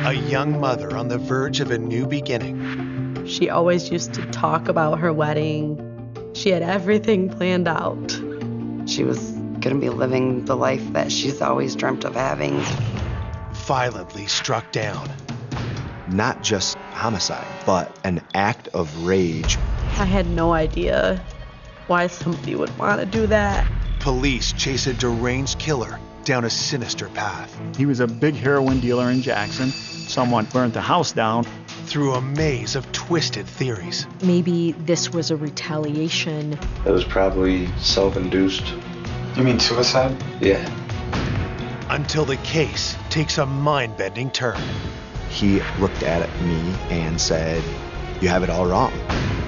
a young mother on the verge of a new beginning. She always used to talk about her wedding. She had everything planned out. She was going to be living the life that she's always dreamt of having. Violently struck down. Not just homicide, but an act of rage. I had no idea why somebody would want to do that. Police chase a deranged killer down a sinister path. He was a big heroin dealer in Jackson. Someone burnt the house down. Through a maze of twisted theories. Maybe this was a retaliation. It was probably self-induced. You mean suicide? Yeah. Until the case takes a mind-bending turn. He looked at me and said, "You have it all wrong."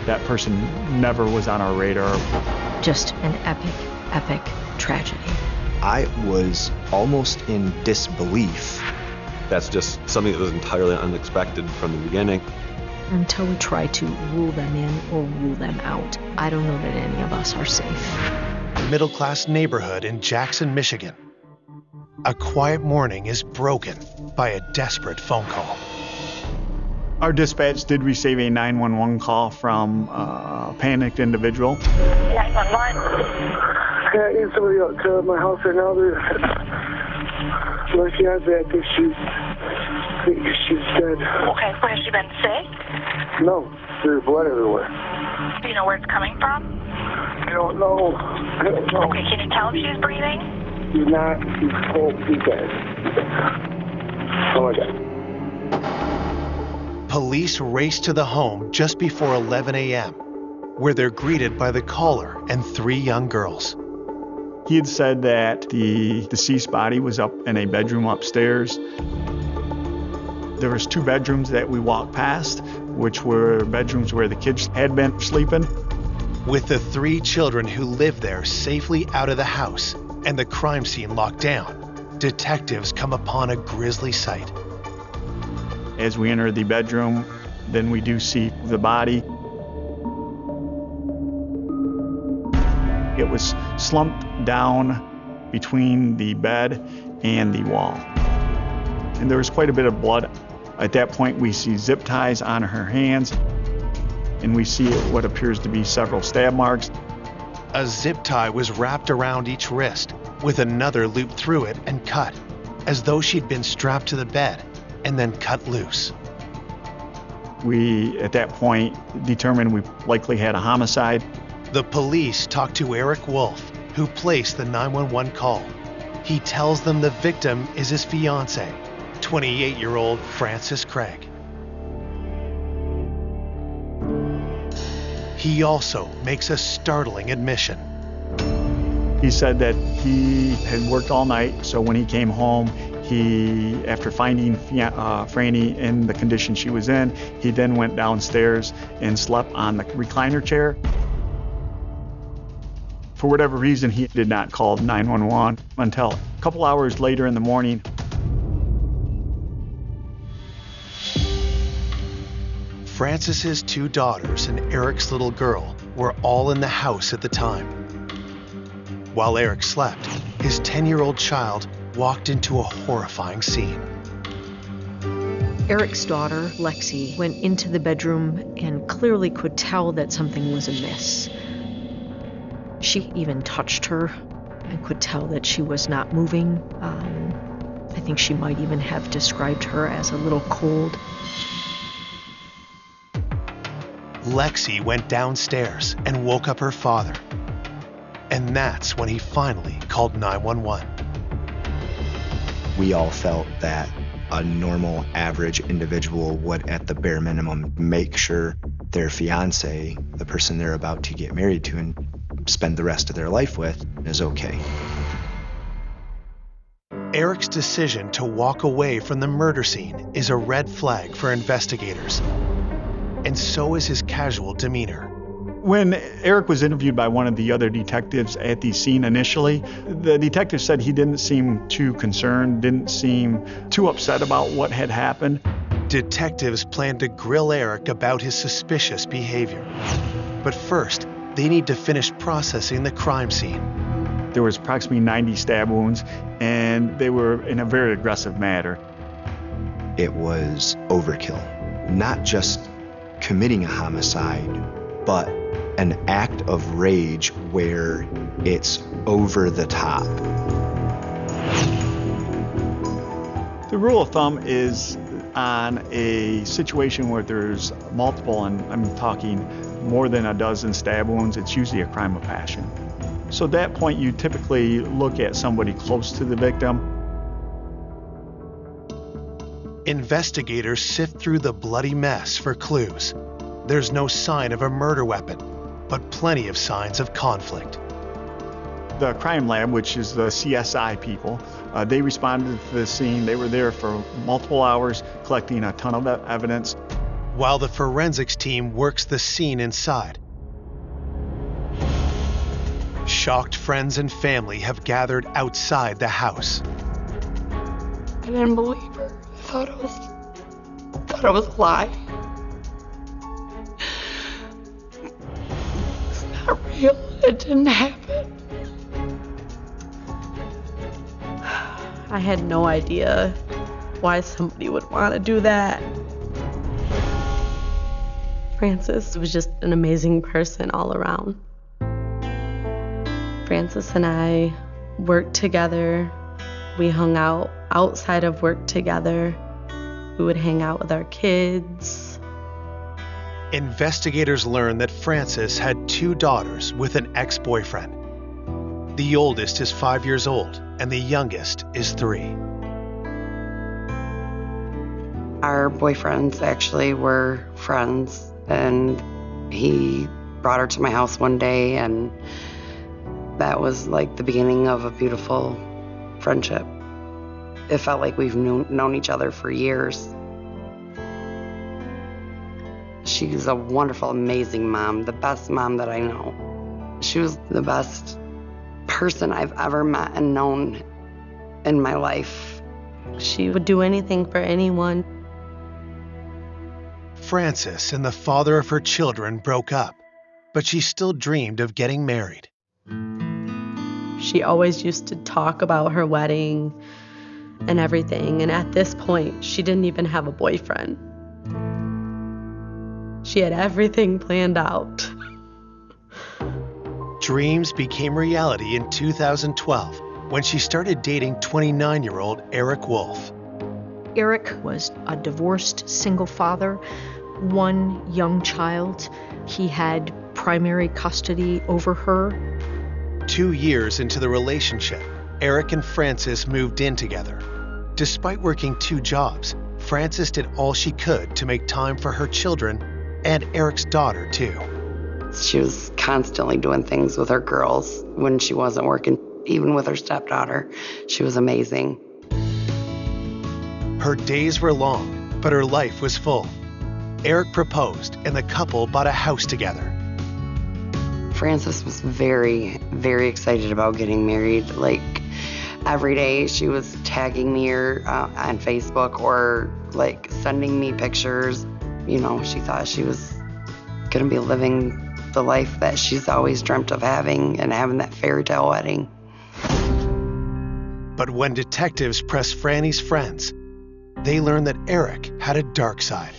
That person never was on our radar. Just an epic tragedy. I was almost in disbelief. That's just something that was entirely unexpected from the beginning. Until we try to rule them in or rule them out, I don't know that any of us are safe. Middle-class neighborhood in Jackson, Michigan. A quiet morning is broken by a desperate phone call. Our dispatch did receive a 911 call from a panicked individual. 911. I need somebody up to my house right now. My fiance, I think she's dead. Okay, so has she been sick? No, there's blood everywhere. Do you know where it's coming from? I don't know. Okay, can you tell if she's breathing? She's not. She's cold. She's dead. Oh my God. Police race to the home just before 11 a.m., where they're greeted by the caller and 3 young girls. He had said that the deceased body was up in a bedroom upstairs. There was 2 bedrooms that we walked past, which were bedrooms where the kids had been sleeping. With the 3 children who lived there safely out of the house and the crime scene locked down, detectives come upon a grisly sight. As we enter the bedroom, then we do see the body. It was slumped down between the bed and the wall. And there was quite a bit of blood. At that point, we see zip ties on her hands, and we see what appears to be several stab marks. A zip tie was wrapped around each wrist, with another looped through it and cut, as though she'd been strapped to the bed and then cut loose. We, at that point, determined we likely had a homicide. The police talk to Eric Wolf, who placed the 911 call. He tells them the victim is his fiancée, 28-year-old Frances Craig. He also makes a startling admission. He said that he had worked all night, so when he came home, after finding Franny in the condition she was in, he then went downstairs and slept on the recliner chair. For whatever reason, he did not call 911 until a couple hours later in the morning. Frances's 2 daughters and Eric's little girl were all in the house at the time. While Eric slept, his 10-year-old child walked into a horrifying scene. Eric's daughter, Lexi, went into the bedroom and clearly could tell that something was amiss. She even touched her and could tell that she was not moving. I think she might even have described her as a little cold. Lexi went downstairs and woke up her father. And that's when he finally called 911. We all felt that a normal, average individual would, at the bare minimum, make sure their fiance, the person they're about to get married to and spend the rest of their life with, is okay. Eric's decision to walk away from the murder scene is a red flag for investigators. And so is his casual demeanor. When Eric was interviewed by one of the other detectives at the scene initially, the detective said he didn't seem too concerned, didn't seem too upset about what had happened. Detectives plan to grill Eric about his suspicious behavior. But first, they need to finish processing the crime scene. There was approximately 90 stab wounds, and they were in a very aggressive manner. it was overkill. Not just committing a homicide, but an act of rage where it's over the top. The rule of thumb is on a situation where there's multiple, and I'm talking more than a dozen stab wounds, it's usually a crime of passion. So at that point, you typically look at somebody close to the victim. Investigators sift through the bloody mess for clues. There's no sign of a murder weapon, but plenty of signs of conflict. The crime lab, which is the CSI people, they responded to the scene. They were there for multiple hours collecting a ton of evidence. While the forensics team works the scene inside. Shocked friends and family have gathered outside the house. I didn't believe her. I thought it was a lie. It's not real. It didn't happen. I had no idea why somebody would want to do that. Frances was just an amazing person all around. Frances and I worked together. We hung out outside of work together. We would hang out with our kids. Investigators learned that Frances had 2 daughters with an ex-boyfriend. The oldest is 5 years old, and the youngest is 3. Our boyfriends actually were friends, and he brought her to my house one day, and that was like the beginning of a beautiful friendship. It felt like we've known each other for years. She's a wonderful, amazing mom, the best mom that I know. She was the best person I've ever met and known in my life. She would do anything for anyone. Frances and the father of her children broke up, but she still dreamed of getting married. She always used to talk about her wedding and everything, and at this point, she didn't even have a boyfriend. She had everything planned out. Dreams became reality in 2012 when she started dating 29-year-old Eric Wolf. Eric was a divorced single father, 1 young child. He had primary custody over her. 2 years into the relationship, Eric and Frances moved in together. Despite working 2 jobs, Frances did all she could to make time for her children and Eric's daughter, too. She was constantly doing things with her girls when she wasn't working, even with her stepdaughter. She was amazing. Her days were long, but her life was full. Eric proposed, and the couple bought a house together. Frances was very, very excited about getting married. Like, every day she was tagging me on Facebook or, like, sending me pictures. You know, she thought she was going to be living the life that she's always dreamt of having and having that fairy tale wedding. But when detectives pressed Franny's friends, they learned that Eric had a dark side.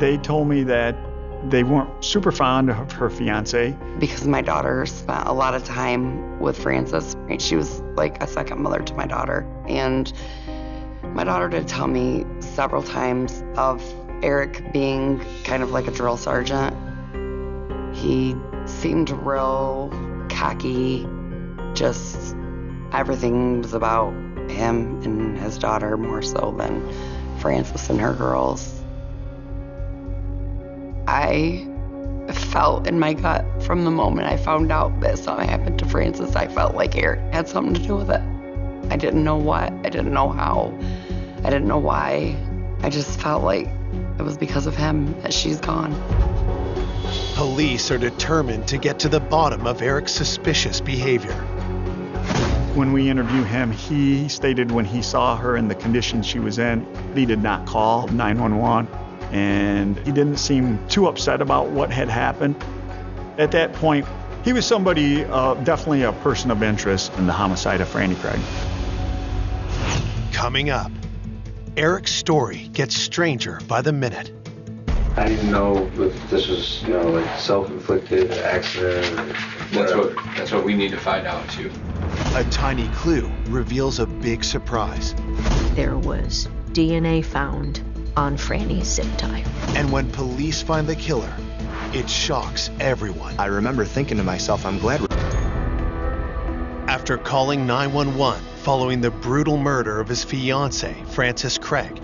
They told me that they weren't super fond of her fiance. Because my daughter spent a lot of time with Frances. She was like a second mother to my daughter. And my daughter did tell me several times of Eric being kind of like a drill sergeant. He seemed real cocky, just everything was about him and his daughter more so than Frances and her girls. I felt in my gut from the moment I found out that something happened to Frances, I felt like Eric had something to do with it. I didn't know what, I didn't know how, I didn't know why. I just felt like it was because of him that she's gone. Police are determined to get to the bottom of Eric's suspicious behavior. When we interviewed him, he stated when he saw her in the condition she was in, he did not call 911, and he didn't seem too upset about what had happened. At that point, he was somebody, definitely a person of interest in the homicide of Franny Craig. Coming up, Eric's story gets stranger by the minute. I didn't know if this was, like self-inflicted accident. That's what we need to find out too. A tiny clue reveals a big surprise. There was DNA found on Franny's zip tie. And when police find the killer, it shocks everyone. I remember thinking to myself, I'm glad we're... After calling 911 following the brutal murder of his fiancée, Frances Craig,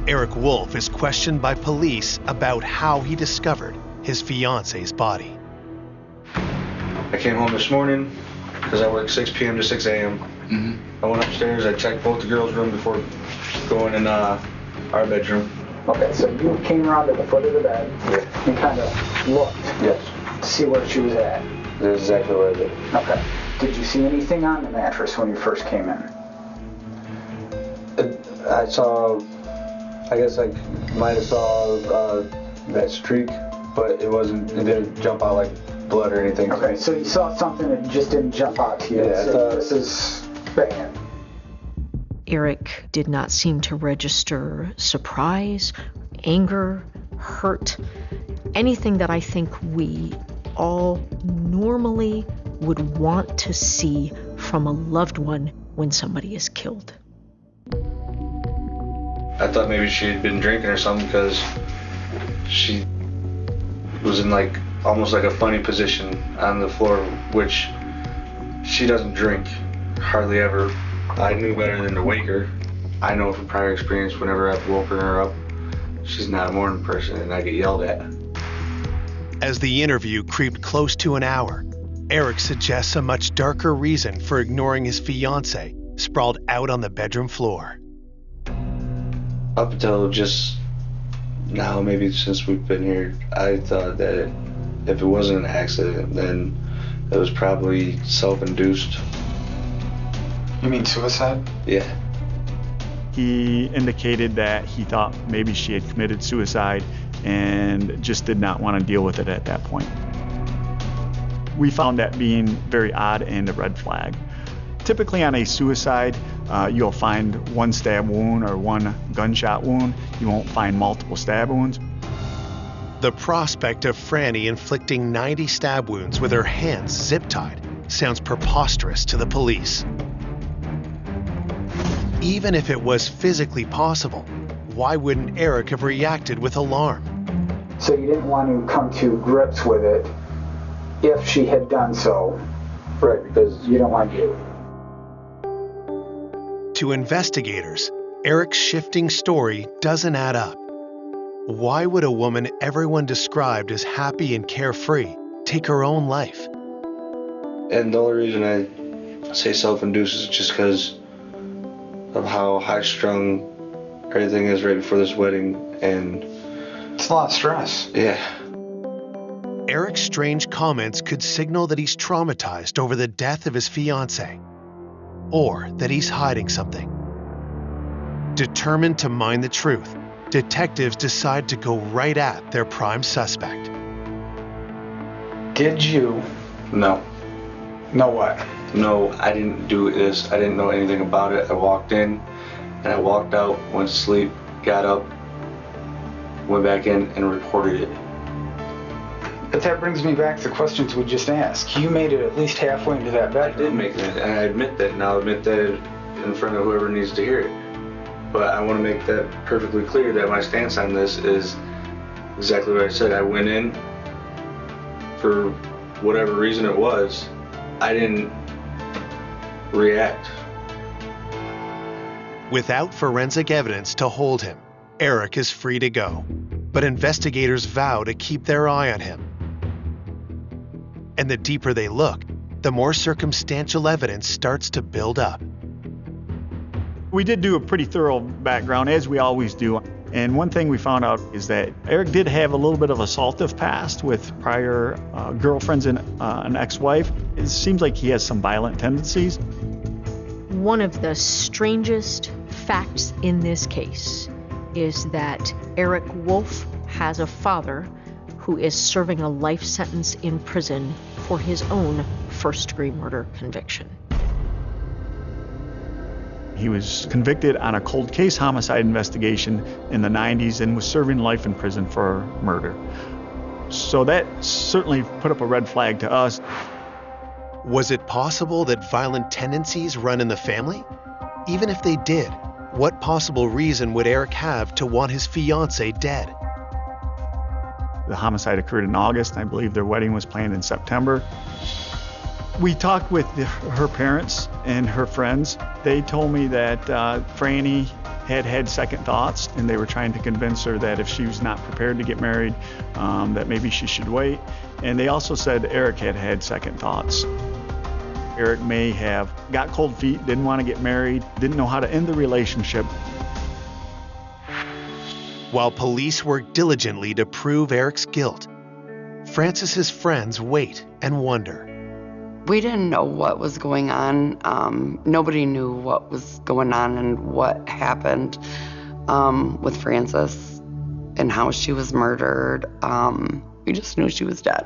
Eric Wolf is questioned by police about how he discovered his fiancée's body. I came home this morning because I work 6 p.m. to 6 a.m. I went upstairs, I checked both the girls' room before going in our bedroom. Okay, so you came around to the foot of the bed and kind of looked to see where she was at. That's exactly what I did. Okay. Did you see anything on the mattress when you first came in? I saw, I guess I might have saw that streak, but it didn't jump out like blood or anything. Okay, so you saw something that just didn't jump out to you. Yeah, I thought this is bad. Eric did not seem to register surprise, anger, hurt, anything that I think we all normally would want to see from a loved one when somebody is killed. I thought maybe she had been drinking or something because she was in like almost like a funny position on the floor, which she doesn't drink hardly ever. I knew better than to wake her. I know from prior experience whenever I've woken her up, she's not a morning person and I get yelled at. As the interview creeped close to an hour, Eric suggests a much darker reason for ignoring his fiancée sprawled out on the bedroom floor. Up until just now, maybe since we've been here, I thought that if it wasn't an accident, then it was probably self-induced. You mean suicide? Yeah. He indicated that he thought maybe she had committed suicide and just did not want to deal with it at that point. We found that being very odd and a red flag. Typically on a suicide, you'll find one stab wound or one gunshot wound. You won't find multiple stab wounds. The prospect of Franny inflicting 90 stab wounds with her hands zip-tied sounds preposterous to the police. Even if it was physically possible, why wouldn't Eric have reacted with alarm? So you didn't want to come to grips with it if she had done so. Right, because you don't want you. To investigators, Eric's shifting story doesn't add up. Why would a woman everyone described as happy and carefree take her own life? And the only reason I say self-induced is just because of how high-strung everything is right before this wedding, and it's a lot of stress. Yeah. Eric's strange comments could signal that he's traumatized over the death of his fiancée, or that he's hiding something. Determined to mine the truth, detectives decide to go right at their prime suspect. Did you? No. Know what? No, I didn't do this. I didn't know anything about it. I walked in and I walked out, went to sleep, got up, went back in and reported it. But that brings me back to the questions we just asked. You made it at least halfway into that bedroom. I did make it, and I admit that, and I'll admit that in front of whoever needs to hear it. But I want to make that perfectly clear that my stance on this is exactly what I said. I went in for whatever reason it was. I didn't react. Without forensic evidence to hold him, Eric is free to go. But investigators vow to keep their eye on him. And the deeper they look, the more circumstantial evidence starts to build up. We did do a pretty thorough background, as we always do. And one thing we found out is that Eric did have a little bit of assaultive past with prior girlfriends and an ex-wife. It seems like he has some violent tendencies. One of the strangest facts in this case is that Eric Wolf has a father who is serving a life sentence in prison for his own first-degree murder conviction. He was convicted on a cold case homicide investigation in the 90s and was serving life in prison for murder. So that certainly put up a red flag to us. Was it possible that violent tendencies run in the family? Even if they did, what possible reason would Eric have to want his fiancée dead? The homicide occurred in August. I believe their wedding was planned in September. We talked with her parents and her friends. They told me that Franny had second thoughts, and they were trying to convince her that if she was not prepared to get married, that maybe she should wait. And they also said Eric had second thoughts. Eric may have got cold feet, didn't want to get married, didn't know how to end the relationship. While police work diligently to prove Eric's guilt, Francis's friends wait and wonder. We didn't know what was going on. Nobody knew what was going on and what happened with Frances and how she was murdered. We just knew she was dead.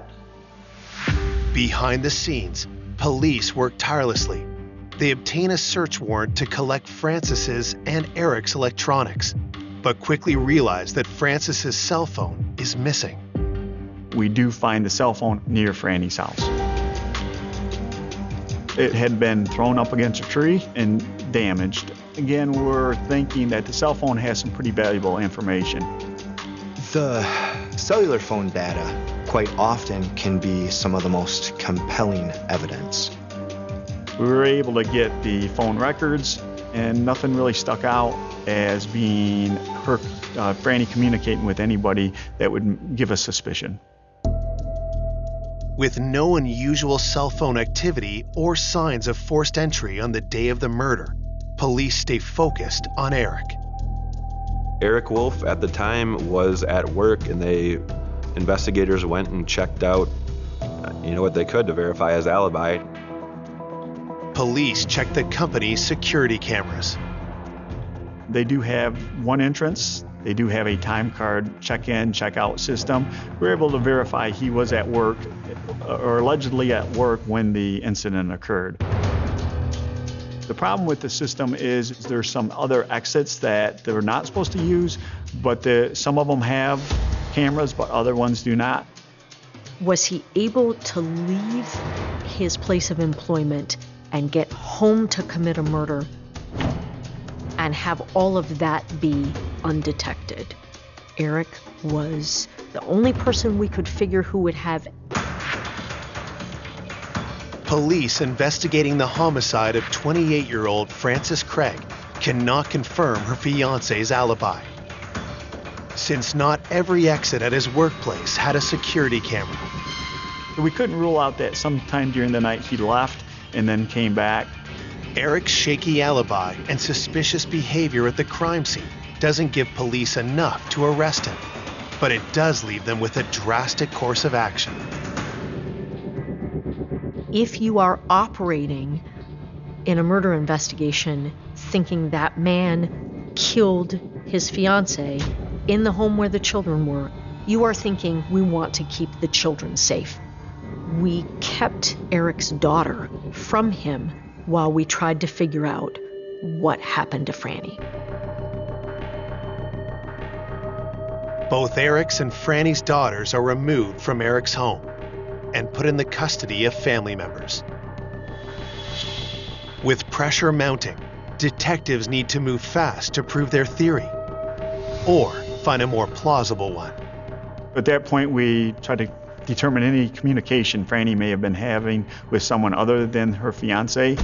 Behind the scenes, police work tirelessly. They obtain a search warrant to collect Francis's and Eric's electronics, but quickly realize that Francis's cell phone is missing. We do find the cell phone near Franny's house. It had been thrown up against a tree and damaged. Again, we're thinking that the cell phone has some pretty valuable information. The cellular phone data quite often can be some of the most compelling evidence. We were able to get the phone records, and nothing really stuck out as being her, Franny communicating with anybody that would give us suspicion. With no unusual cell phone activity or signs of forced entry on the day of the murder, police stay focused on Eric. Eric Wolf at the time was at work, and investigators went and checked out, what they could to verify his alibi. Police checked the company's security cameras. They do have one entrance. They do have a time card check-in, check-out system. We were able to verify he was at work, or allegedly at work, when the incident occurred. The problem with the system is there's some other exits that they're not supposed to use, but some of them have cameras, but other ones do not. Was he able to leave his place of employment and get home to commit a murder and have all of that be undetected? Eric was the only person we could figure who would have. Police investigating the homicide of 28-year-old Frances Craig cannot confirm her fiancé's alibi. Since not every exit at his workplace had a security camera. We couldn't rule out that sometime during the night he left and then came back. Eric's shaky alibi and suspicious behavior at the crime scene doesn't give police enough to arrest him, but it does leave them with a drastic course of action. If you are operating in a murder investigation thinking that man killed his fiancée in the home where the children were, you are thinking we want to keep the children safe. We kept Eric's daughter from him while we tried to figure out what happened to Franny. Both Eric's and Franny's daughters are removed from Eric's home and put in the custody of family members. With pressure mounting, detectives need to move fast to prove their theory, or find a more plausible one. At that point, we tried to determine any communication Franny may have been having with someone other than her fiancé.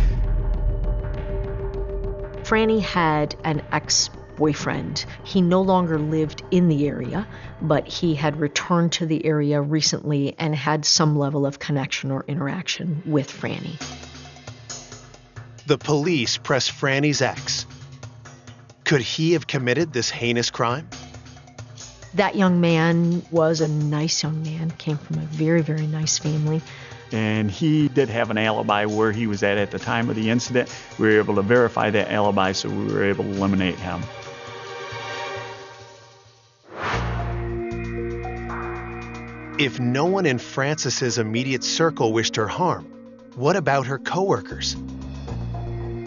Franny had an ex-boyfriend. He no longer lived in the area, but he had returned to the area recently and had some level of connection or interaction with Franny. The police press Franny's ex. Could he have committed this heinous crime? That young man was a nice young man, came from a very, very nice family. And he did have an alibi where he was at the time of the incident. We were able to verify that alibi, so we were able to eliminate him. If no one in Frances's immediate circle wished her harm, what about her coworkers?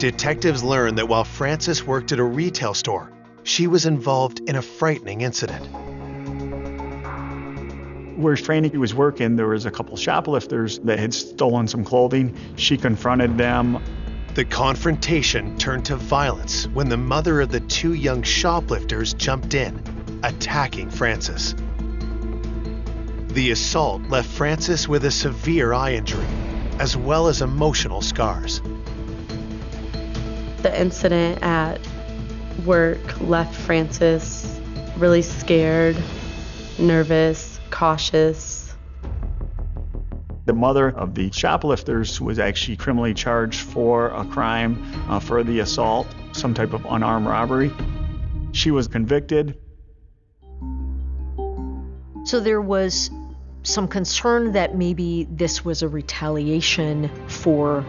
Detectives learned that while Frances worked at a retail store, she was involved in a frightening incident. Where Franny was working, there was a couple shoplifters that had stolen some clothing. She confronted them. The confrontation turned to violence when the mother of the two young shoplifters jumped in, attacking Frances. The assault left Frances with a severe eye injury, as well as emotional scars. The incident at work left Frances really scared, nervous, cautious. The mother of the shoplifters was actually criminally charged for a crime for the assault, some type of unarmed robbery. She was convicted. So there was some concern that maybe this was a retaliation for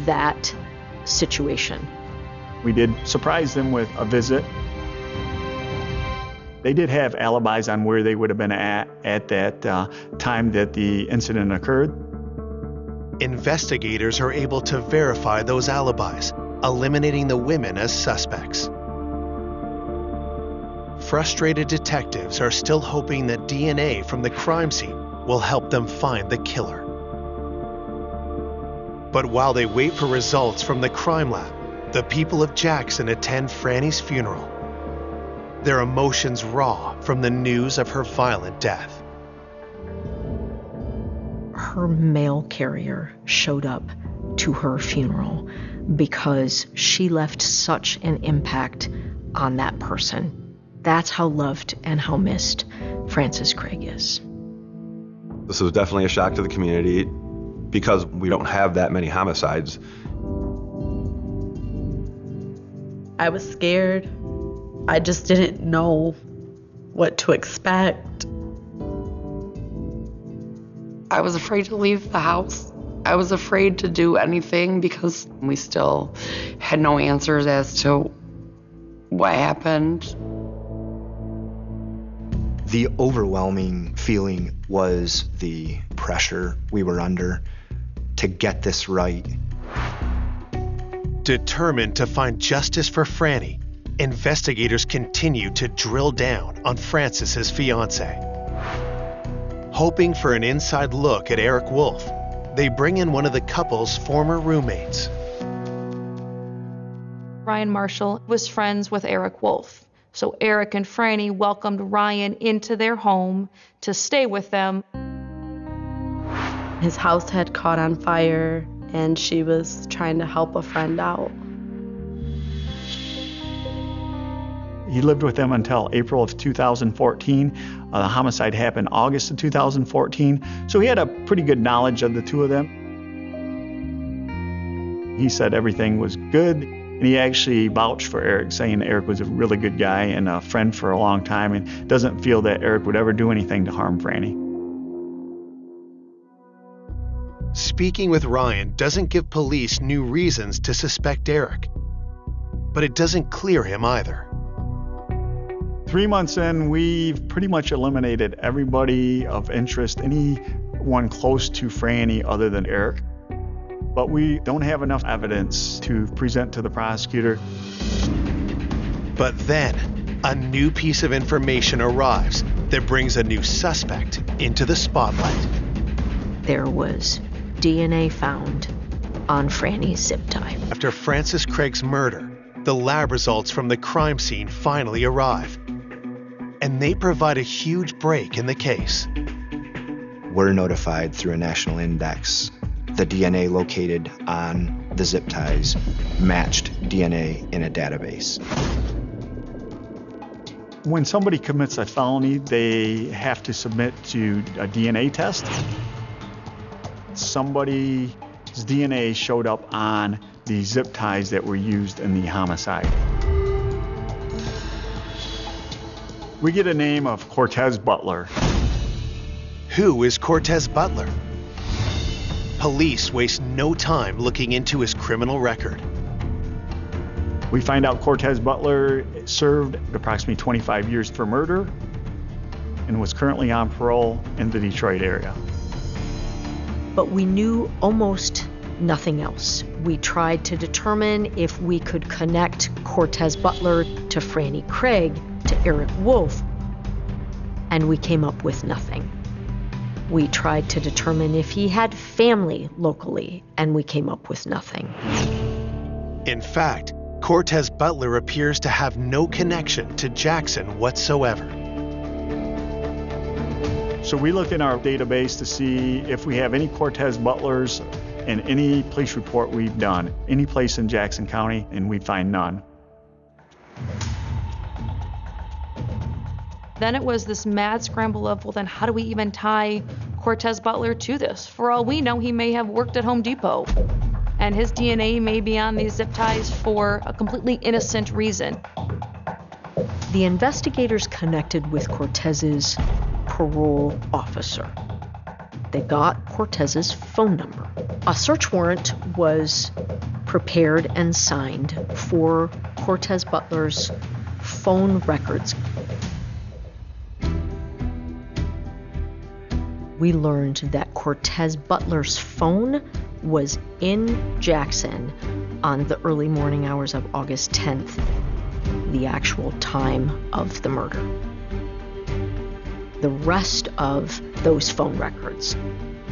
that situation. We did surprise them with a visit. They did have alibis on where they would have been at that time that the incident occurred. Investigators are able to verify those alibis, eliminating the women as suspects. Frustrated detectives are still hoping that DNA from the crime scene will help them find the killer. But while they wait for results from the crime lab, the people of Jackson attend Franny's funeral, their emotions raw from the news of her violent death. Her mail carrier showed up to her funeral because she left such an impact on that person. That's how loved and how missed Frances Craig is. This was definitely a shock to the community because we don't have that many homicides. I was scared. I just didn't know what to expect. I was afraid to leave the house. I was afraid to do anything because we still had no answers as to what happened. The overwhelming feeling was the pressure we were under to get this right. Determined to find justice for Franny, investigators continue to drill down on Frances's fiancé. Hoping for an inside look at Eric Wolf, they bring in one of the couple's former roommates. Ryan Marshall was friends with Eric Wolf. So Eric and Franny welcomed Ryan into their home to stay with them. His house had caught on fire and she was trying to help a friend out. He lived with them until April of 2014. The homicide happened August of 2014. So he had a pretty good knowledge of the two of them. He said everything was good. And he actually vouched for Eric, saying Eric was a really good guy and a friend for a long time and doesn't feel that Eric would ever do anything to harm Franny. Speaking with Ryan doesn't give police new reasons to suspect Eric, but it doesn't clear him either. 3 months in, we've pretty much eliminated everybody of interest, anyone close to Franny other than Eric. But we don't have enough evidence to present to the prosecutor. But then, a new piece of information arrives that brings a new suspect into the spotlight. There was DNA found on Franny's zip tie. After Frances Craig's murder, the lab results from the crime scene finally arrive, and they provide a huge break in the case. We're notified through a national index. The DNA located on the zip ties matched DNA in a database. When somebody commits a felony, they have to submit to a DNA test. Somebody's DNA showed up on the zip ties that were used in the homicide. We get a name of Cortez Butler. Who is Cortez Butler? Police waste no time looking into his criminal record. We find out Cortez Butler served approximately 25 years for murder and was currently on parole in the Detroit area. But we knew almost nothing else. We tried to determine if we could connect Cortez Butler to Franny Craig, to Eric Wolf, and we came up with nothing. We tried to determine if he had family locally, and we came up with nothing. In fact, Cortez Butler appears to have no connection to Jackson whatsoever. So we look in our database to see if we have any Cortez Butlers in any police report we've done, any place in Jackson County, and we find none. Then it was this mad scramble of, well, then how do we even tie Cortez Butler to this? For all we know, he may have worked at Home Depot, and his DNA may be on these zip ties for a completely innocent reason. The investigators connected with Cortez's parole officer. They got Cortez's phone number. A search warrant was prepared and signed for Cortez Butler's phone records. We learned that Cortez Butler's phone was in Jackson on the early morning hours of August 10th, the actual time of the murder. The rest of those phone records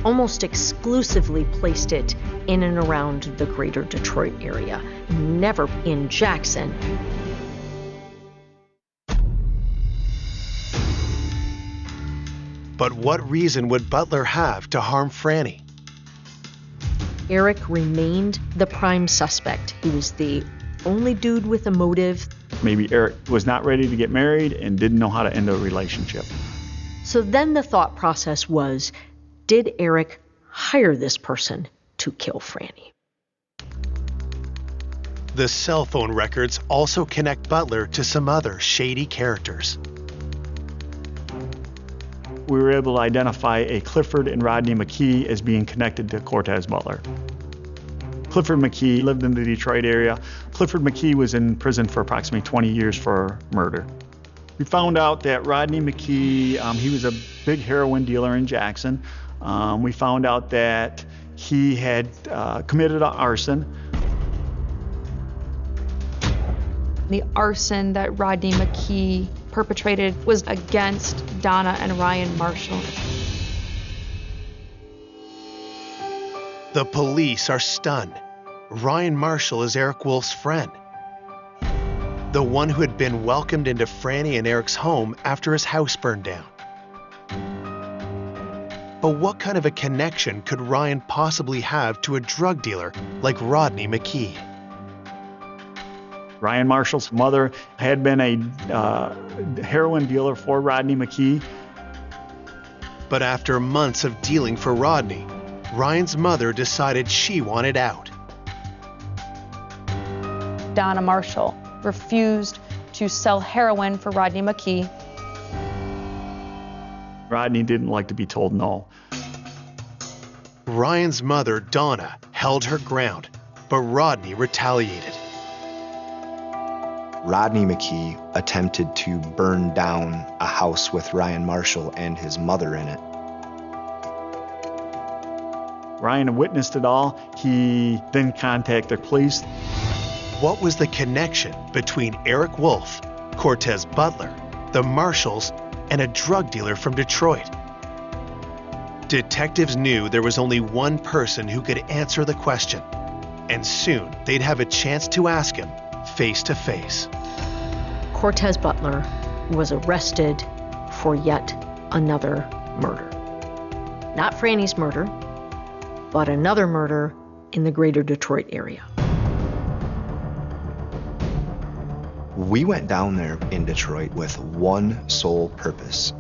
almost exclusively placed it in and around the greater Detroit area, never in Jackson. But what reason would Butler have to harm Franny? Eric remained the prime suspect. He was the only dude with a motive. Maybe Eric was not ready to get married and didn't know how to end a relationship. So then the thought process was, did Eric hire this person to kill Franny? The cell phone records also connect Butler to some other shady characters. We were able to identify a Clifford and Rodney McKee as being connected to Cortez Butler. Clifford McKee lived in the Detroit area. Clifford McKee was in prison for approximately 20 years for murder. We found out that Rodney McKee, he was a big heroin dealer in Jackson. We found out that he had committed an arson. The arson that Rodney McKee perpetrated was against Donna and Ryan Marshall. The police are stunned. Ryan Marshall is Eric Wolf's friend, the one who had been welcomed into Franny and Eric's home after his house burned down. But what kind of a connection could Ryan possibly have to a drug dealer like Rodney McKee? Ryan Marshall's mother had been a heroin dealer for Rodney McKee. But after months of dealing for Rodney, Ryan's mother decided she wanted out. Donna Marshall refused to sell heroin for Rodney McKee. Rodney didn't like to be told no. Ryan's mother, Donna, held her ground, but Rodney retaliated. Rodney McKee attempted to burn down a house with Ryan Marshall and his mother in it. Ryan witnessed it all. He then contacted police. What was the connection between Eric Wolf, Cortez Butler, the Marshalls, and a drug dealer from Detroit? Detectives knew there was only one person who could answer the question, and soon they'd have a chance to ask him face to face. Cortez Butler was arrested for yet another murder. Not Franny's murder, but another murder in the greater Detroit area. We went down there in Detroit with one sole purpose: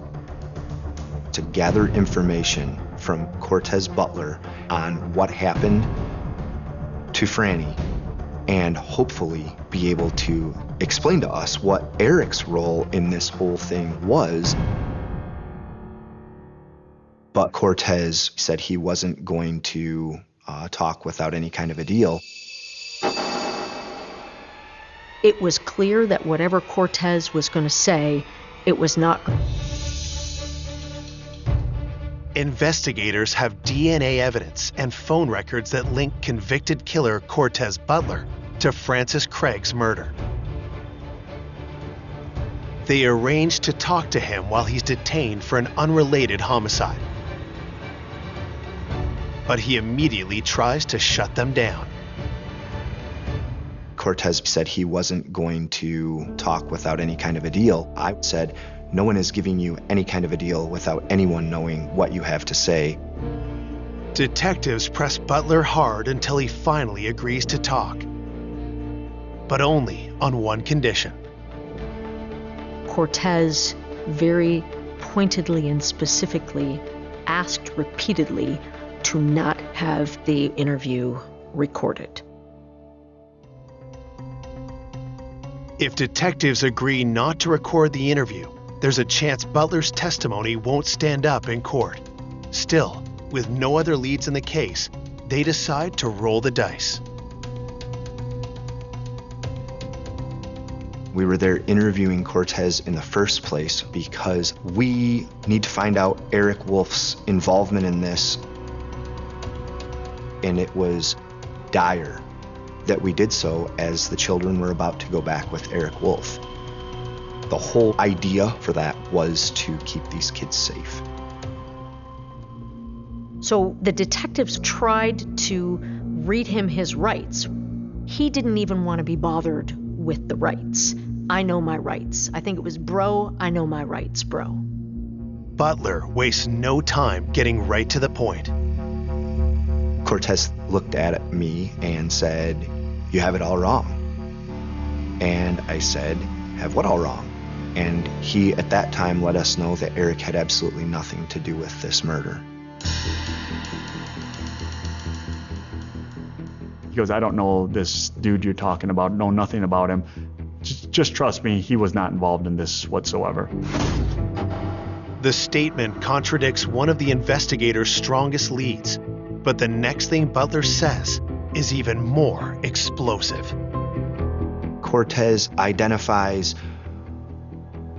to gather information from Cortez Butler on what happened to Franny and hopefully be able to explain to us what Eric's role in this whole thing was. But Cortez said he wasn't going to talk without any kind of a deal. It was clear that whatever Cortez was going to say, it was not. investigators have DNA evidence and phone records that link convicted killer Cortez Butler to Francis Craig's murder. They arrange to talk to him while he's detained for an unrelated homicide. But he immediately tries to shut them down. Cortez said he wasn't going to talk without any kind of a deal. I said, no one is giving you any kind of a deal without anyone knowing what you have to say. Detectives press Butler hard until he finally agrees to talk. But only on one condition. Cortez very pointedly and specifically asked repeatedly to not have the interview recorded. If detectives agree not to record the interview, there's a chance Butler's testimony won't stand up in court. Still, with no other leads in the case, they decide to roll the dice. We were there interviewing Cortez in the first place because we need to find out Eric Wolf's involvement in this. And it was dire that we did so as the children were about to go back with Eric Wolf. The whole idea for that was to keep these kids safe. So the detectives tried to read him his rights. He didn't even want to be bothered with the rights. I know my rights. I think it was, bro, I know my rights, bro. Butler wastes no time getting right to the point. Cortez looked at me and said, "You have it all wrong." And I said, "Have what all wrong?" And he, at that time, let us know that Eric had absolutely nothing to do with this murder. He goes, "I don't know this dude you're talking about, know nothing about him. Just trust me, he was not involved in this whatsoever." The statement contradicts one of the investigators' strongest leads, but the next thing Butler says is even more explosive. Cortez identifies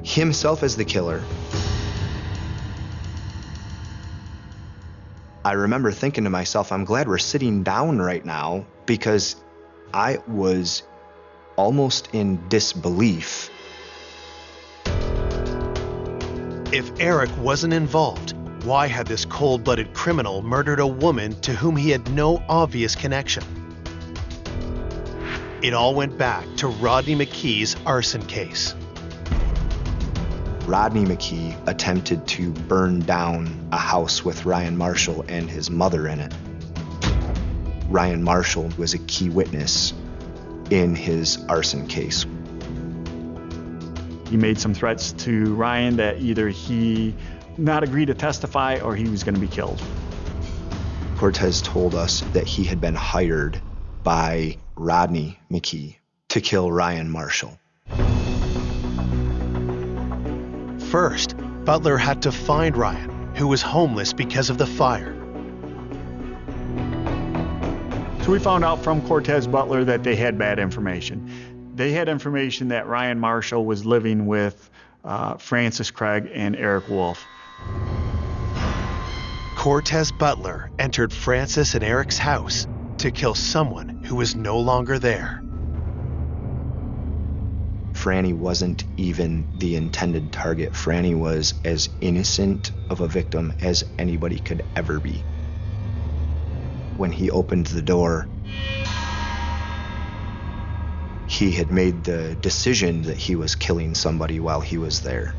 himself as the killer. I remember thinking to myself, I'm glad we're sitting down right now, because I was almost in disbelief. If Eric wasn't involved, why had this cold-blooded criminal murdered a woman to whom he had no obvious connection? It all went back to Rodney McKee's arson case. Rodney McKee attempted to burn down a house with Ryan Marshall and his mother in it. Ryan Marshall was a key witness in his arson case. He made some threats to Ryan that either he not agree to testify or he was going to be killed. Cortez told us that he had been hired by Rodney McKee to kill Ryan Marshall. First, Butler had to find Ryan, who was homeless because of the fire. So we found out from Cortez Butler that they had bad information. They had information that Ryan Marshall was living with Francis Craig and Eric Wolf. Cortez Butler entered Francis and Eric's house to kill someone who was no longer there. Franny wasn't even the intended target. Franny was as innocent of a victim as anybody could ever be. When he opened the door, he had made the decision that he was killing somebody while he was there.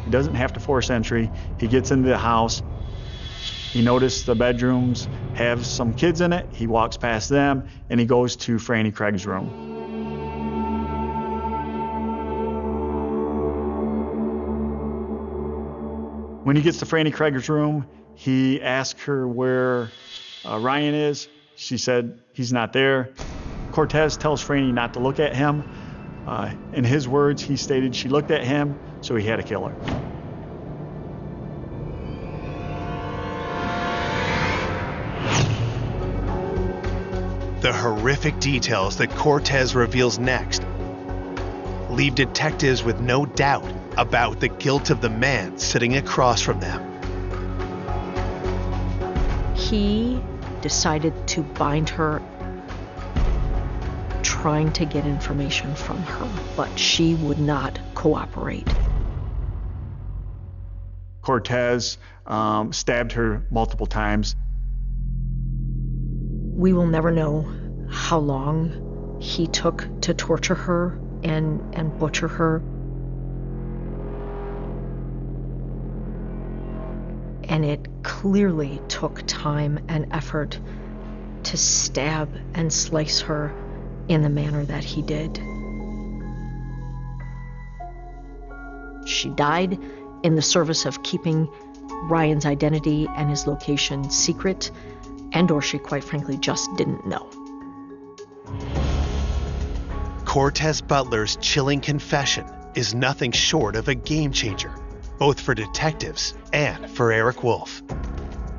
He doesn't have to force entry. He gets into the house. He noticed the bedrooms have some kids in it. He walks past them and he goes to Franny Craig's room. When he gets to Franny Craig's room, he asks her where Ryan is. She said he's not there. Cortez tells Franny not to look at him. In his words, he stated she looked at him, so he had to kill her. The horrific details that Cortez reveals next leave detectives with no doubt about the guilt of the man sitting across from them. He decided to bind her, trying to get information from her, but she would not cooperate. Cortez stabbed her multiple times. We will never know how long he took to torture her and butcher her. And it clearly took time and effort to stab and slice her in the manner that he did. She died in the service of keeping Ryan's identity and his location secret, and/or she quite frankly just didn't know. Cortez Butler's chilling confession is nothing short of a game changer, both for detectives and for Eric Wolf.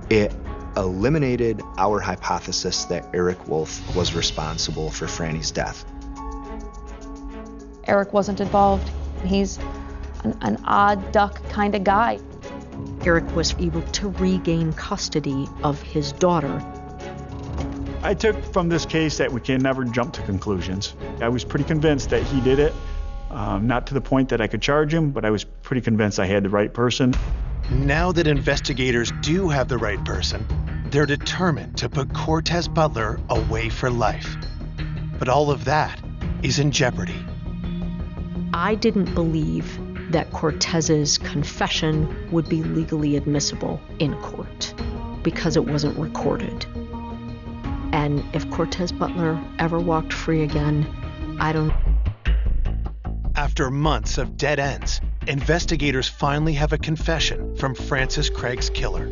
It eliminated our hypothesis that Eric Wolf was responsible for Franny's death. Eric wasn't involved. He's an odd duck kind of guy. Eric was able to regain custody of his daughter. I took from this case that we can never jump to conclusions. I was pretty convinced that he did it. Not to the point that I could charge him, but I was pretty convinced I had the right person. Now that investigators do have the right person, they're determined to put Cortez Butler away for life. But all of that is in jeopardy. I didn't believe that Cortez's confession would be legally admissible in court because it wasn't recorded. And if Cortez Butler ever walked free again, I don't. After months of dead ends, investigators finally have a confession from Francis Craig's killer.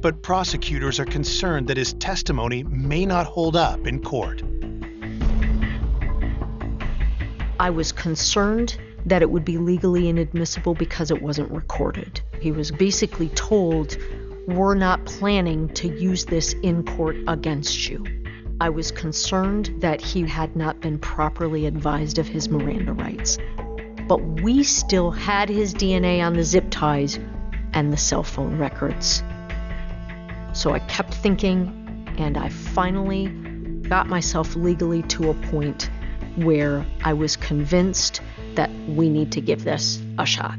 But prosecutors are concerned that his testimony may not hold up in court. I was concerned that it would be legally inadmissible because it wasn't recorded. He was basically told, "We're not planning to use this in court against you." I was concerned that he had not been properly advised of his Miranda rights. But we still had his DNA on the zip ties and the cell phone records. So I kept thinking, and I finally got myself legally to a point where I was convinced that we need to give this a shot.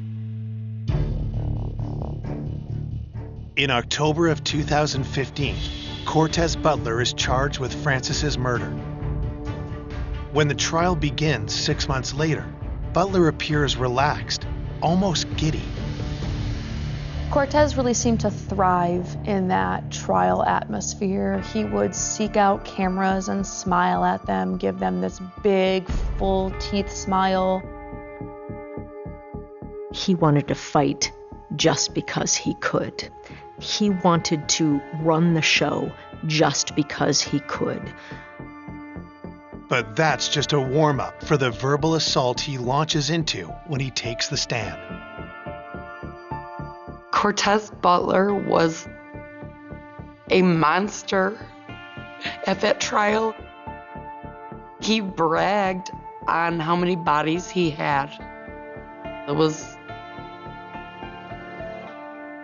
In October of 2015, Cortez Butler is charged with Francis's murder. When the trial begins 6 months later, Butler appears relaxed, almost giddy. Cortez really seemed to thrive in that trial atmosphere. He would seek out cameras and smile at them, give them this big, full teeth smile. He wanted to fight just because he could. He wanted to run the show just because he could. But that's just a warm-up for the verbal assault he launches into when he takes the stand. Cortez Butler was a monster at that trial. He bragged on how many bodies he had. It was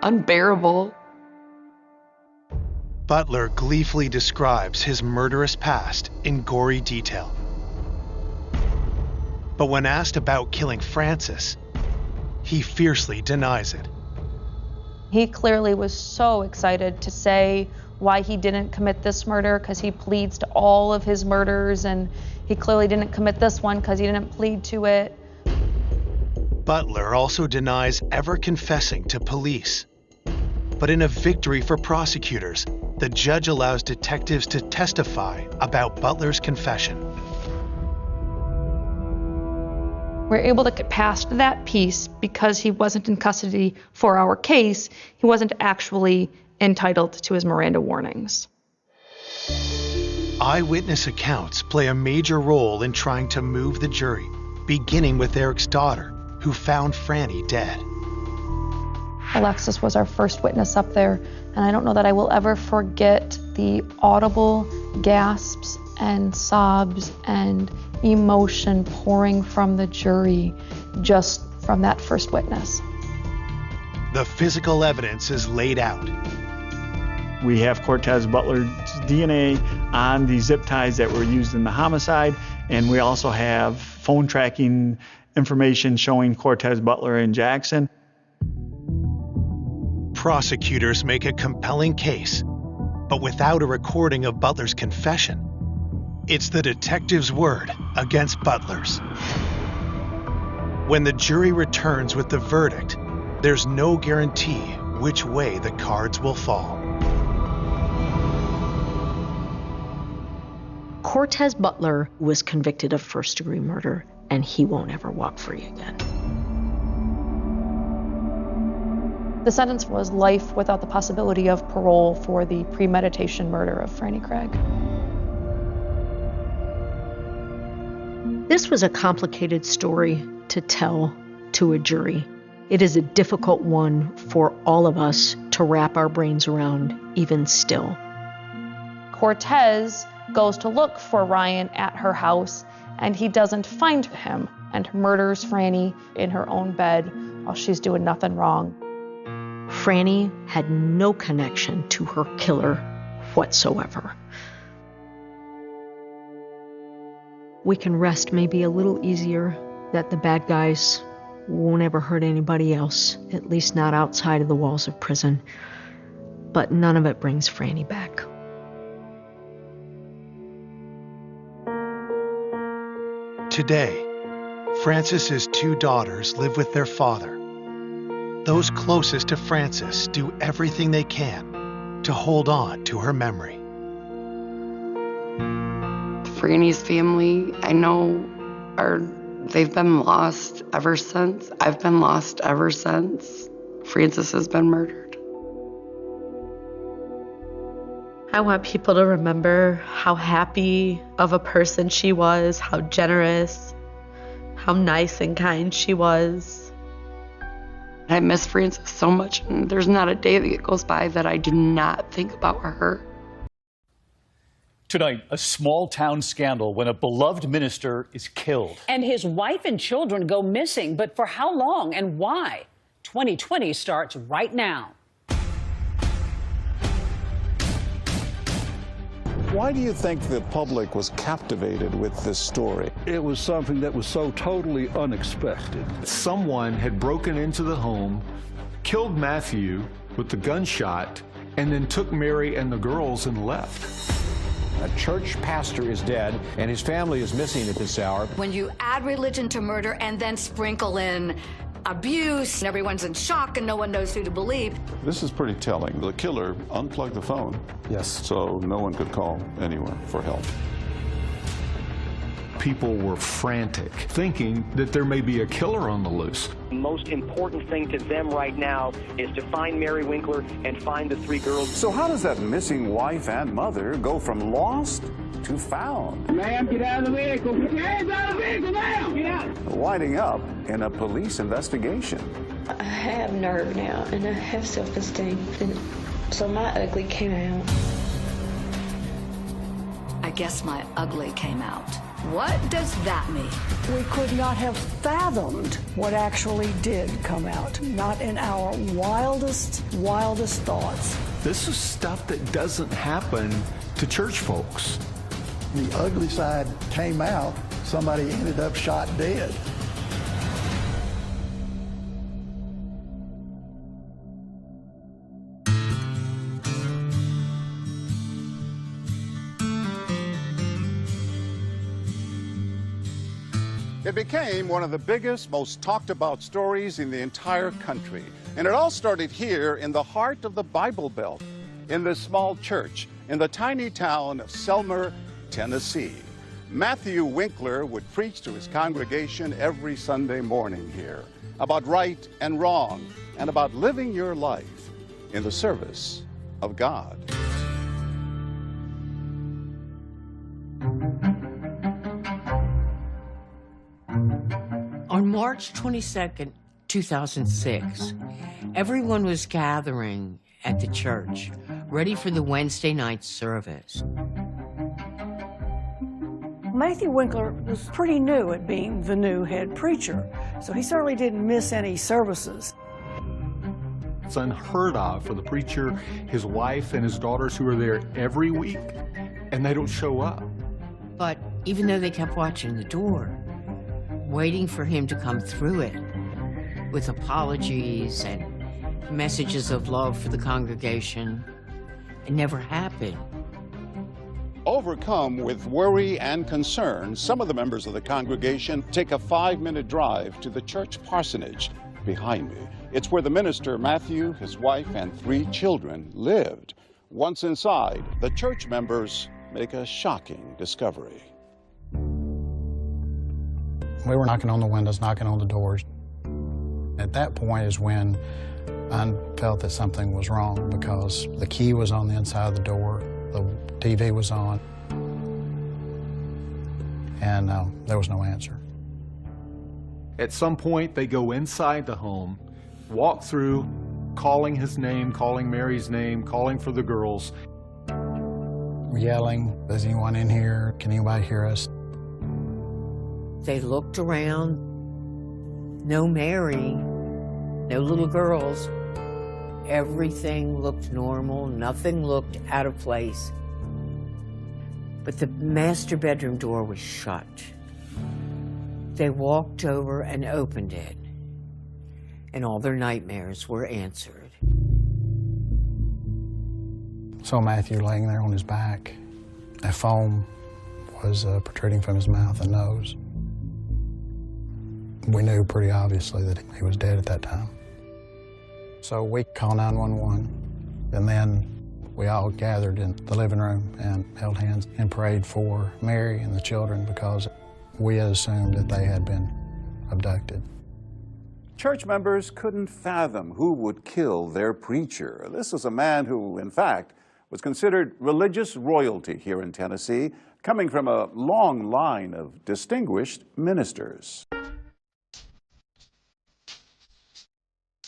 unbearable. Butler gleefully describes his murderous past in gory detail. But when asked about killing Francis, he fiercely denies it. He clearly was so excited to say why he didn't commit this murder because he pleads to all of his murders, and he clearly didn't commit this one because he didn't plead to it. Butler also denies ever confessing to police. But in a victory for prosecutors, the judge allows detectives to testify about Butler's confession. We're able to get past that piece because he wasn't in custody for our case. He wasn't actually entitled to his Miranda warnings. Eyewitness accounts play a major role in trying to move the jury, beginning with Eric's daughter, who found Franny dead. Alexis was our first witness up there, and I don't know that I will ever forget the audible gasps and sobs and emotion pouring from the jury just from that first witness. The physical evidence is laid out. We have Cortez Butler's DNA on the zip ties that were used in the homicide, and we also have phone tracking information showing Cortez Butler and Jackson. Prosecutors make a compelling case, but without a recording of Butler's confession. It's the detective's word against Butler's. When the jury returns with the verdict, there's no guarantee which way the cards will fall. Cortez Butler was convicted of first-degree murder, and he won't ever walk free again. The sentence was life without the possibility of parole for the premeditation murder of Franny Craig. This was a complicated story to tell to a jury. It is a difficult one for all of us to wrap our brains around, even still. Cortez goes to look for Ryan at her house, and he doesn't find him, and murders Franny in her own bed while she's doing nothing wrong. Franny had no connection to her killer whatsoever. We can rest maybe a little easier that the bad guys won't ever hurt anybody else, at least not outside of the walls of prison. But none of it brings Franny back. Today, Francis's two daughters live with their father. Those closest to Francis do everything they can to hold on to her memory. Franny's family, I know, they've been lost ever since. I've been lost ever since Francis has been murdered. I want people to remember how happy of a person she was, how generous, how nice and kind she was. I miss Francis so much, and there's not a day that goes by that I do not think about her. Tonight, a small-town scandal when a beloved minister is killed. And his wife and children go missing, but for how long and why? 2020 starts right now. Why do you think the public was captivated with this story? It was something that was so totally unexpected. Someone had broken into the home, killed Matthew with the gunshot, and then took Mary and the girls and left. A church pastor is dead, and his family is missing at this hour. When you add religion to murder and then sprinkle in abuse, everyone's in shock and no one knows who to believe. This is pretty telling. The killer unplugged the phone. Yes. So no one could call anyone for help. People were frantic, thinking that there may be a killer on the loose. The most important thing to them right now is to find Mary Winkler and find the three girls. So how does that missing wife and mother go from lost to found? Ma'am, get out of the vehicle. Get your hands out of the vehicle now. Get out. Winding up in a police investigation. I have nerve now, and I have self-esteem, and so my ugly came out. I guess my ugly came out. What does that mean? We could not have fathomed what actually did come out, not in our wildest thoughts. This is stuff that doesn't happen to church folks. The ugly side came out, somebody ended up shot dead. It became one of the biggest, most talked about stories in the entire country. And it all started here in the heart of the Bible Belt, in this small church, in the tiny town of Selmer, Tennessee. Matthew Winkler would preach to his congregation every Sunday morning here about right and wrong and about living your life in the service of God. On March 22nd, 2006, everyone was gathering at the church, ready for the Wednesday night service. Matthew Winkler was pretty new at being the new head preacher, so he certainly didn't miss any services. It's unheard of for the preacher, his wife, and his daughters who are there every week, and they don't show up. But even though they kept watching the door, waiting for him to come through it with apologies and messages of love for the congregation, it never happened. Overcome with worry and concern, some of the members of the congregation take a 5-minute drive to the church parsonage behind me. It's where the minister, Matthew, his wife, and 3 children lived. Once inside, the church members make a shocking discovery. We were knocking on the windows, knocking on the doors. At that point is when I felt that something was wrong, because the key was on the inside of the door, the TV was on, and there was no answer. At some point, they go inside the home, walk through, calling his name, calling Mary's name, calling for the girls. We're yelling, "Is anyone in here? Can anybody hear us?" They looked around, no Mary, no little girls. Everything looked normal, nothing looked out of place. But the master bedroom door was shut. They walked over and opened it, and all their nightmares were answered. Saw Matthew laying there on his back. A foam was protruding from his mouth and nose. We knew pretty obviously that he was dead at that time. So we called 911, and then we all gathered in the living room and held hands and prayed for Mary and the children, because we had assumed that they had been abducted. Church members couldn't fathom who would kill their preacher. This was a man who, in fact, was considered religious royalty here in Tennessee, coming from a long line of distinguished ministers.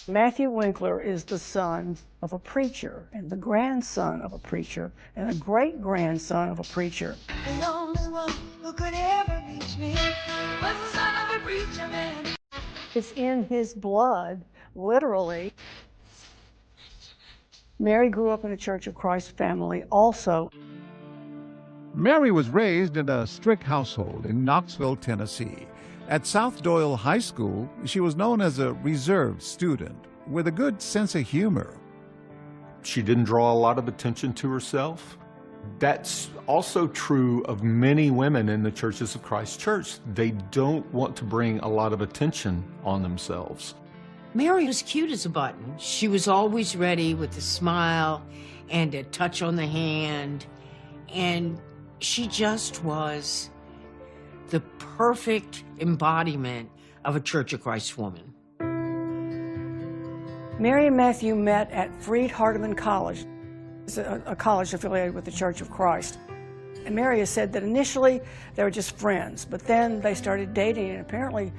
Matthew Winkler is the son of a preacher, and the grandson of a preacher, and a great-grandson of a preacher. The only one who could ever reach me was the son of a preacher man. It's in his blood, literally. Mary grew up in a Church of Christ family also. Mary was raised in a strict household in Knoxville, Tennessee. At South Doyle High School, she was known as a reserved student with a good sense of humor. She didn't draw a lot of attention to herself. That's also true of many women in the Churches of Christ Church. They don't want to bring a lot of attention on themselves. Mary was cute as a button. She was always ready with a smile and a touch on the hand, and she just was the perfect embodiment of a Church of Christ woman. Mary and Matthew met at Freed-Hardeman College. It's a college affiliated with the Church of Christ. And Mary has said that initially they were just friends, but then they started dating, and apparently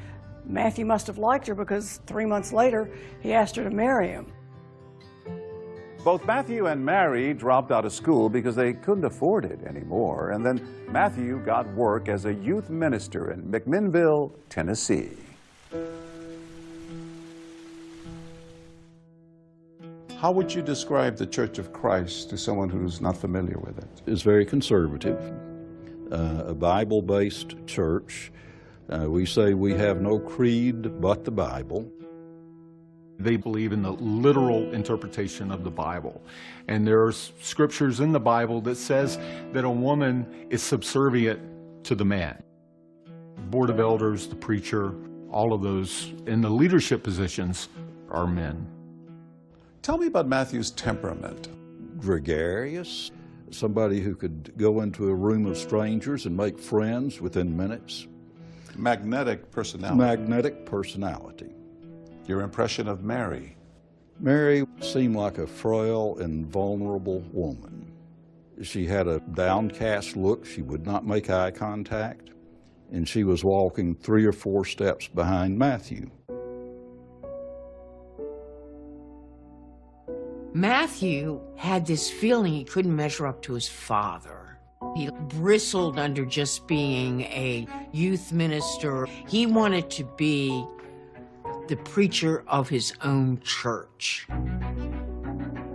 Matthew must have liked her, because 3 months later he asked her to marry him. Both Matthew and Mary dropped out of school because they couldn't afford it anymore, and then Matthew got work as a youth minister in McMinnville, Tennessee. How would you describe the Church of Christ to someone who's not familiar with it? It's very conservative, a Bible-based church. We say we have no creed but the Bible. They believe in the literal interpretation of the Bible. And there are scriptures in the Bible that says that a woman is subservient to the man. Board of elders, the preacher, all of those in the leadership positions are men. Tell me about Matthew's temperament. Gregarious, somebody who could go into a room of strangers and make friends within minutes. Magnetic personality. Magnetic personality. Your impression of Mary? Mary seemed like a frail and vulnerable woman. She had a downcast look. She would not make eye contact, and she was walking 3 or 4 steps behind Matthew. Matthew had this feeling he couldn't measure up to his father. He bristled under just being a youth minister. He wanted to be the preacher of his own church.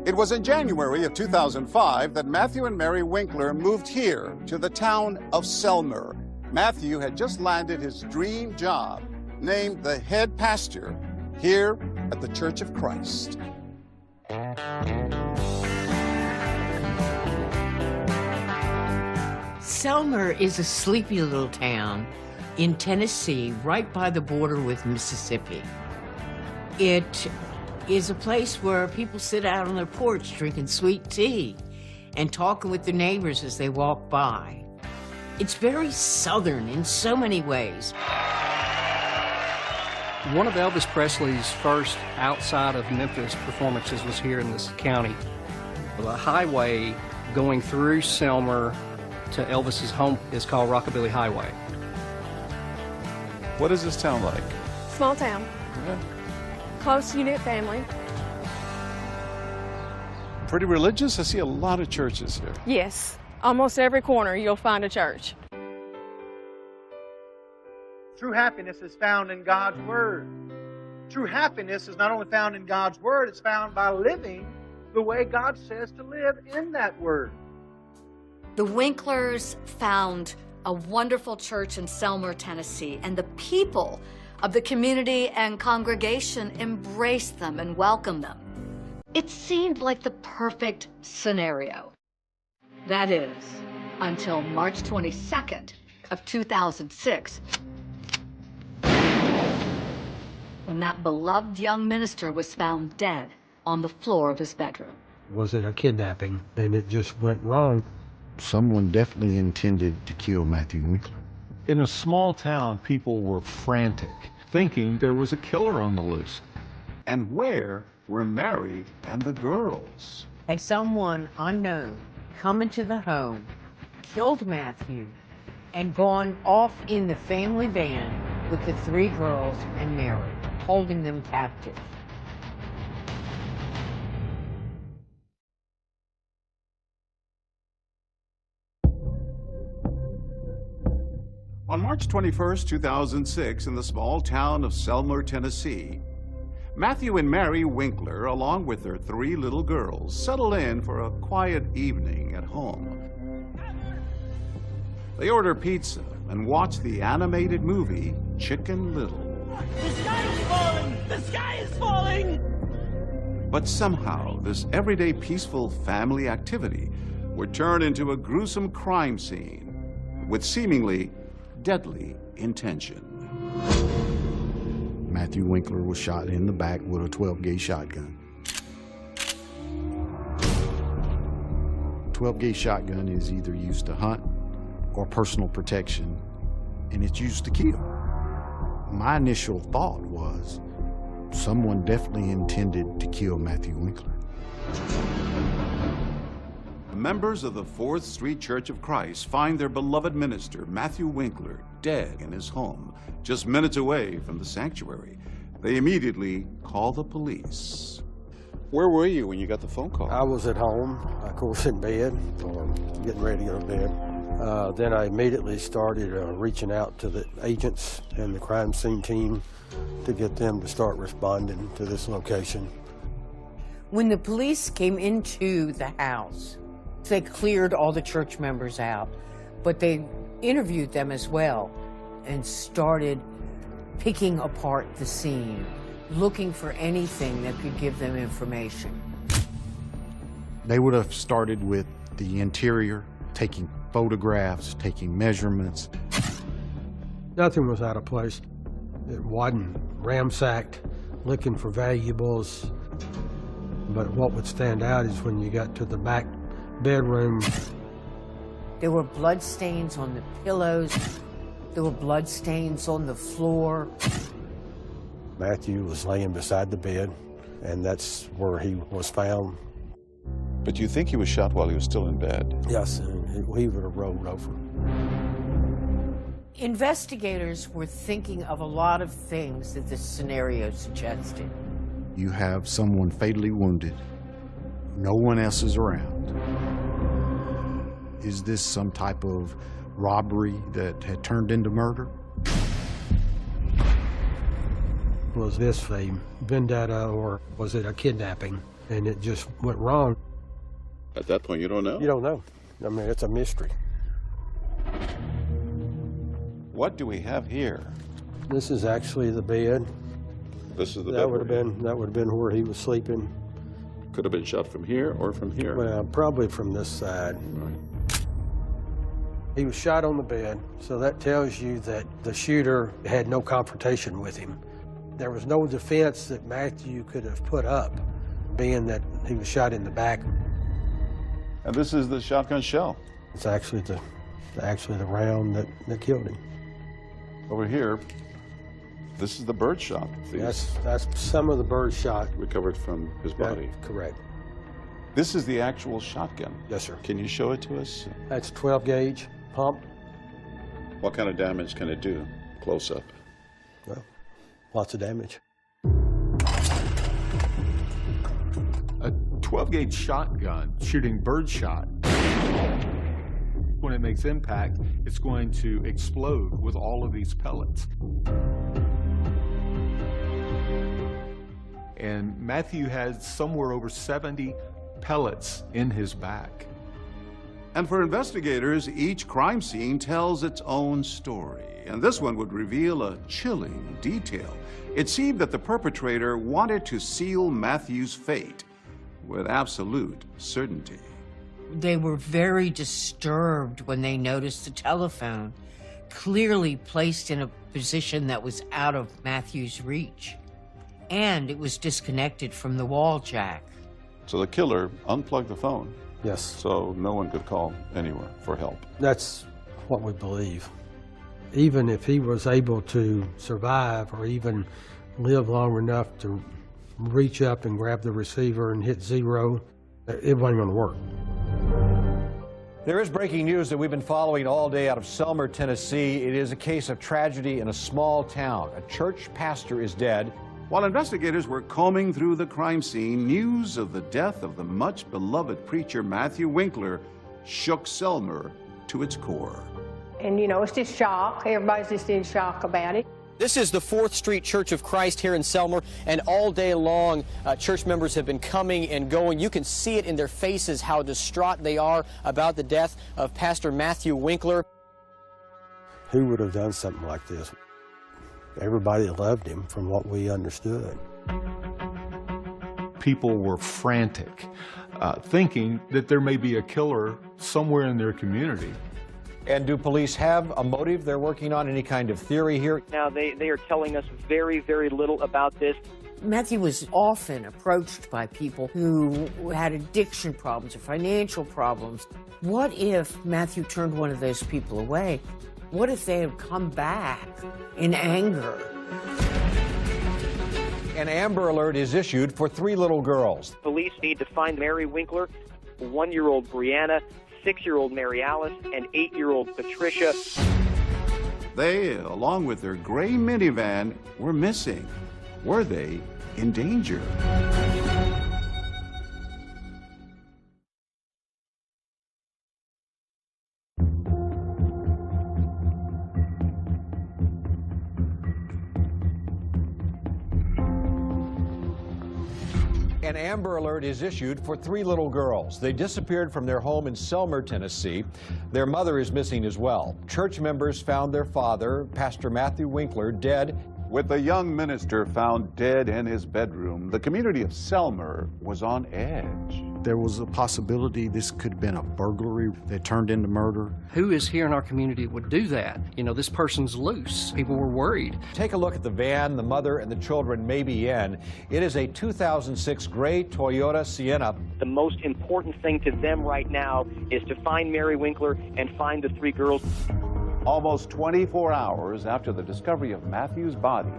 It was in January of 2005 that Matthew and Mary Winkler moved here to the town of Selmer. Matthew had just landed his dream job, named the head pastor here at the Church of Christ. Selmer is a sleepy little town in Tennessee, right by the border with Mississippi. It is a place where people sit out on their porch drinking sweet tea and talking with their neighbors as they walk by. It's very Southern in so many ways. One of Elvis Presley's first outside of Memphis performances was here in this county. The highway going through Selmer to Elvis's home is called Rockabilly Highway. What is this town like? Small town. Yeah. Close, unit family. Pretty religious? I see a lot of churches here. Yes. Almost every corner you'll find a church. True happiness is found in God's Word. True happiness is not only found in God's Word, it's found by living the way God says to live in that Word. The Winklers found a wonderful church in Selmer, Tennessee, and the people of the community and congregation embraced them and welcomed them. It seemed like the perfect scenario. That is, until March 22nd of 2006, when that beloved young minister was found dead on the floor of his bedroom. Was it a kidnapping and it just went wrong? Someone definitely intended to kill Matthew Winkler. In a small town, people were frantic, thinking there was a killer on the loose. And where were Mary and the girls? Had someone unknown come into the home, killed Matthew, and gone off in the family van with the 3 girls and Mary, holding them captive. On March 21st, 2006, in the small town of Selmer, Tennessee, Matthew and Mary Winkler, along with their 3 little girls, settle in for a quiet evening at home. They order pizza and watch the animated movie Chicken Little. The sky is falling! The sky is falling! But somehow, this everyday peaceful family activity would turn into a gruesome crime scene with seemingly deadly intention. Matthew Winkler was shot in the back with a 12-gauge shotgun. 12-gauge shotgun is either used to hunt or personal protection, and it's used to kill. My initial thought was someone definitely intended to kill Matthew Winkler. Members of the 4th Street Church of Christ find their beloved minister, Matthew Winkler, dead in his home, just minutes away from the sanctuary. They immediately call the police. Where were you when you got the phone call? I was at home, of course, in bed, or getting ready to go to bed. Then I immediately started reaching out to the agents and the crime scene team to get them to start responding to this location. When the police came into the house, they cleared all the church members out, but they interviewed them as well and started picking apart the scene, looking for anything that could give them information. They would have started with the interior, taking photographs, taking measurements. Nothing was out of place. It wasn't ransacked, looking for valuables. But what would stand out is when you got to the back bedroom. There were blood stains on the pillows. There were blood stains on the floor. Matthew was laying beside the bed, and that's where he was found. But you think he was shot while he was still in bed? Yes, and he would have rolled over. Investigators were thinking of a lot of things that this scenario suggested. You have someone fatally wounded. No one else is around. Is this some type of robbery that had turned into murder? Was this a vendetta, or was it a kidnapping? and it just went wrong. At that point, you don't know? You don't know. I mean, it's a mystery. What do we have here? This is actually the bed. This is the bed. That would have been where he was sleeping. Could have been shot from here or from here. Well, probably from this side. Right. He was shot on the bed, so that tells you that the shooter had no confrontation with him. There was no defense that Matthew could have put up, being that he was shot in the back. And this is the shotgun shell. It's actually the round that killed him. Over here, this is the bird shot. That's some of the bird shot recovered from his body. Correct. This is the actual shotgun. Yes, sir. Can you show it to us? That's 12 gauge pump. What kind of damage can it do? Close up. Well, lots of damage. A 12-gauge shotgun shooting birdshot. When it makes impact, it's going to explode with all of these pellets. And Matthew had somewhere over 70 pellets in his back. And for investigators, each crime scene tells its own story. And this one would reveal a chilling detail. It seemed that the perpetrator wanted to seal Matthew's fate with absolute certainty. They were very disturbed when they noticed the telephone, clearly placed in a position that was out of Matthew's reach. And it was disconnected from the wall jack. So the killer unplugged the phone. Yes. So no one could call anywhere for help. That's what we believe. Even if he was able to survive or even live long enough to reach up and grab the receiver and hit 0, it wasn't going to work. There is breaking news that we've been following all day out of Selmer, Tennessee. It is a case of tragedy in a small town. A church pastor is dead. While investigators were combing through the crime scene, news of the death of the much-beloved preacher Matthew Winkler shook Selmer to its core. And, you know, it's just shock. Everybody's just in shock about it. This is the 4th Street Church of Christ here in Selmer, and all day long, church members have been coming and going. You can see it in their faces how distraught they are about the death of Pastor Matthew Winkler. Who would have done something like this? Everybody loved him from what we understood. People were frantic, thinking that there may be a killer somewhere in their community. And do police have a motive they're working on, any kind of theory here? Now, they are telling us very, very little about this. Matthew was often approached by people who had addiction problems or financial problems. What if Matthew turned one of those people away? What if they had come back in anger? An Amber Alert is issued for 3 little girls. Police need to find Mary Winkler, 1-year-old Brianna, 6-year-old Mary Alice, and 8-year-old Patricia. They, along with their gray minivan, were missing. Were they in danger? An Amber Alert is issued for 3 little girls. They disappeared from their home in Selmer, Tennessee. Their mother is missing as well. Church members found their father, Pastor Matthew Winkler, dead. With the young minister found dead in his bedroom, the community of Selmer was on edge. There was a possibility this could have been a burglary that turned into murder. Who is here in our community would do that? You know, this person's loose. People were worried. Take a look at the van the mother and the children may be in. It is a 2006 gray Toyota Sienna. The most important thing to them right now is to find Mary Winkler and find the 3 girls. Almost 24 hours after the discovery of Matthew's body,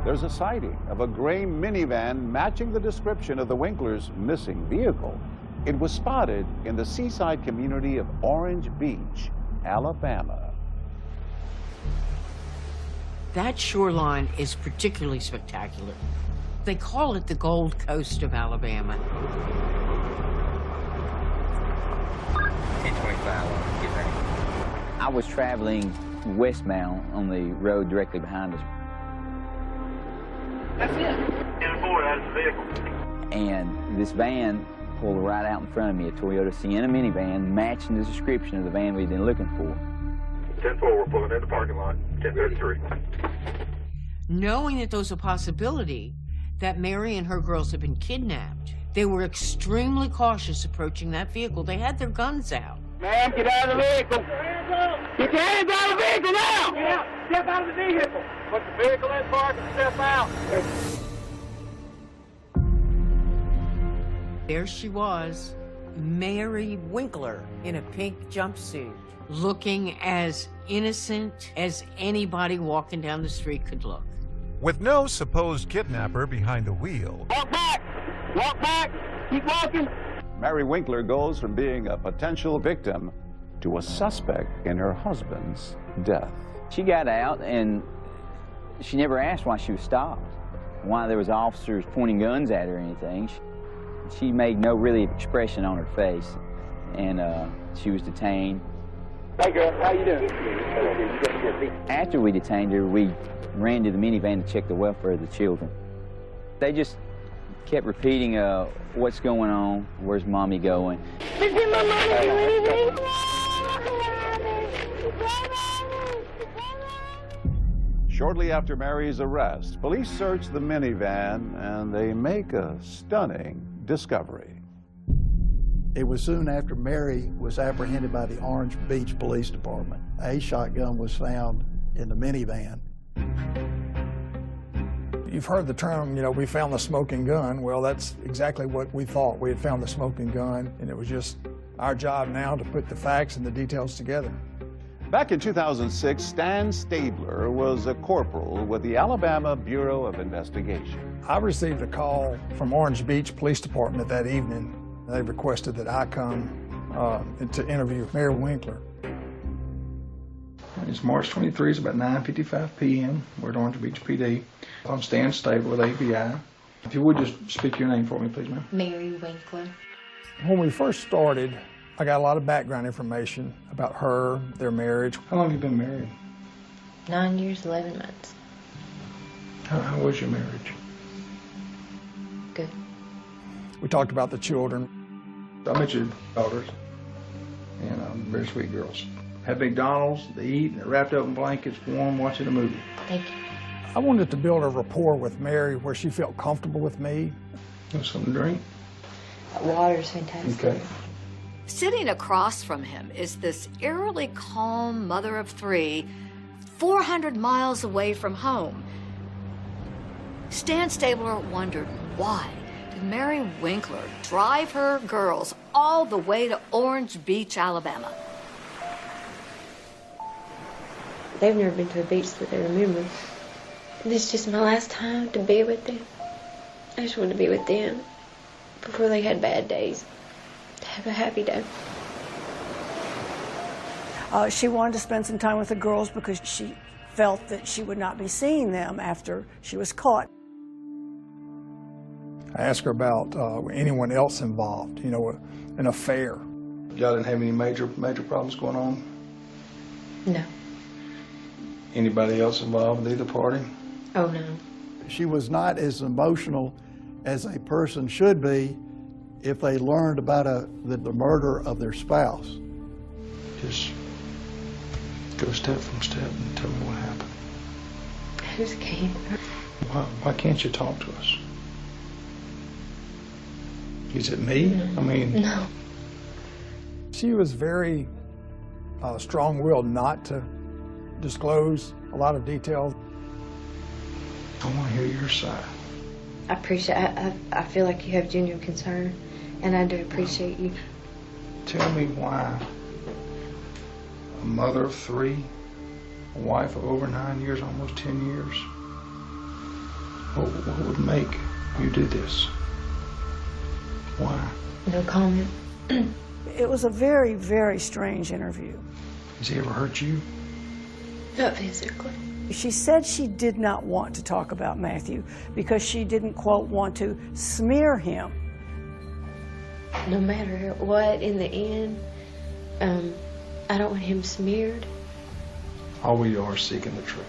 there's a sighting of a gray minivan matching the description of the Winklers' missing vehicle. It was spotted in the seaside community of Orange Beach, Alabama. That shoreline is particularly spectacular. They call it the Gold Coast of Alabama. 1025, get ready. I was traveling westbound on the road directly behind us. That's it. 10-4, that's the vehicle. And this van pulled right out in front of me, a Toyota Sienna minivan, matching the description of the van we'd been looking for. 10-4, we're pulling in the parking lot, 10:33. Knowing that there was a possibility that Mary and her girls had been kidnapped, they were extremely cautious approaching that vehicle. They had their guns out. Ma'am, get out of the vehicle. Get your hands out of the vehicle now! Get out. Step out of the vehicle. Put the vehicle in park and step out. There she was, Mary Winkler, in a pink jumpsuit, looking as innocent as anybody walking down the street could look. With no supposed kidnapper behind the wheel. Walk back! Walk back! Keep walking! Mary Winkler goes from being a potential victim to a suspect in her husband's death. She got out, and she never asked why she was stopped, why there was officers pointing guns at her or anything. She made no really expression on her face, and she was detained. Hey girl, how you doing? After we detained her, we ran to the minivan to check the welfare of the children. They just kept repeating, what's going on, where's mommy going? Did my mommy do anything? Shortly after Mary's arrest, police search the minivan and they make a stunning discovery. It was soon after Mary was apprehended by the Orange Beach Police Department. A shotgun was found in the minivan. You've heard the term, we found the smoking gun. Well, that's exactly what we thought. We had found the smoking gun, and it was just our job now to put the facts and the details together. Back in 2006, Stan Stabler was a corporal with the Alabama Bureau of Investigation. I received a call from Orange Beach Police Department that evening. They requested that I come to interview Mary Winkler. It's March 23, it's about 9:55 p.m. We're at Orange Beach PD. I'm Stan Stabler with ABI. If you would just speak your name for me, please, ma'am. Mary Winkler. When we first started, I got a lot of background information about her, their marriage. How long have you been married? 9 years, 11 months. How was your marriage? Good. We talked about the children. I met your daughters, and very sweet girls. Had McDonald's, they eat, and they're wrapped up in blankets, warm, watching a movie. Thank you. I wanted to build a rapport with Mary where she felt comfortable with me. Want something to drink? Water's fantastic. Okay. Sitting across from him is this eerily calm mother of three, 400 miles away from home. Stan Stabler wondered why did Mary Winkler drive her girls all the way to Orange Beach, Alabama? They've never been to a beach that they remember. This is just my last time to be with them. I just want to be with them before they had bad days. To have a happy day. She wanted to spend some time with the girls because she felt that she would not be seeing them after she was caught. I asked her about anyone else involved, an affair. Y'all didn't have any major problems going on? No. Anybody else involved with either party? Oh, no. She was not as emotional as a person should be if they learned about the murder of their spouse. Just go step from step and tell me what happened. I just can't. Why can't you talk to us? Is it me? No. I mean... No. She was very strong-willed not to disclose a lot of details. I want to hear your side. I appreciate I feel like you have genuine concern, and I do appreciate you. Tell me why a mother of three, a wife of over 9 years, almost 10 years, what would make you do this? Why? No comment. It was a very, very strange interview. Has he ever hurt you? Not physically. She said she did not want to talk about Matthew because she didn't, quote, want to smear him. No matter what, in the end, I don't want him smeared. All we are seeking the truth.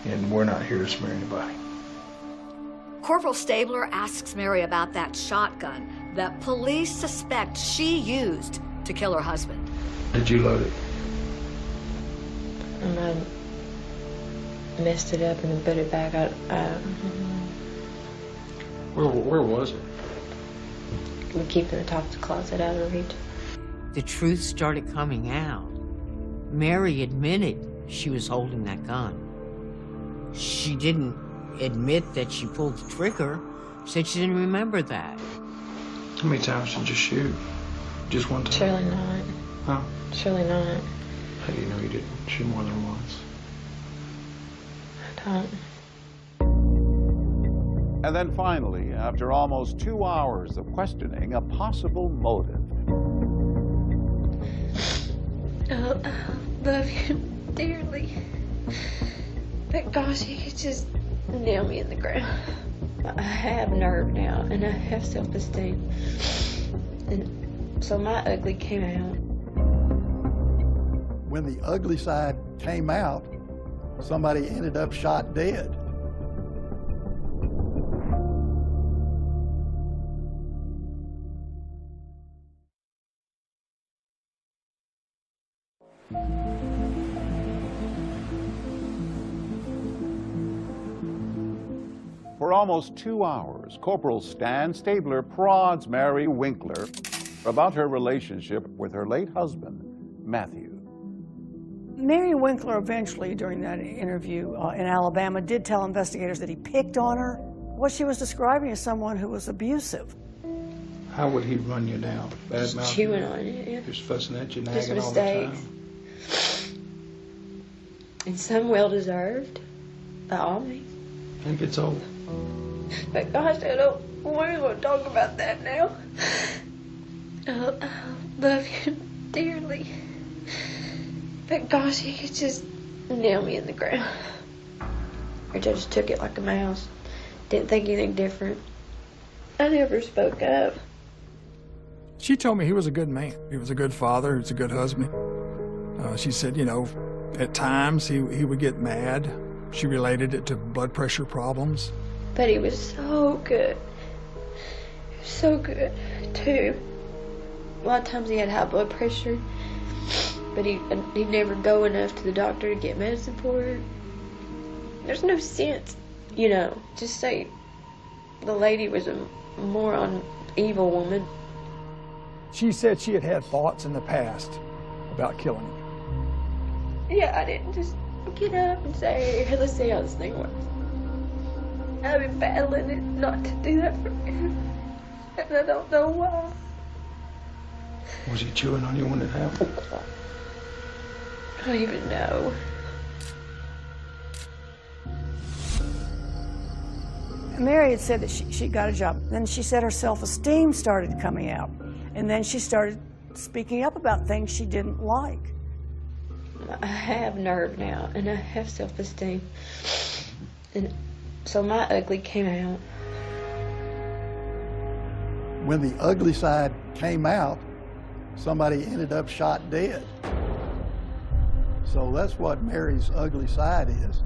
And we're not here to smear anybody. Corporal Stabler asks Mary about that shotgun that police suspect she used to kill her husband. Did you load it? And I messed it up and then put it back. Where was it? We keep it in the top of the closet out of reach. The truth started coming out. Mary admitted she was holding that gun. She didn't admit that she pulled the trigger. She said she didn't remember that. How many times did you shoot? Just one time? Surely not. Huh? Surely not. How do you know you didn't shoot more than once? I don't. And then finally, after almost 2 hours of questioning, a possible motive. I love you dearly. But gosh, he could just nail me in the ground. I have nerve now, and I have self-esteem. And so my ugly came out. When the ugly side came out, somebody ended up shot dead. For almost 2 hours, Corporal Stan Stabler prods Mary Winkler about her relationship with her late husband, Matthew. Mary Winkler eventually, during that interview in Alabama, did tell investigators that he picked on her. What she was describing as someone who was abusive. How would he run you down? Just chewing on you, yeah. Just fussing at you, Just nagging all the mistakes. time? And some well-deserved by all means. I think it's over. But gosh, I don't want to talk about that now. I love you dearly. But gosh, he could just nail me in the ground. I just took it like a mouse. Didn't think anything different. I never spoke up. She told me he was a good man. He was a good father. He was a good husband. She said, you know, at times he would get mad. She related it to blood pressure problems. But he was so good. He was so good, too. A lot of times he had high blood pressure, but he'd never go enough to the doctor to get medicine for it. There's no sense, you know. Just say the lady was a moron, evil woman. She said she had had thoughts in the past about killing him. Yeah, I didn't just get up and say, hey, let's see how this thing works. I've been battling it not to do that for him, and I don't know why. Was he chewing on you when it happened? I don't even know. Mary had said that she got a job. Then she said her self-esteem started coming out. And then she started speaking up about things she didn't like. I have nerve now, and I have self-esteem. And so my ugly came out. When the ugly side came out, somebody ended up shot dead. So that's what Mary's ugly side is.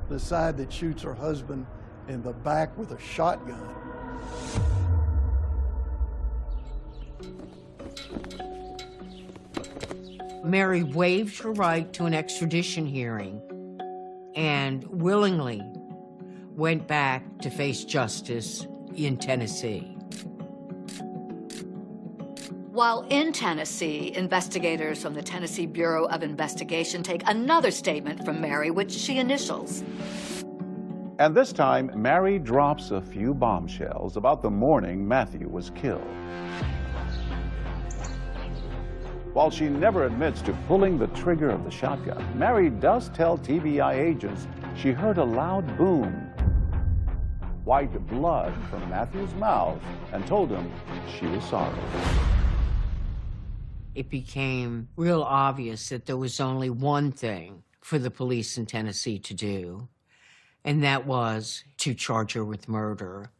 The side that shoots her husband in the back with a shotgun. Mary waived her right to an extradition hearing and willingly went back to face justice in Tennessee. While in Tennessee, investigators from the Tennessee Bureau of Investigation take another statement from Mary, which she initials. And this time, Mary drops a few bombshells about the morning Matthew was killed. While she never admits to pulling the trigger of the shotgun, Mary does tell TBI agents she heard a loud boom, wiped blood from Matthew's mouth, and told him she was sorry. It became real obvious that there was only one thing for the police in Tennessee to do, and that was to charge her with murder.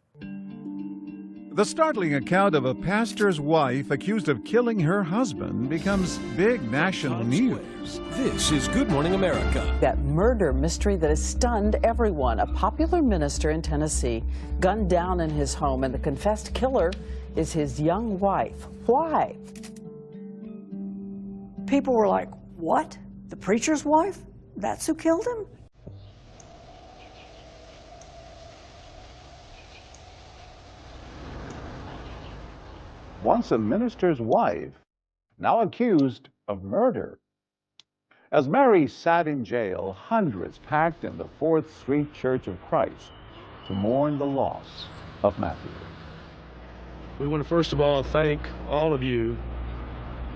The startling account of a pastor's wife accused of killing her husband becomes big national news. This is Good Morning America. That murder mystery that has stunned everyone. A popular minister in Tennessee gunned down in his home, and the confessed killer is his young wife. Why? People were like, what? The preacher's wife? That's who killed him? Once a minister's wife, now accused of murder. As Mary sat in jail, hundreds packed in the 4th Street Church of Christ to mourn the loss of Matthew. We want to first of all thank all of you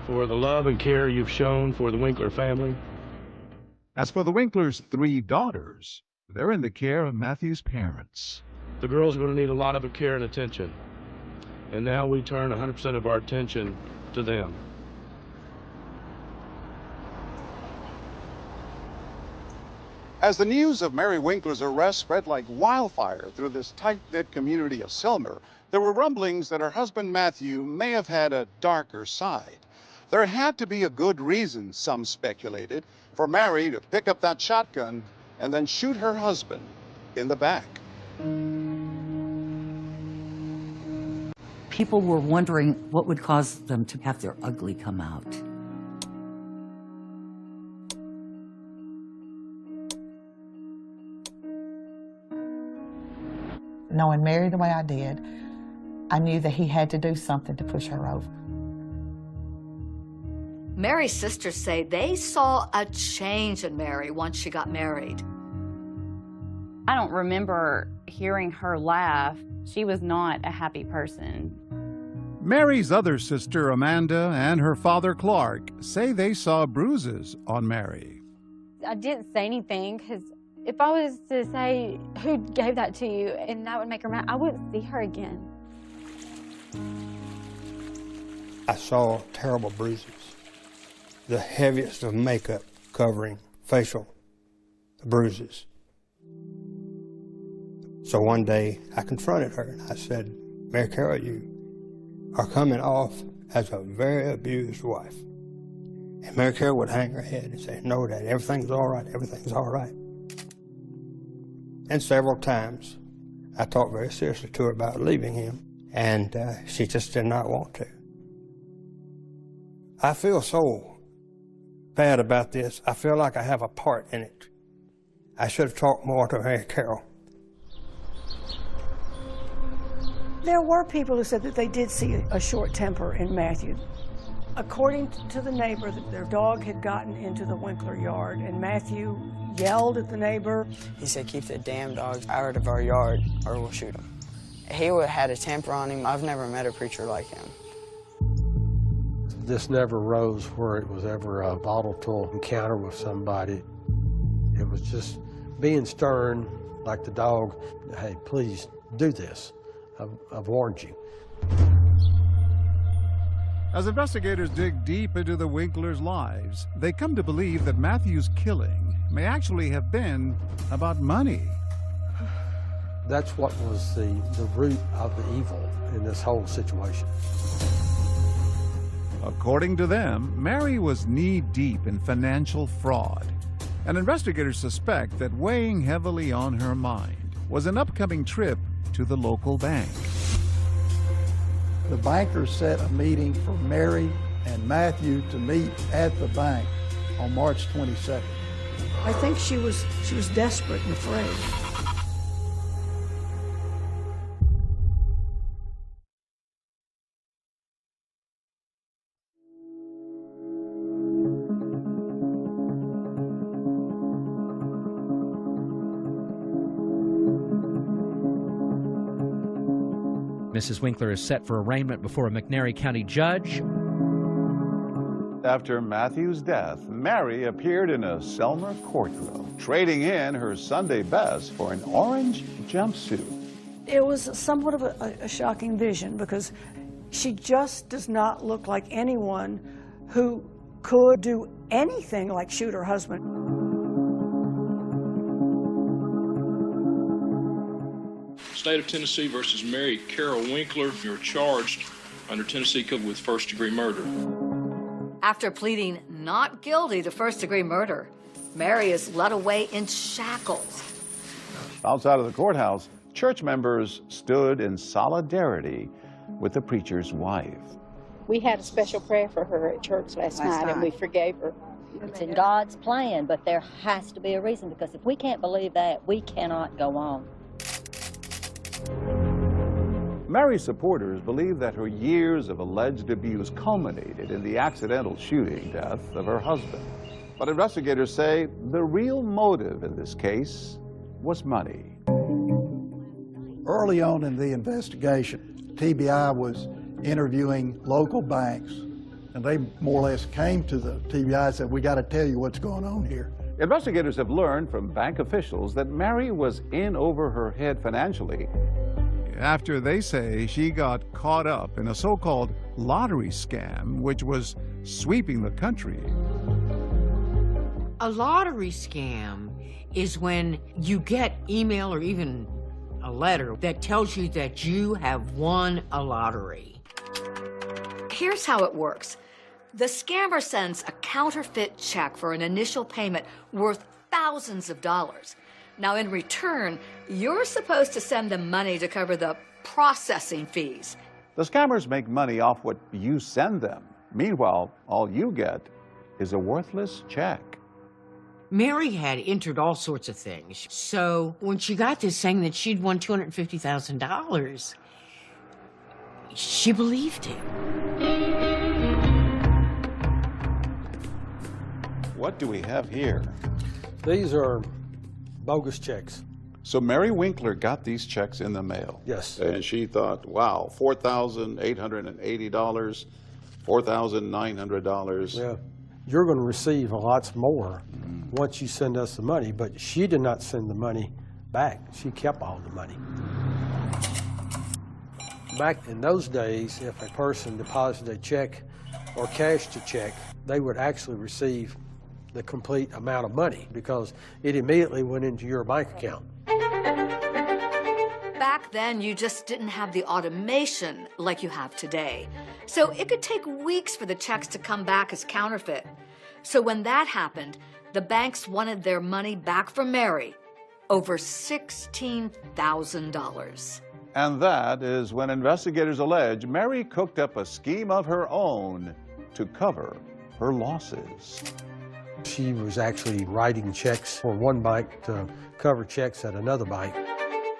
for the love and care you've shown for the Winkler family. As for the Winklers' 3 daughters, they're in the care of Matthew's parents. The girls are going to need a lot of care and attention. And now we turn 100% of our attention to them. As the news of Mary Winkler's arrest spread like wildfire through this tight-knit community of Selmer, there were rumblings that her husband Matthew may have had a darker side. There had to be a good reason, some speculated, for Mary to pick up that shotgun and then shoot her husband in the back. People were wondering what would cause them to have their ugly come out. Knowing Mary the way I did, I knew that he had to do something to push her over. Mary's sisters say they saw a change in Mary once she got married. I don't remember hearing her laugh. She was not a happy person. Mary's other sister, Amanda, and her father, Clark, say they saw bruises on Mary. I didn't say anything because if I was to say, who gave that to you, and that would make her mad, I wouldn't see her again. I saw terrible bruises, the heaviest of makeup covering facial bruises. So one day I confronted her and I said, Mary Carol, you are coming off as a very abused wife. And Mary Carol would hang her head and say, no, Dad, everything's all right, everything's all right. And several times I talked very seriously to her about leaving him, and she just did not want to. I feel so bad about this. I feel like I have a part in it. I should have talked more to Mary Carol. There were people who said that they did see a short temper in Matthew. According to the neighbor, their dog had gotten into the Winkler yard, and Matthew yelled at the neighbor. He said, keep the damn dogs out of our yard or we'll shoot them. He would have had a temper on him. I've never met a preacher like him. This never rose where it was ever a volatile encounter with somebody. It was just being stern, like the dog, hey, please do this. I've warned you. As investigators dig deep into the Winklers' lives, they come to believe that Matthew's killing may actually have been about money. That's what was the root of the evil in this whole situation. According to them, Mary was knee-deep in financial fraud, and investigators suspect that weighing heavily on her mind was an upcoming trip to the local bank. The bankers set a meeting for Mary and Matthew to meet at the bank on March 22nd. I think she was desperate and afraid. Mrs. Winkler is set for arraignment before a McNairy County judge. After Matthew's death, Mary appeared in a Selmer courtroom, trading in her Sunday best for an orange jumpsuit. It was somewhat of a shocking vision because she just does not look like anyone who could do anything like shoot her husband. State of Tennessee versus Mary Carol Winkler. You're charged under Tennessee Code with first-degree murder. After pleading not guilty to first-degree murder, Mary is led away in shackles. Outside of the courthouse, church members stood in solidarity with the preacher's wife. We had a special prayer for her at church last night, and we forgave her. It's in God's plan, but there has to be a reason, because if we can't believe that, we cannot go on. Mary's supporters believe that her years of alleged abuse culminated in the accidental shooting death of her husband. But investigators say the real motive in this case was money. Early on in the investigation, TBI was interviewing local banks, and they more or less came to the TBI and said, "We got to tell you what's going on here." Investigators have learned from bank officials that Mary was in over her head financially after they say she got caught up in a so-called lottery scam, which was sweeping the country. A lottery scam is when you get email or even a letter that tells you that you have won a lottery. Here's how it works. The scammer sends a counterfeit check for an initial payment worth thousands of dollars. Now, in return, you're supposed to send them money to cover the processing fees. The scammers make money off what you send them. Meanwhile, all you get is a worthless check. Mary had entered all sorts of things. So when she got this saying that she'd won $250,000, she believed him. What do we have here? These are bogus checks. So Mary Winkler got these checks in the mail. Yes. And she thought, wow, $4,880, $4,900. Yeah. You're going to receive lots more once you send us the money, but she did not send the money back. She kept all the money. Back in those days, if a person deposited a check or cashed a check, they would actually receive the complete amount of money because it immediately went into your bank account. Back then, you just didn't have the automation like you have today. So it could take weeks for the checks to come back as counterfeit. So when that happened, the banks wanted their money back from Mary, over $16,000. And that is when investigators allege Mary cooked up a scheme of her own to cover her losses. She was actually writing checks for one bank to cover checks at another bank.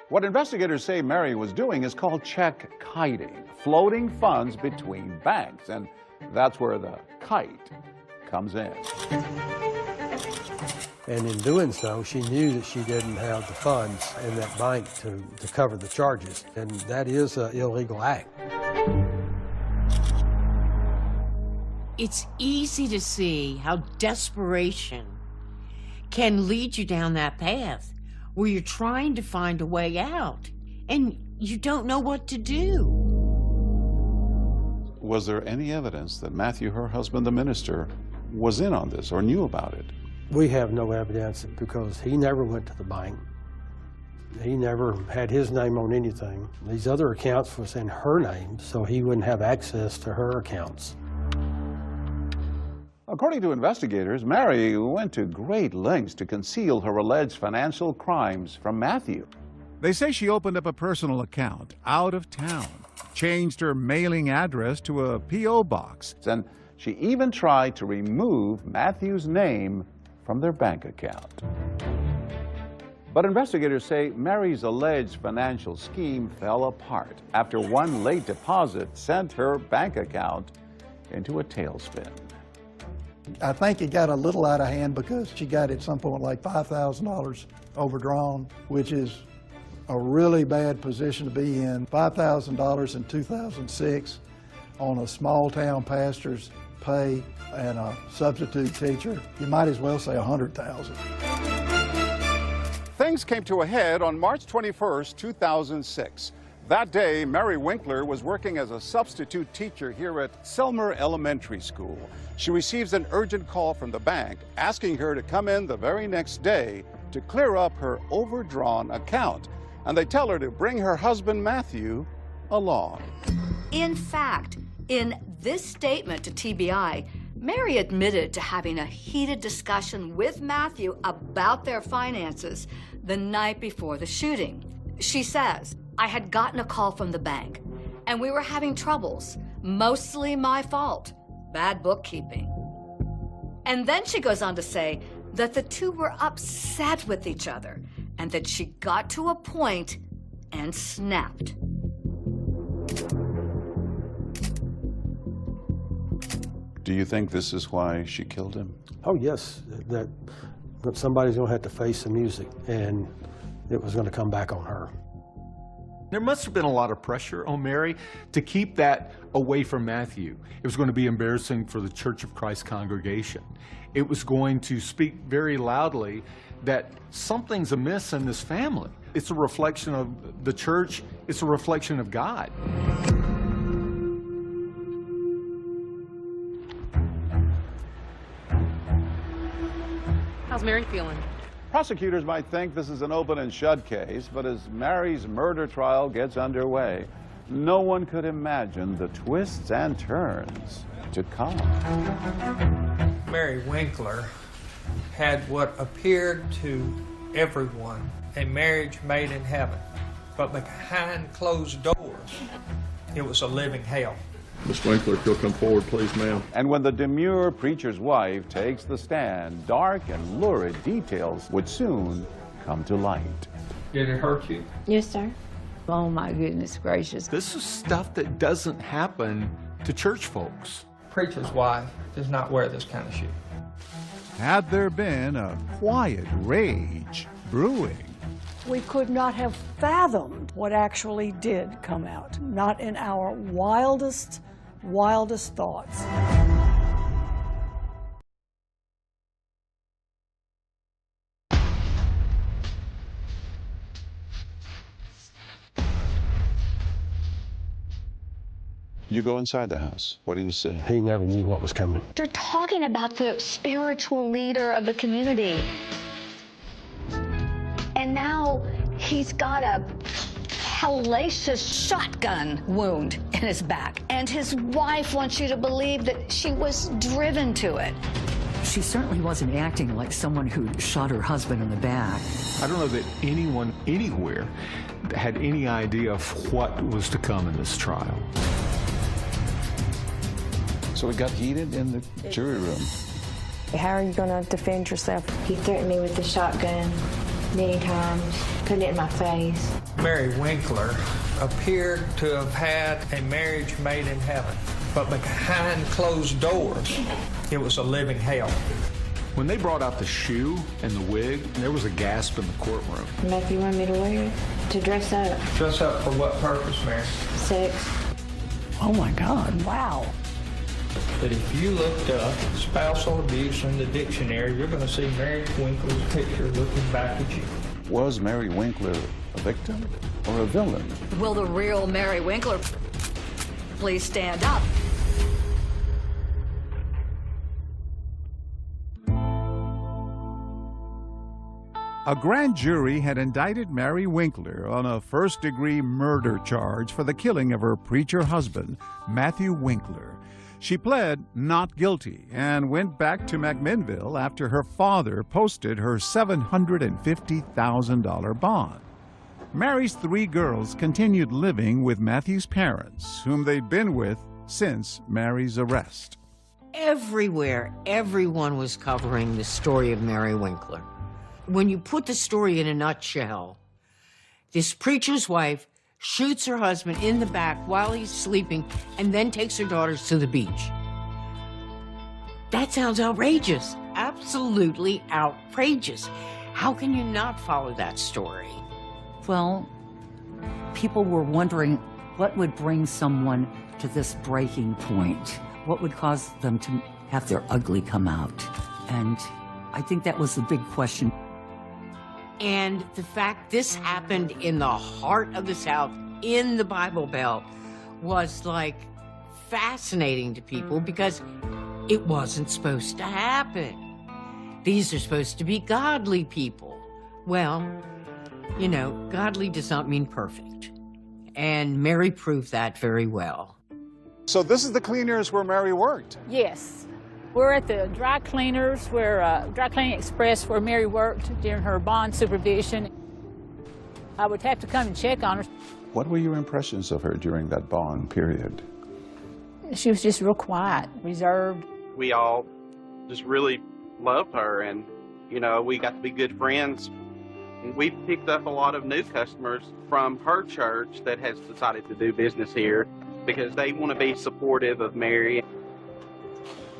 What investigators say Mary was doing is called check kiting, floating funds between banks, and that's where the kite comes in. And in doing so, she knew that she didn't have the funds in that bank to cover the charges, and that is an illegal act. It's easy to see how desperation can lead you down that path where you're trying to find a way out and you don't know what to do. Was there any evidence that Matthew, her husband, the minister, was in on this or knew about it? We have no evidence because he never went to the bank. He never had his name on anything. These other accounts was in her name, so he wouldn't have access to her accounts. According to investigators, Mary went to great lengths to conceal her alleged financial crimes from Matthew. They say she opened up a personal account out of town, changed her mailing address to a P.O. box, and she even tried to remove Matthew's name from their bank account. But investigators say Mary's alleged financial scheme fell apart after one late deposit sent her bank account into a tailspin. I think it got a little out of hand because she got at some point like $5,000 overdrawn, which is a really bad position to be in. $5,000 in 2006 on a small town pastor's pay and a substitute teacher. You might as well say $100,000. Things came to a head on March 21st, 2006. That day, Mary Winkler was working as a substitute teacher here at Selmer Elementary School. She receives an urgent call from the bank asking her to come in the very next day to clear up her overdrawn account. and they tell her to bring her husband Matthew along. In fact, in this statement to TBI, Mary admitted to having a heated discussion with Matthew about their finances the night before the shooting. She says, "I had gotten a call from the bank, and we were having troubles. Mostly my fault. Bad bookkeeping." And then she goes on to say that the two were upset with each other and that she got to a point and snapped. Do you think this is why she killed him? Oh, yes. That somebody's going to have to face the music, and it was going to come back on her. There must have been a lot of pressure on Mary to keep that away from Matthew. It was going to be embarrassing for the Church of Christ congregation. It was going to speak very loudly that something's amiss in this family. It's a reflection of the church. It's a reflection of God. How's Mary feeling? Prosecutors might think this is an open and shut case, but as Mary's murder trial gets underway, no one could imagine the twists and turns to come. Mary Winkler had what appeared to everyone a marriage made in heaven, but behind closed doors, it was a living hell. Miss Winkler, if you'll come forward, please, ma'am. And when the demure preacher's wife takes the stand, dark and lurid details would soon come to light. Did it hurt you? Yes, sir. Oh, my goodness gracious. This is stuff that doesn't happen to church folks. Preacher's wife does not wear this kind of shit. Had there been a quiet rage brewing, We could not have fathomed what actually did come out, not in our wildest thoughts. You go inside the house. What do you say? He never knew what was coming. They're talking about the spiritual leader of the community. And now he's got a hellacious shotgun wound in his back. And his wife wants you to believe that she was driven to it. She certainly wasn't acting like someone who shot her husband in the back. I don't know that anyone anywhere had any idea of what was to come in this trial. So it got heated in the jury room. How are you going to defend yourself? He threatened me with the shotgun many times, put it in my face. Mary Winkler appeared to have had a marriage made in heaven, but behind closed doors, it was a living hell. When they brought out the shoe and the wig, there was a gasp in the courtroom. Matthew wanted me to wear it to dress up. Dress up for what purpose, Mary? Sex. Oh my God, wow. That if you looked up spousal abuse in the dictionary, you're going to see Mary Winkler's picture looking back at you. Was Mary Winkler a victim or a villain? Will the real Mary Winkler please stand up? a grand jury had indicted Mary Winkler on a first-degree murder charge for the killing of her preacher husband, Matthew Winkler. She pled not guilty and went back to McMinnville after her father posted her $750,000 bond. Mary's three girls continued living with Matthew's parents, whom they'd been with since Mary's arrest. Everywhere, everyone was covering the story of Mary Winkler. When you put the story in a nutshell, this preacher's wife shoots her husband in the back while he's sleeping and then takes her daughters to the beach. That sounds outrageous. Absolutely outrageous. How can you not follow that story? Well, people were wondering what would bring someone to this breaking point. What would cause them to have their ugly come out? And I think that was the big question. And the fact this happened in the heart of the South, in the Bible Belt, was like fascinating to people because it wasn't supposed to happen. These are supposed to be godly people. Well, You know, godly does not mean perfect. And Mary proved that very well. So this is the cleaners where Mary worked? Yes. We're at the dry cleaners, where Dry Cleaning Express, where Mary worked during her bond supervision. I would have to come and check on her. What were your impressions of her during that bond period? She was just real quiet, reserved. We all just really loved her, and, you know, we got to be good friends. We picked up a lot of new customers from her church that has decided to do business here because they want to be supportive of Mary.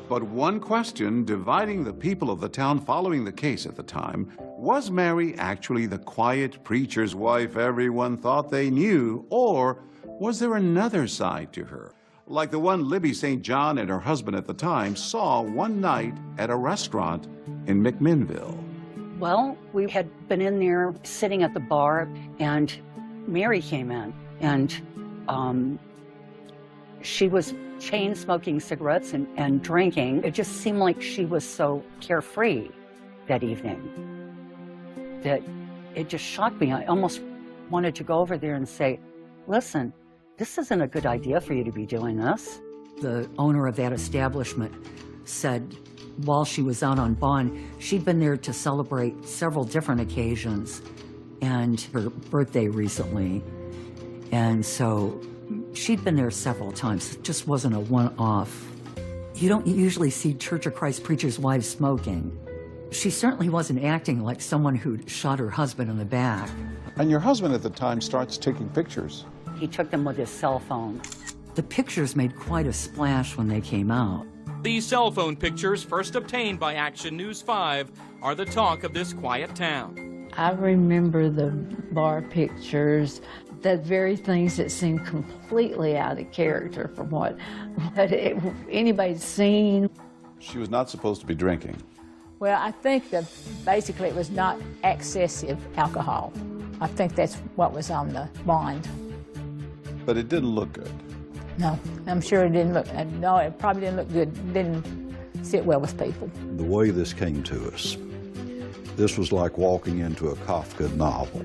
But one question dividing the people of the town following the case at the time: was Mary actually the quiet preacher's wife everyone thought they knew, or was there another side to her, like the one Libby St. John and her husband at the time saw one night at a restaurant in McMinnville? Well, we had been in there sitting at the bar, and Mary came in, and she was chain smoking cigarettes and drinking. It just seemed like she was so carefree that evening that it just shocked me. I almost wanted to go over there and say, listen, this isn't a good idea for you to be doing this. The owner of that establishment said while she was out on bond, she'd been there to celebrate several different occasions and her birthday recently. And so she'd been there several times. It just wasn't a one-off. You don't usually see Church of Christ preachers' wives smoking. She certainly wasn't acting like someone who'd shot her husband in the back. And your husband at the time starts taking pictures. He took them with his cell phone. The pictures made quite a splash when they came out. These cell phone pictures, first obtained by Action News 5, are the talk of this quiet town. I remember the bar pictures, the very things that seemed completely out of character from what anybody's seen. She was not supposed to be drinking. Well, I think that basically it was not excessive alcohol. I think that's what was on the bond. But it didn't look good. No, I'm sure it didn't look, no, it probably didn't look good, didn't sit well with people. The way this came to us, this was like walking into a Kafka novel.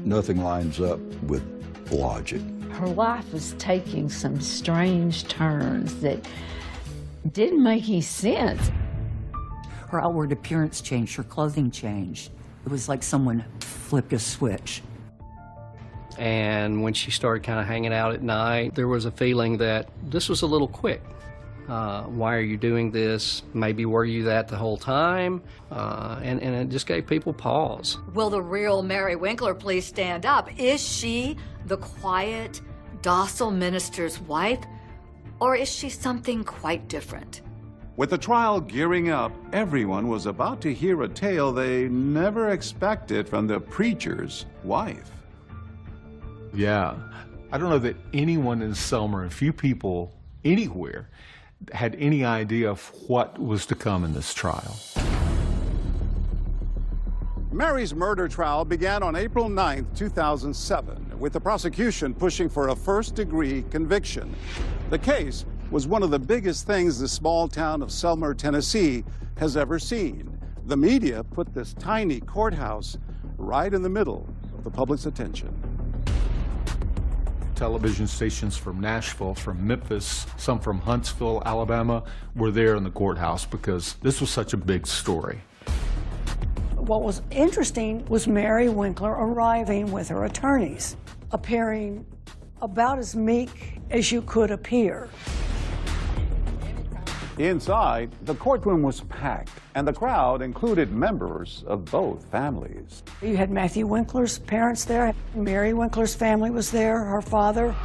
Nothing lines up with logic. Her life was taking some strange turns that didn't make any sense. Her outward appearance changed, her clothing changed. It was like someone flipped a switch. And when she started kind of hanging out at night, there was a feeling that this was a little quick. Why are you doing this? Maybe were you that the whole time? And it just gave people pause. Will the real Mary Winkler please stand up? Is she the quiet, docile minister's wife, or is she something quite different? With the trial gearing up, everyone was about to hear a tale they never expected from the preacher's wife. Yeah. I don't know that anyone in Selmer, a few people anywhere, had any idea of what was to come in this trial. Mary's murder trial began on April 9, 2007, with the prosecution pushing for a first-degree conviction. The case was one of the biggest things the small town of Selmer, Tennessee has ever seen. The media put this tiny courthouse right in the middle of the public's attention. Television stations from Nashville, from Memphis, some from Huntsville, Alabama, were there in the courthouse because this was such a big story. What was interesting was Mary Winkler arriving with her attorneys, appearing about as meek as you could appear. Inside, the courtroom was packed, and the crowd included members of both families. You had Matthew Winkler's parents there. Mary Winkler's family was there, her father.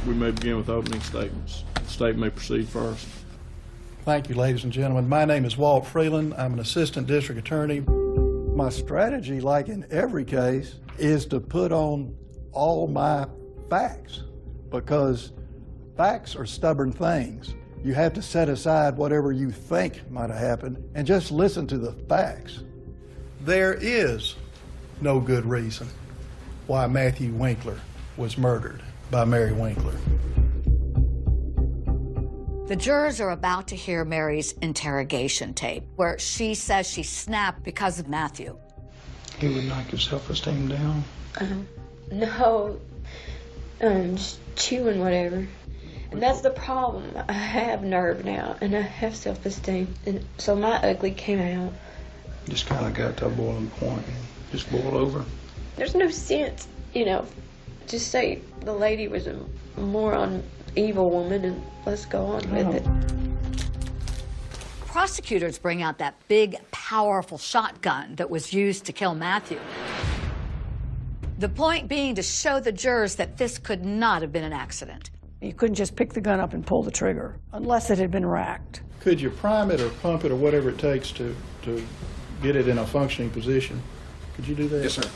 We may begin with opening statements. The state may proceed first. Thank you, ladies and gentlemen. My name is Walt Freeland. I'm an assistant district attorney. My strategy, like in every case, is to put on all my facts, because facts are stubborn things. You have to set aside whatever you think might have happened and just listen to the facts. There is no good reason why Matthew Winkler was murdered by Mary Winkler. The jurors are about to hear Mary's interrogation tape, where she says she snapped because of Matthew. He would knock your self-esteem down? No, just chewing whatever. And that's the problem. I have nerve now, and I have self-esteem, and so my ugly came out. Just kind of got to a boiling point and just boiled over? There's no sense, just say the lady was a moron, evil woman, and let's go on with it. Prosecutors bring out that big, powerful shotgun that was used to kill Matthew. The point being to show the jurors that this could not have been an accident. You couldn't just pick the gun up and pull the trigger unless it had been racked. Could you prime it or pump it or whatever it takes to get it in a functioning position? Could you do that? Yes, sir.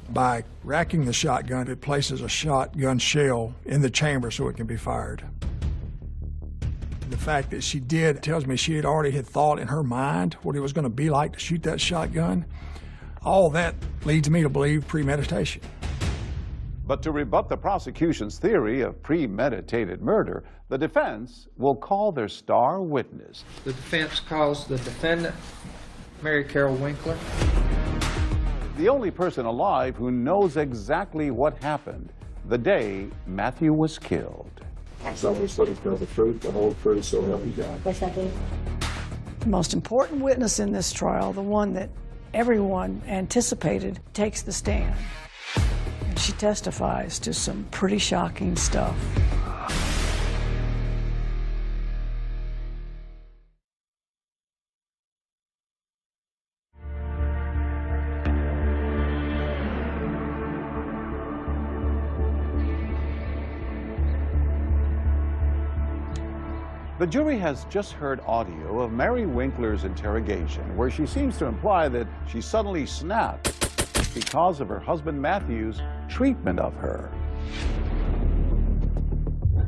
By racking the shotgun, it places a shotgun shell in the chamber so it can be fired. The fact that she did tells me she had already thought in her mind what it was going to be like to shoot that shotgun. All that leads me to believe premeditation. But to rebut the prosecution's theory of premeditated murder, the defense will call their star witness. The defense calls the defendant, Mary Carol Winkler. The only person alive who knows exactly what happened the day Matthew was killed. Someone's looking for the truth, the whole truth, so help you God. Yes, I do. The most important witness in this trial, the one that everyone anticipated, takes the stand. And she testifies to some pretty shocking stuff. The jury has just heard audio of Mary Winkler's interrogation, where she seems to imply that she suddenly snapped because of her husband Matthew's treatment of her.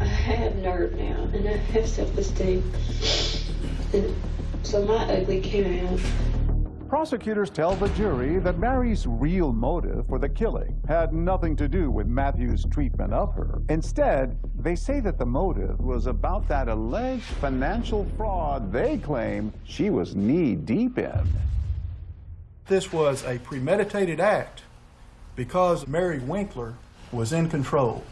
I have nerve now, and I have self-esteem, and so my ugly came out. Prosecutors tell the jury that Mary's real motive for the killing had nothing to do with Matthew's treatment of her. Instead, they say that the motive was about that alleged financial fraud they claim she was knee-deep in. This was a premeditated act because Mary Winkler was in control.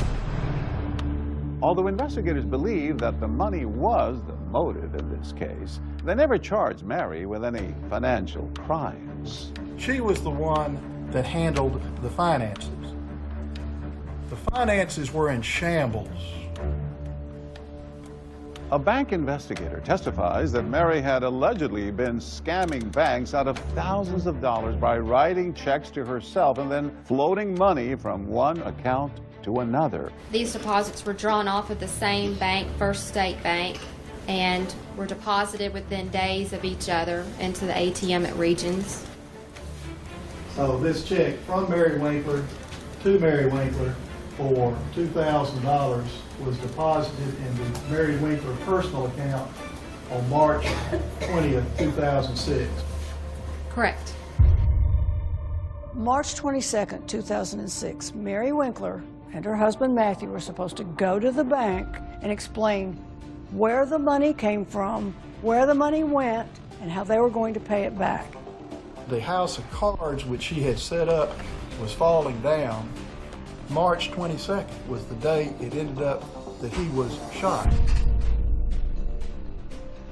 Although investigators believe that the money was the motive in this case, they never charged Mary with any financial crimes. She was the one that handled the finances. The finances were in shambles. A bank investigator testifies that Mary had allegedly been scamming banks out of thousands of dollars by writing checks to herself and then floating money from one account to another. These deposits were drawn off of the same bank, First State Bank, and were deposited within days of each other into the ATM at Regions. So this check from Mary Winkler to Mary Winkler for $2,000 was deposited in the Mary Winkler personal account on March 20th, 2006. Correct. March 22nd, 2006, Mary Winkler and her husband Matthew were supposed to go to the bank and explain where the money came from, where the money went, and how they were going to pay it back. The house of cards which she had set up was falling down. March 22nd was the day it ended up that he was shot.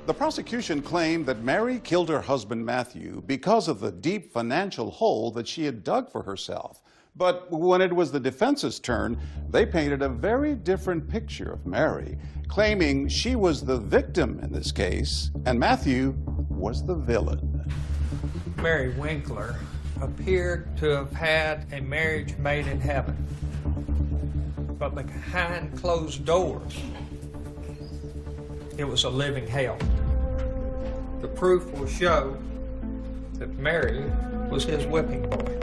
The prosecution claimed that Mary killed her husband Matthew because of the deep financial hole that she had dug for herself. But when it was the defense's turn, they painted a very different picture of Mary, claiming she was the victim in this case, and Matthew was the villain. Mary Winkler appeared to have had a marriage made in heaven, but behind closed doors, it was a living hell. The proof will show that Mary was his whipping boy.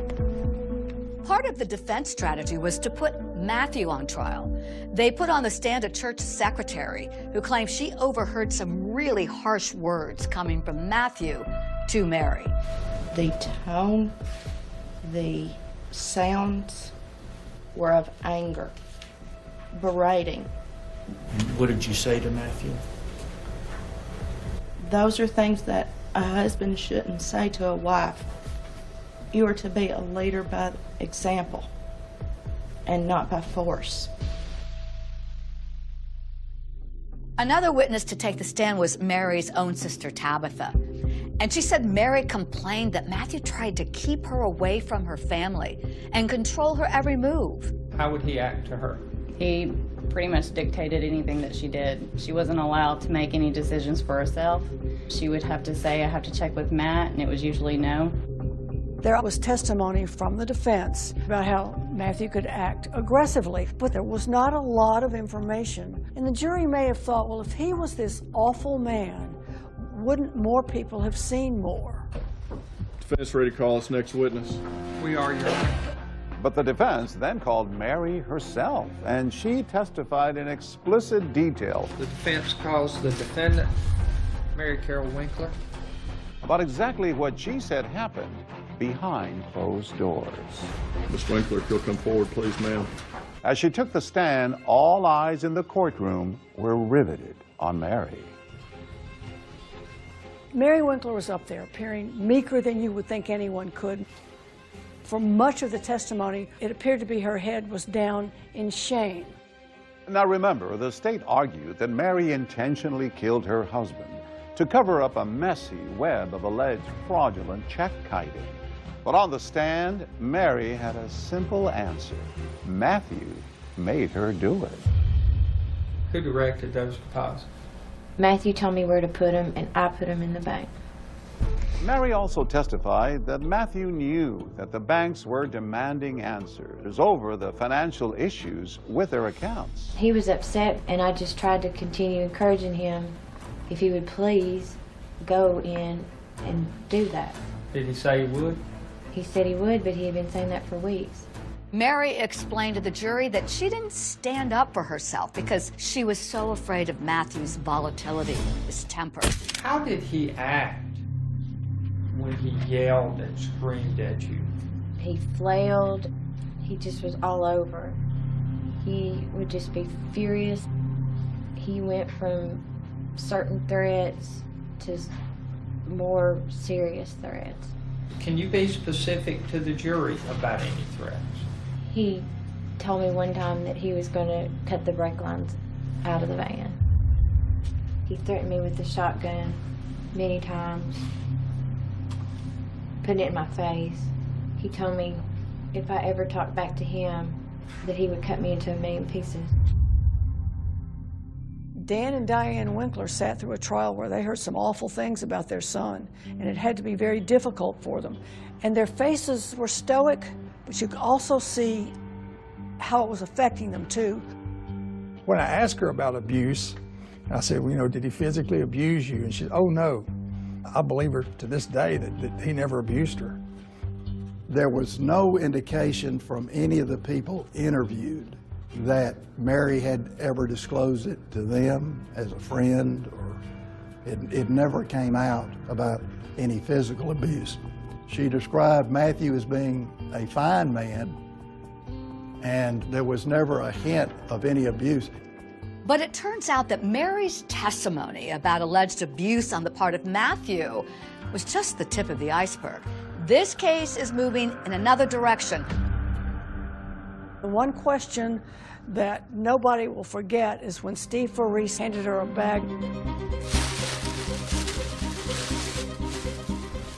Part of the defense strategy was to put Matthew on trial. They put on the stand a church secretary who claimed she overheard some really harsh words coming from Matthew to Mary. The tone, the sounds were of anger, berating. What did you say to Matthew? Those are things that A husband shouldn't say to a wife, "You are to be a leader by example and not by force." Another witness to take the stand was Mary's own sister, Tabitha. And she said Mary complained that Matthew tried to keep her away from her family and control her every move. How would he act to her? He pretty much dictated anything that she did. She wasn't allowed to make any decisions for herself. She would have to say, "I have to check with Matt," and it was usually no. There was testimony from the defense about how Matthew could act aggressively, but there was not a lot of information. And the jury may have thought, well, if he was this awful man, wouldn't more people have seen more? Defense ready to call us next witness. We are, Your Honor. But the defense then called Mary herself, and she testified in explicit detail. The defense calls the defendant, Mary Carol Winkler, about exactly what she said happened behind closed doors. Miss Winkler, if you'll come forward, please, ma'am. As she took the stand, all eyes in the courtroom were riveted on Mary. Mary Winkler was up there, appearing meeker than you would think anyone could. For much of the testimony, it appeared to be her head was down in shame. Now remember, the state argued that Mary intentionally killed her husband to cover up a messy web of alleged fraudulent check kiting. But on the stand, Mary had a simple answer. Matthew made her do it. Who directed those deposits? Matthew told me where to put them, and I put them in the bank. Mary also testified that Matthew knew that the banks were demanding answers over the financial issues with their accounts. He was upset, and I just tried to continue encouraging him if he would please go in and do that. Did he say he would? He said he would, but he had been saying that for weeks. Mary explained to the jury that she didn't stand up for herself because she was so afraid of Matthew's volatility, his temper. How did he act when he yelled and screamed at you? He flailed. He just was all over. He would just be furious. He went from certain threats to more serious threats. Can you be specific to the jury about any threats? He told me one time that he was going to cut the brake lines out of the van. He threatened me with the shotgun many times, putting it in my face. He told me if I ever talked back to him, that he would cut me into a million pieces. Dan and Diane Winkler sat through a trial where they heard some awful things about their son, and it had to be very difficult for them. And their faces were stoic, but you could also see how it was affecting them too. When I asked her about abuse, I said, well, you know, did he physically abuse you? And she said, oh no. I believe her to this day that he never abused her. There was no indication from any of the people interviewed that Mary had ever disclosed it to them as a friend, or it never came out about any physical abuse. She described Matthew as being a fine man, and there was never a hint of any abuse. But it turns out that Mary's testimony about alleged abuse on the part of Matthew was just the tip of the iceberg. This case is moving in another direction. The one question that nobody will forget is when Steve Faris handed her a bag.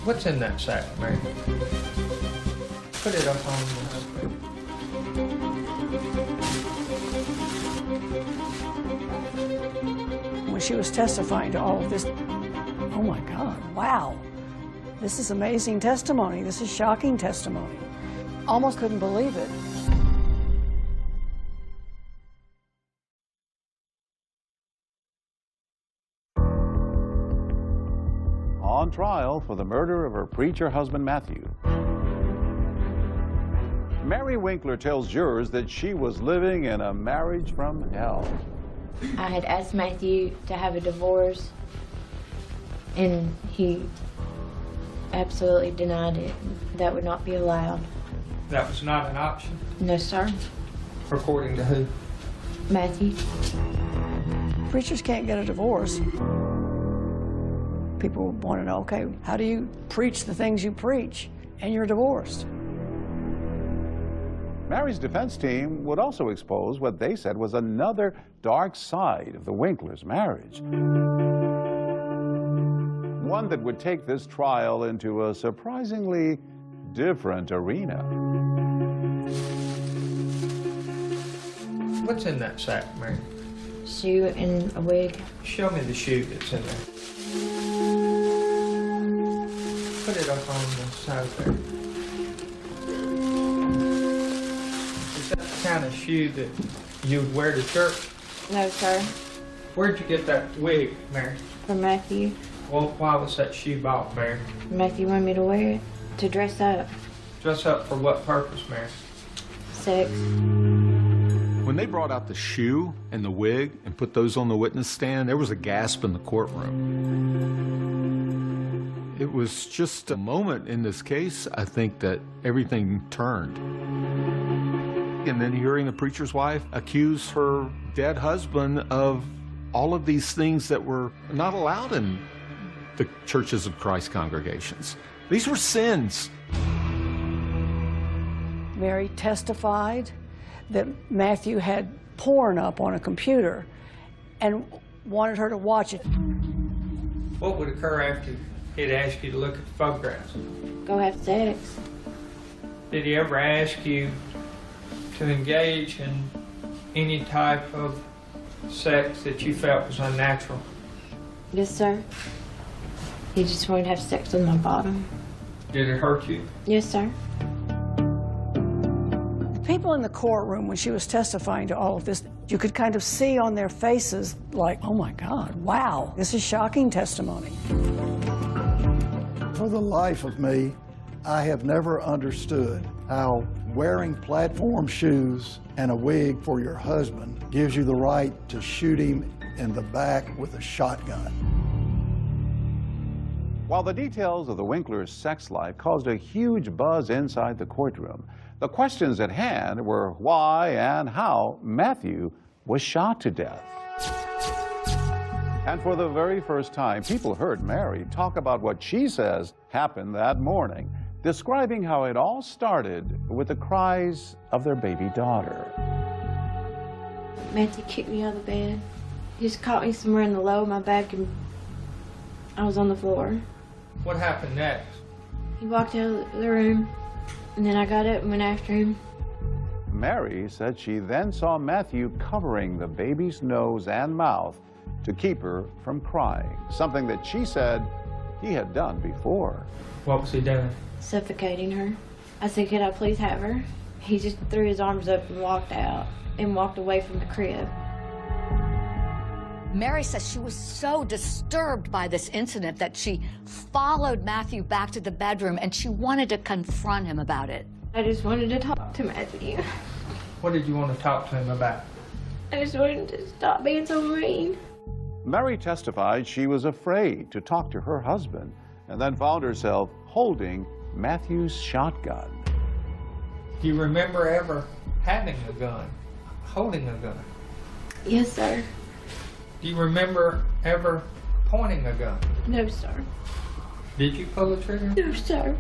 What's in that sack, Mary? Put it up on the screen. When she was testifying to all of this, oh my God, wow. This is amazing testimony. This is shocking testimony. Almost couldn't believe it. On trial for the murder of her preacher husband, Matthew. Mary Winkler tells jurors that she was living in a marriage from hell. I had asked Matthew to have a divorce, and he absolutely denied it. That would not be allowed. That was not an option? No, sir. According to who? Matthew. Preachers can't get a divorce. People want to know, okay, how do you preach the things you preach and you're divorced? Mary's defense team would also expose what they said was another dark side of the Winklers' marriage. One that would take this trial into a surprisingly different arena. What's in that sack, Mary? Shoe and a wig. Show me the shoe that's in there. Put it up on the side there. Is that the kind of shoe that you would wear to church? No, sir. Where'd you get that wig, Mary? From Matthew. Well, why was that shoe bought, Mary? Matthew wanted me to wear it to dress up. Dress up for what purpose, Mary? Sex. When they brought out the shoe and the wig and put those on the witness stand, there was a gasp in the courtroom. It was just a moment in this case, I think, that everything turned. And then hearing the preacher's wife accuse her dead husband of all of these things that were not allowed in the Churches of Christ congregations. These were sins. Mary testified that Matthew had porn up on a computer and wanted her to watch it. What would occur after he'd ask you to look at the photographs? Go have sex. Did he ever ask you to engage in any type of sex that you felt was unnatural? Yes, sir. He just wanted to have sex with my bottom. Did it hurt you? Yes, sir. The people in the courtroom, when she was testifying to all of this, you could kind of see on their faces like, oh my God, wow, this is shocking testimony. For the life of me, I have never understood how wearing platform shoes and a wig for your husband gives you the right to shoot him in the back with a shotgun. While the details of the Winklers' sex life caused a huge buzz inside the courtroom, the questions at hand were why and how Matthew was shot to death. And for the very first time, people heard Mary talk about what she says happened that morning, describing how it all started with the cries of their baby daughter. Matthew kicked me out of the bed. He just caught me somewhere in the low of my back and I was on the floor. What happened next? He walked out of the room and then I got up and went after him. Mary said she then saw Matthew covering the baby's nose and mouth to keep her from crying, something that she said he had done before. What was he doing? Suffocating her. I said, could I please have her? He just threw his arms up and walked out and walked away from the crib. Mary says she was so disturbed by this incident that she followed Matthew back to the bedroom and she wanted to confront him about it. I just wanted to talk to Matthew. What did you want to talk to him about? I just wanted to stop being so mean. Mary testified she was afraid to talk to her husband and then found herself holding Matthew's shotgun. Do you remember ever having a gun, holding a gun? Yes, sir. Do you remember ever pointing a gun? No, sir. Did you pull the trigger? No, sir.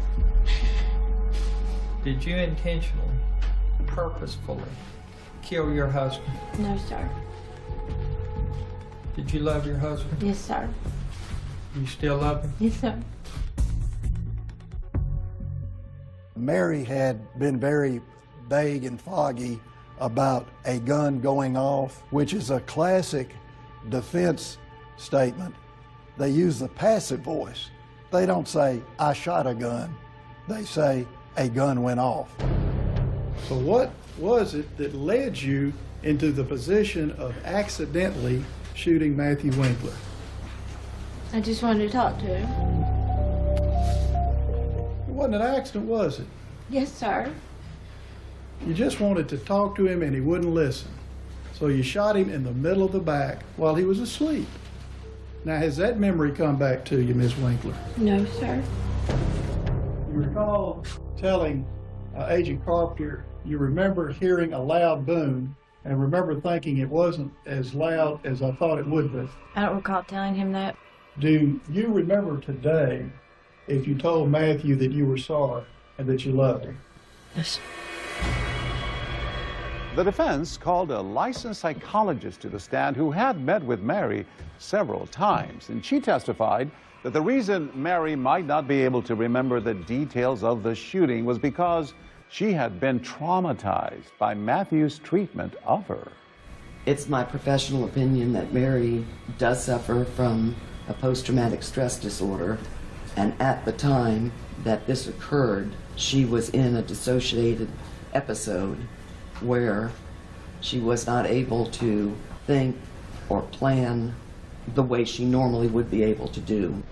Did you intentionally, purposefully kill your husband? No, sir. Did you love your husband? Yes, sir. You still love him? Yes, sir. Mary had been very vague and foggy about a gun going off, which is a classic defense statement. They use the passive voice. They don't say, I shot a gun. They say, a gun went off. So what was it that led you into the position of accidentally shooting Matthew Winkler? I just wanted to talk to him. It wasn't an accident, was it? Yes, sir. You just wanted to talk to him and he wouldn't listen. So you shot him in the middle of the back while he was asleep. Now, has that memory come back to you, Ms. Winkler? No, sir. You recall telling Agent Carpenter you remember hearing a loud boom and remember thinking it wasn't as loud as I thought it would be. I don't recall telling him that. Do you remember today if you told Matthew that you were sorry and that you loved him? Yes. The defense called a licensed psychologist to the stand who had met with Mary several times, and she testified that the reason Mary might not be able to remember the details of the shooting was because she had been traumatized by Matthew's treatment of her. It's my professional opinion that Mary does suffer from a post-traumatic stress disorder, and at the time that this occurred, she was in a dissociated episode where she was not able to think or plan the way she normally would be able to do.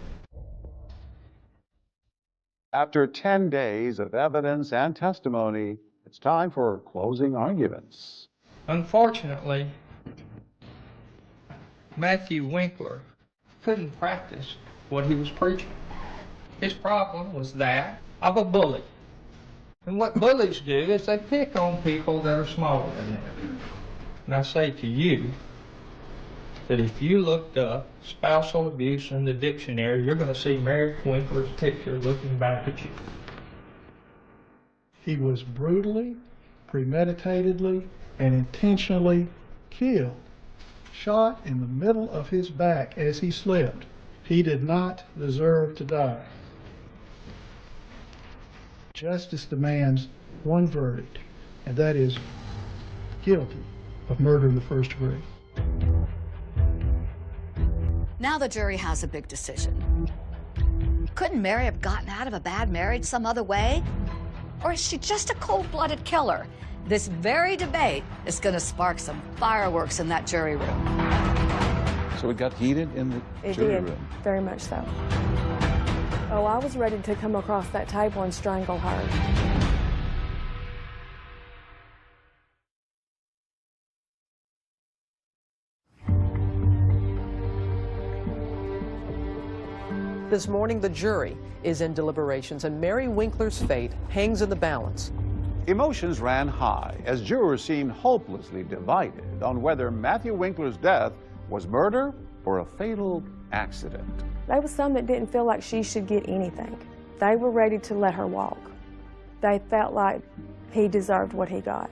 After 10 days of evidence and testimony, it's time for closing arguments. Unfortunately, Matthew Winkler couldn't practice what he was preaching. His problem was that of a bully. And what bullies do is they pick on people that are smaller than them. And I say to you that if you looked up spousal abuse in the dictionary, you're going to see Mary Winkler's picture looking back at you. He was brutally, premeditatedly, and intentionally killed, shot in the middle of his back as he slept. He did not deserve to die. Justice demands one verdict, and that is guilty of murder in the first degree. Now the jury has a big decision. Couldn't Mary have gotten out of a bad marriage some other way? Or is she just a cold-blooded killer? This very debate is going to spark some fireworks in that jury room. So it got heated in the jury room? Very much so. Oh, I was ready to come across that table and strangle her. This morning, the jury is in deliberations, and Mary Winkler's fate hangs in the balance. Emotions ran high as jurors seemed hopelessly divided on whether Matthew Winkler's death was murder or a fatal accident. There was some that didn't feel like she should get anything. They were ready to let her walk. They felt like he deserved what he got.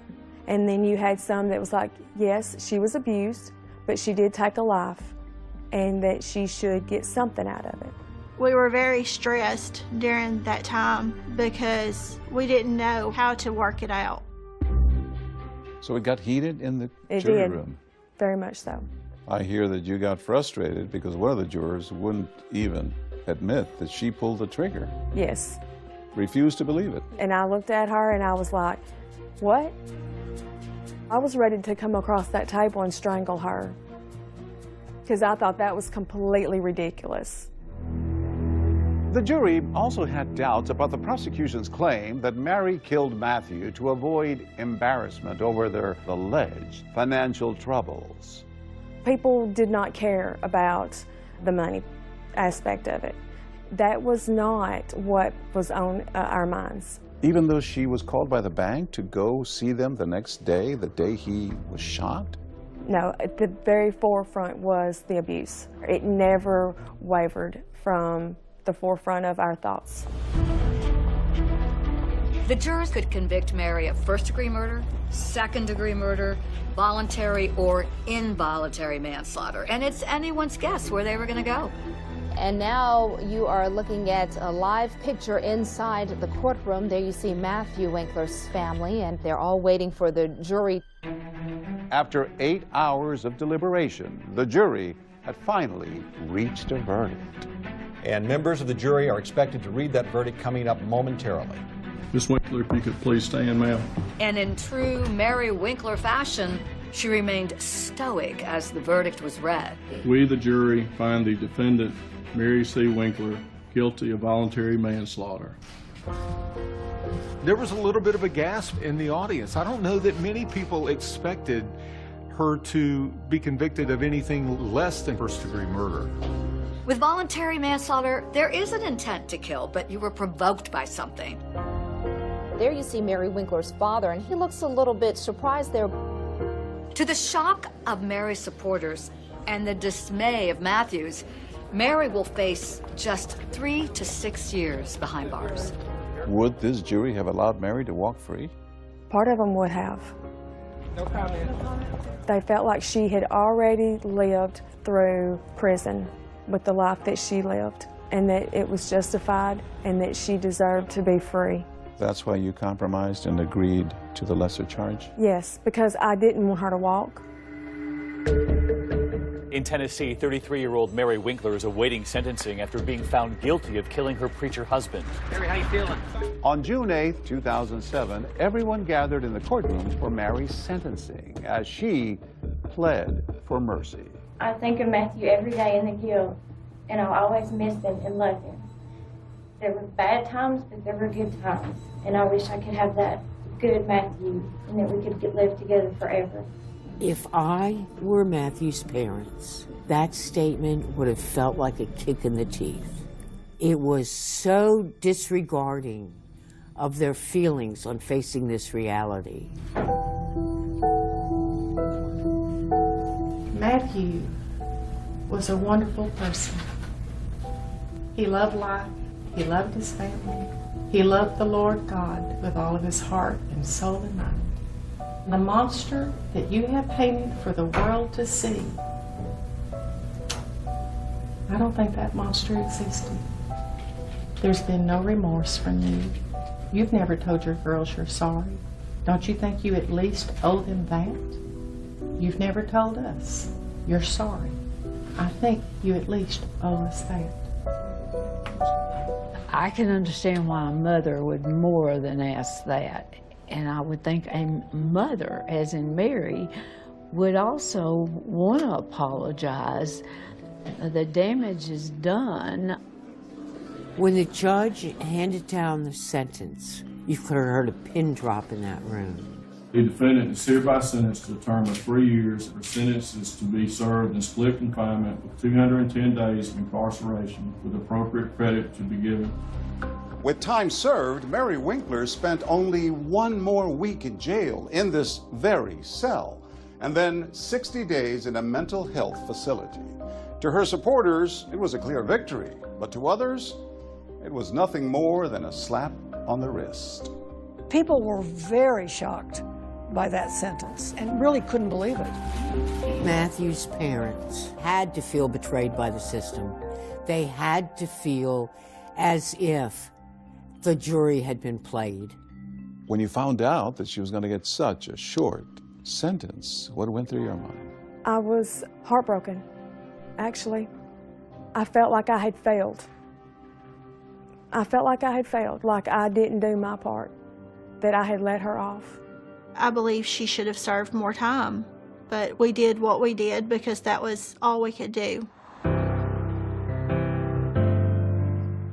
And then you had some that was like, yes, she was abused, but she did take a life, and that she should get something out of it. We were very stressed during that time because we didn't know how to work it out. So it got heated in the It jury did. room? Very much so. I hear that you got frustrated because one of the jurors wouldn't even admit that she pulled the trigger. Yes. Refused to believe it. And I looked at her and I was like, what? I was ready to come across that table and strangle her because I thought that was completely ridiculous. The jury also had doubts about the prosecution's claim that Mary killed Matthew to avoid embarrassment over their alleged financial troubles. People did not care about the money aspect of it. That was not what was on our minds. Even though she was called by the bank to go see them the next day, the day he was shot? No, at the very forefront was the abuse. It never wavered from the forefront of our thoughts. The jurors could convict Mary of first-degree murder, second-degree murder, voluntary or involuntary manslaughter, and it's anyone's guess where they were going to go. And now you are looking at a live picture inside the courtroom. There you see Matthew Winkler's family, and they're all waiting for the jury. After 8 hours of deliberation, the jury had finally reached a verdict. And members of the jury are expected to read that verdict coming up momentarily. Ms. Winkler, if you could please stand, ma'am. And in true Mary Winkler fashion, she remained stoic as the verdict was read. We, the jury, find the defendant, Mary C. Winkler, guilty of voluntary manslaughter. There was a little bit of a gasp in the audience. I don't know that many people expected her to be convicted of anything less than first-degree murder. With voluntary manslaughter, there is an intent to kill, but you were provoked by something. There you see Mary Winkler's father, and he looks a little bit surprised there. To the shock of Mary's supporters and the dismay of Matthew's, Mary will face just 3 to 6 years behind bars. Would this jury have allowed Mary to walk free? Part of them would have. No comment. They felt like she had already lived through prison with the life that she lived, and that it was justified and that she deserved to be free. That's why you compromised and agreed to the lesser charge? Yes, because I didn't want her to walk. In Tennessee, 33-year-old Mary Winkler is awaiting sentencing after being found guilty of killing her preacher husband. Mary, how you feeling? On June 8, 2007, everyone gathered in the courtroom for Mary's sentencing as she pled for mercy. I think of Matthew every day in the guilt, and I'll always miss him and love him. There were bad times, but there were good times, and I wish I could have that good Matthew and that we could live together forever. If I were Matthew's parents, that statement would have felt like a kick in the teeth. It was so disregarding of their feelings on facing this reality. Matthew was a wonderful person. He loved life, he loved his family, he loved the Lord God with all of his heart and soul and mind. The monster that you have painted for the world to see, I don't think that monster existed. There's been no remorse from you. You've never told your girls you're sorry. Don't you think you at least owe them that? You've never told us you're sorry. I think you at least owe us that. I can understand why a mother would more than ask that. And I would think a mother, as in Mary, would also want to apologize. The damage is done. When the judge handed down the sentence, you could have heard a pin drop in that room. The defendant is hereby sentenced to a term of 3 years. Her sentence is to be served in split confinement with 210 days of incarceration with appropriate credit to be given. With time served, Mary Winkler spent only 1 more week in jail in this very cell, and then 60 days in a mental health facility. To her supporters, it was a clear victory, but to others, it was nothing more than a slap on the wrist. People were very shocked by that sentence and really couldn't believe it. Matthew's parents had to feel betrayed by the system. They had to feel as if the jury had been played. When you found out that she was going to get such a short sentence, what went through your mind? I was heartbroken, actually. I felt like I had failed. I felt like I had failed, like I didn't do my part, that I had let her off. I believe she should have served more time, but we did what we did because that was all we could do.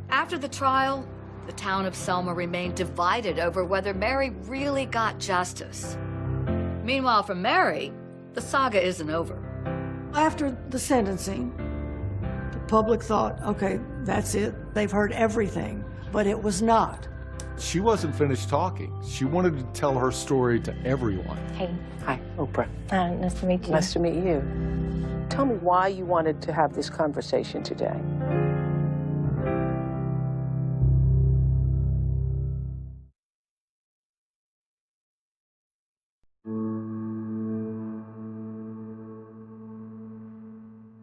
After the trial, the town of Selma remained divided over whether Mary really got justice. Meanwhile, for Mary, the saga isn't over. After the sentencing, the public thought, okay, that's it. They've heard everything, but it was not. She wasn't finished talking. She wanted to tell her story to everyone. Hey. Hi, Oprah. Nice to meet you. Nice to meet you. Tell me why you wanted to have this conversation today.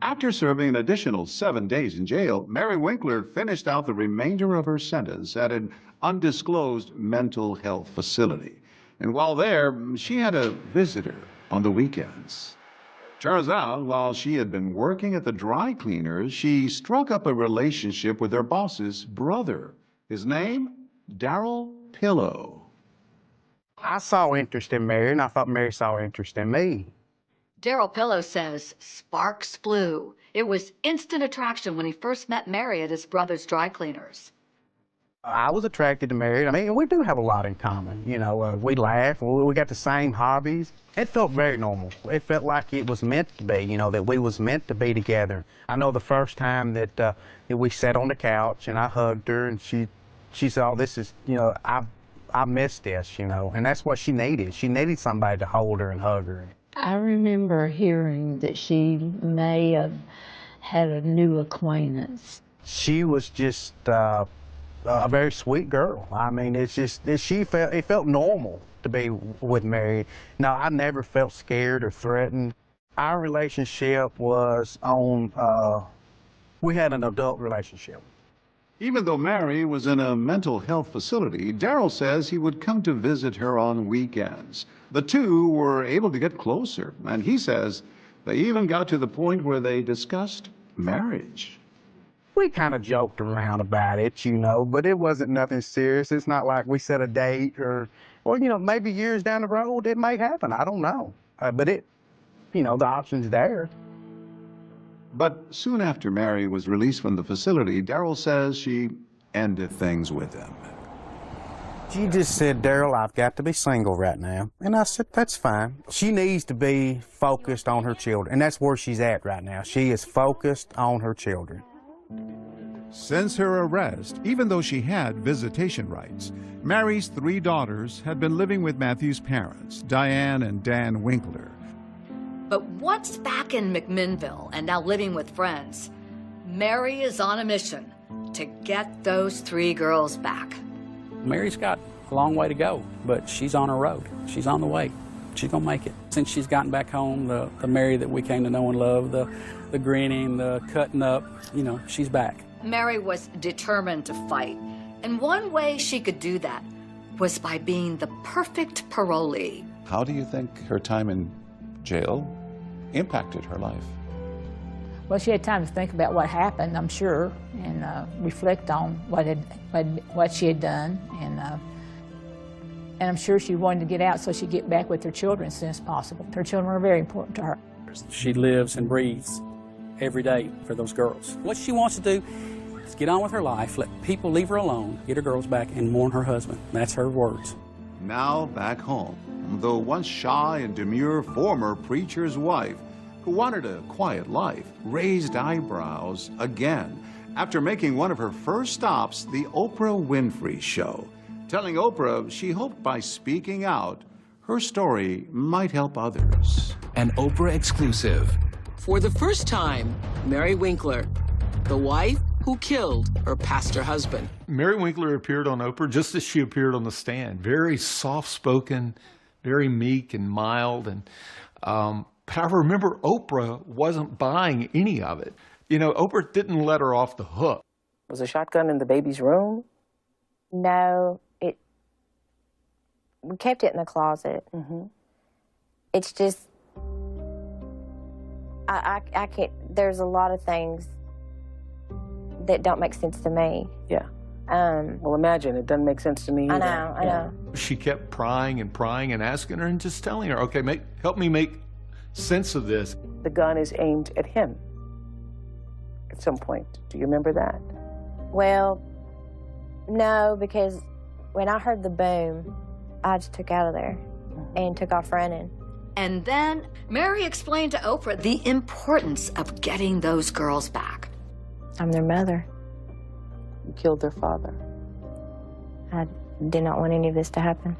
After serving an additional 7 days in jail, Mary Winkler finished out the remainder of her sentence at an undisclosed mental health facility. And while there, she had a visitor on the weekends. Turns out, while she had been working at the dry cleaners, she struck up a relationship with her boss's brother. His name? Darryl Pillow. I saw interest in Mary, and I thought Mary saw interest in me. Darryl Pillow says sparks flew. It was instant attraction when he first met Mary at his brother's dry cleaners. I was attracted to Mary. I mean, we do have a lot in common. You know, we laugh, we got the same hobbies. It felt very normal. It felt like it was meant to be, you know, that we was meant to be together. I know the first time that we sat on the couch and I hugged her and she said, oh, this is, you know, I missed this, you know, and that's what she needed. She needed somebody to hold her and hug her. I remember hearing that she may have had a new acquaintance. She was just a very sweet girl. I mean, it felt normal to be with Mary. No, I never felt scared or threatened. Our relationship was we had an adult relationship. Even though Mary was in a mental health facility, Darrell says he would come to visit her on weekends. The two were able to get closer, and he says they even got to the point where they discussed marriage. We kind of joked around about it, you know, but it wasn't nothing serious. It's not like we set a date or you know, maybe years down the road it might happen. I don't know. But you know, the option's there. But soon after Mary was released from the facility, Darrell says she ended things with him. She just said, Darrell, I've got to be single right now. And I said, that's fine. She needs to be focused on her children, and that's where she's at right now. She is focused on her children. Since her arrest, even though she had visitation rights, Mary's 3 daughters had been living with Matthew's parents, Diane and Dan Winkler. But once back in McMinnville and now living with friends, Mary is on a mission to get those 3 girls back. Mary's got a long way to go, but she's on her road. She's on the way. She's gonna make it. Since she's gotten back home, the Mary that we came to know and love, the grinning, the cutting up, you know, she's back. Mary was determined to fight, and one way she could do that was by being the perfect parolee. How do you think her time in jail impacted her life? Well, she had time to think about what happened, I'm sure, and reflect on what she had done, and I'm sure she wanted to get out so she'd get back with her children as soon as possible. Her children are very important to her. She lives and breathes every day for those girls. What she wants to do is get on with her life, let people leave her alone, get her girls back, and mourn her husband. That's her words. Now back home, the once shy and demure former preacher's wife, who wanted a quiet life, raised eyebrows again after making one of her first stops, the Oprah Winfrey Show, telling Oprah she hoped by speaking out, her story might help others. An Oprah exclusive. For the first time, Mary Winkler, the wife who killed her pastor husband. Mary Winkler appeared on Oprah just as she appeared on the stand. Very soft-spoken, very meek and mild. And but I remember Oprah wasn't buying any of it. You know, Oprah didn't let her off the hook. Was a shotgun in the baby's room? No, we kept it in the closet. It's just, I can't, there's a lot of things that don't make sense to me. Yeah. Well, imagine, it doesn't make sense to me either. I know. She kept prying and asking her and just telling her, okay, help me make sense of this. The gun is aimed at him at some point. Do you remember that? Well, no, because when I heard the boom, I just took out of there and took off running. And then Mary explained to Oprah the importance of getting those girls back. I'm their mother. You killed their father. I did not want any of this to happen.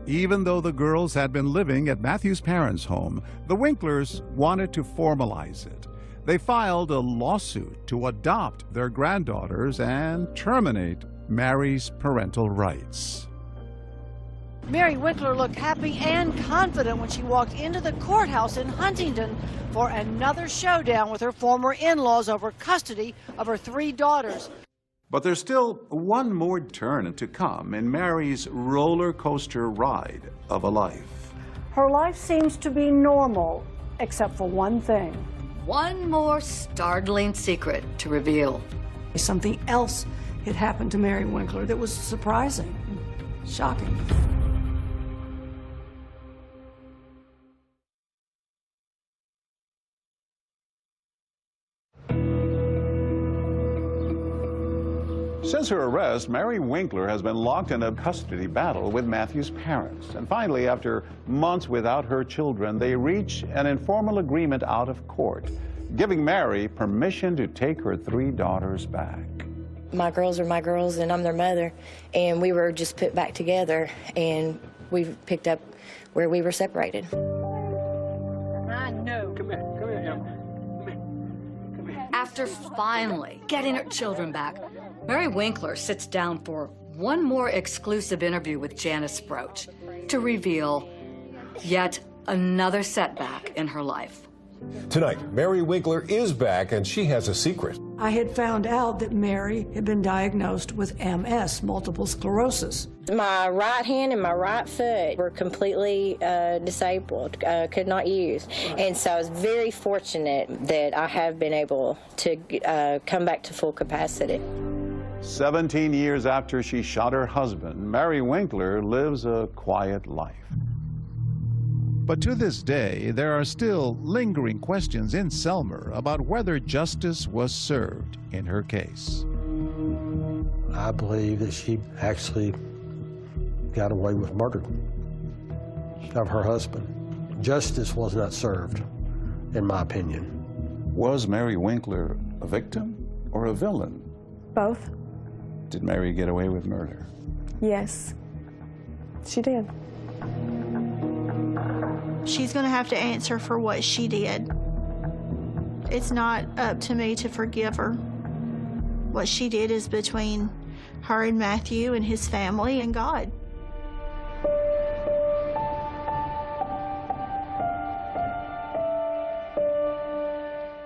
Even though the girls had been living at Matthew's parents' home, the Winklers wanted to formalize it. They filed a lawsuit to adopt their granddaughters and terminate Mary's parental rights. Mary Winkler looked happy and confident when she walked into the courthouse in Huntington for another showdown with her former in-laws over custody of her 3 daughters. But there's still one more turn to come in Mary's roller coaster ride of a life. Her life seems to be normal, except for one thing. One more startling secret to reveal. Something else had happened to Mary Winkler that was surprising, shocking. Since her arrest, Mary Winkler has been locked in a custody battle with Matthew's parents. And finally, after months without her children, they reach an informal agreement out of court, giving Mary permission to take her 3 daughters back. My girls are my girls, and I'm their mother, and we were just put back together, and we picked up where we were separated. I know. Come here, Emma. After finally getting her children back, Mary Winkler sits down for one more exclusive interview with Janice Sproach to reveal yet another setback in her life. Tonight, Mary Winkler is back, and she has a secret. I had found out that Mary had been diagnosed with MS, multiple sclerosis. My right hand and my right foot were completely disabled, could not use. And so I was very fortunate that I have been able to come back to full capacity. 17 years after she shot her husband, Mary Winkler lives a quiet life. But to this day, there are still lingering questions in Selmer about whether justice was served in her case. I believe that she actually got away with murder of her husband. Justice was not served, in my opinion. Was Mary Winkler a victim or a villain? Both. Did Mary get away with murder? Yes, she did. She's going to have to answer for what she did. It's not up to me to forgive her. What she did is between her and Matthew and his family and God.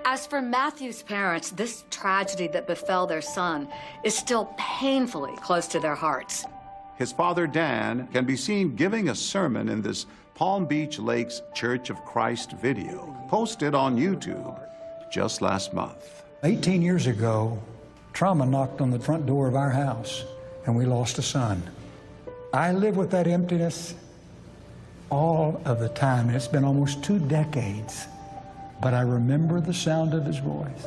As for Matthew's parents, this tragedy that befell their son is still painfully close to their hearts. His father, Dan, can be seen giving a sermon in this Palm Beach Lakes Church of Christ video, posted on YouTube just last month. 18 years ago, trauma knocked on the front door of our house, and we lost a son. I live with that emptiness all of the time, and it's been almost 2 decades, but I remember the sound of his voice.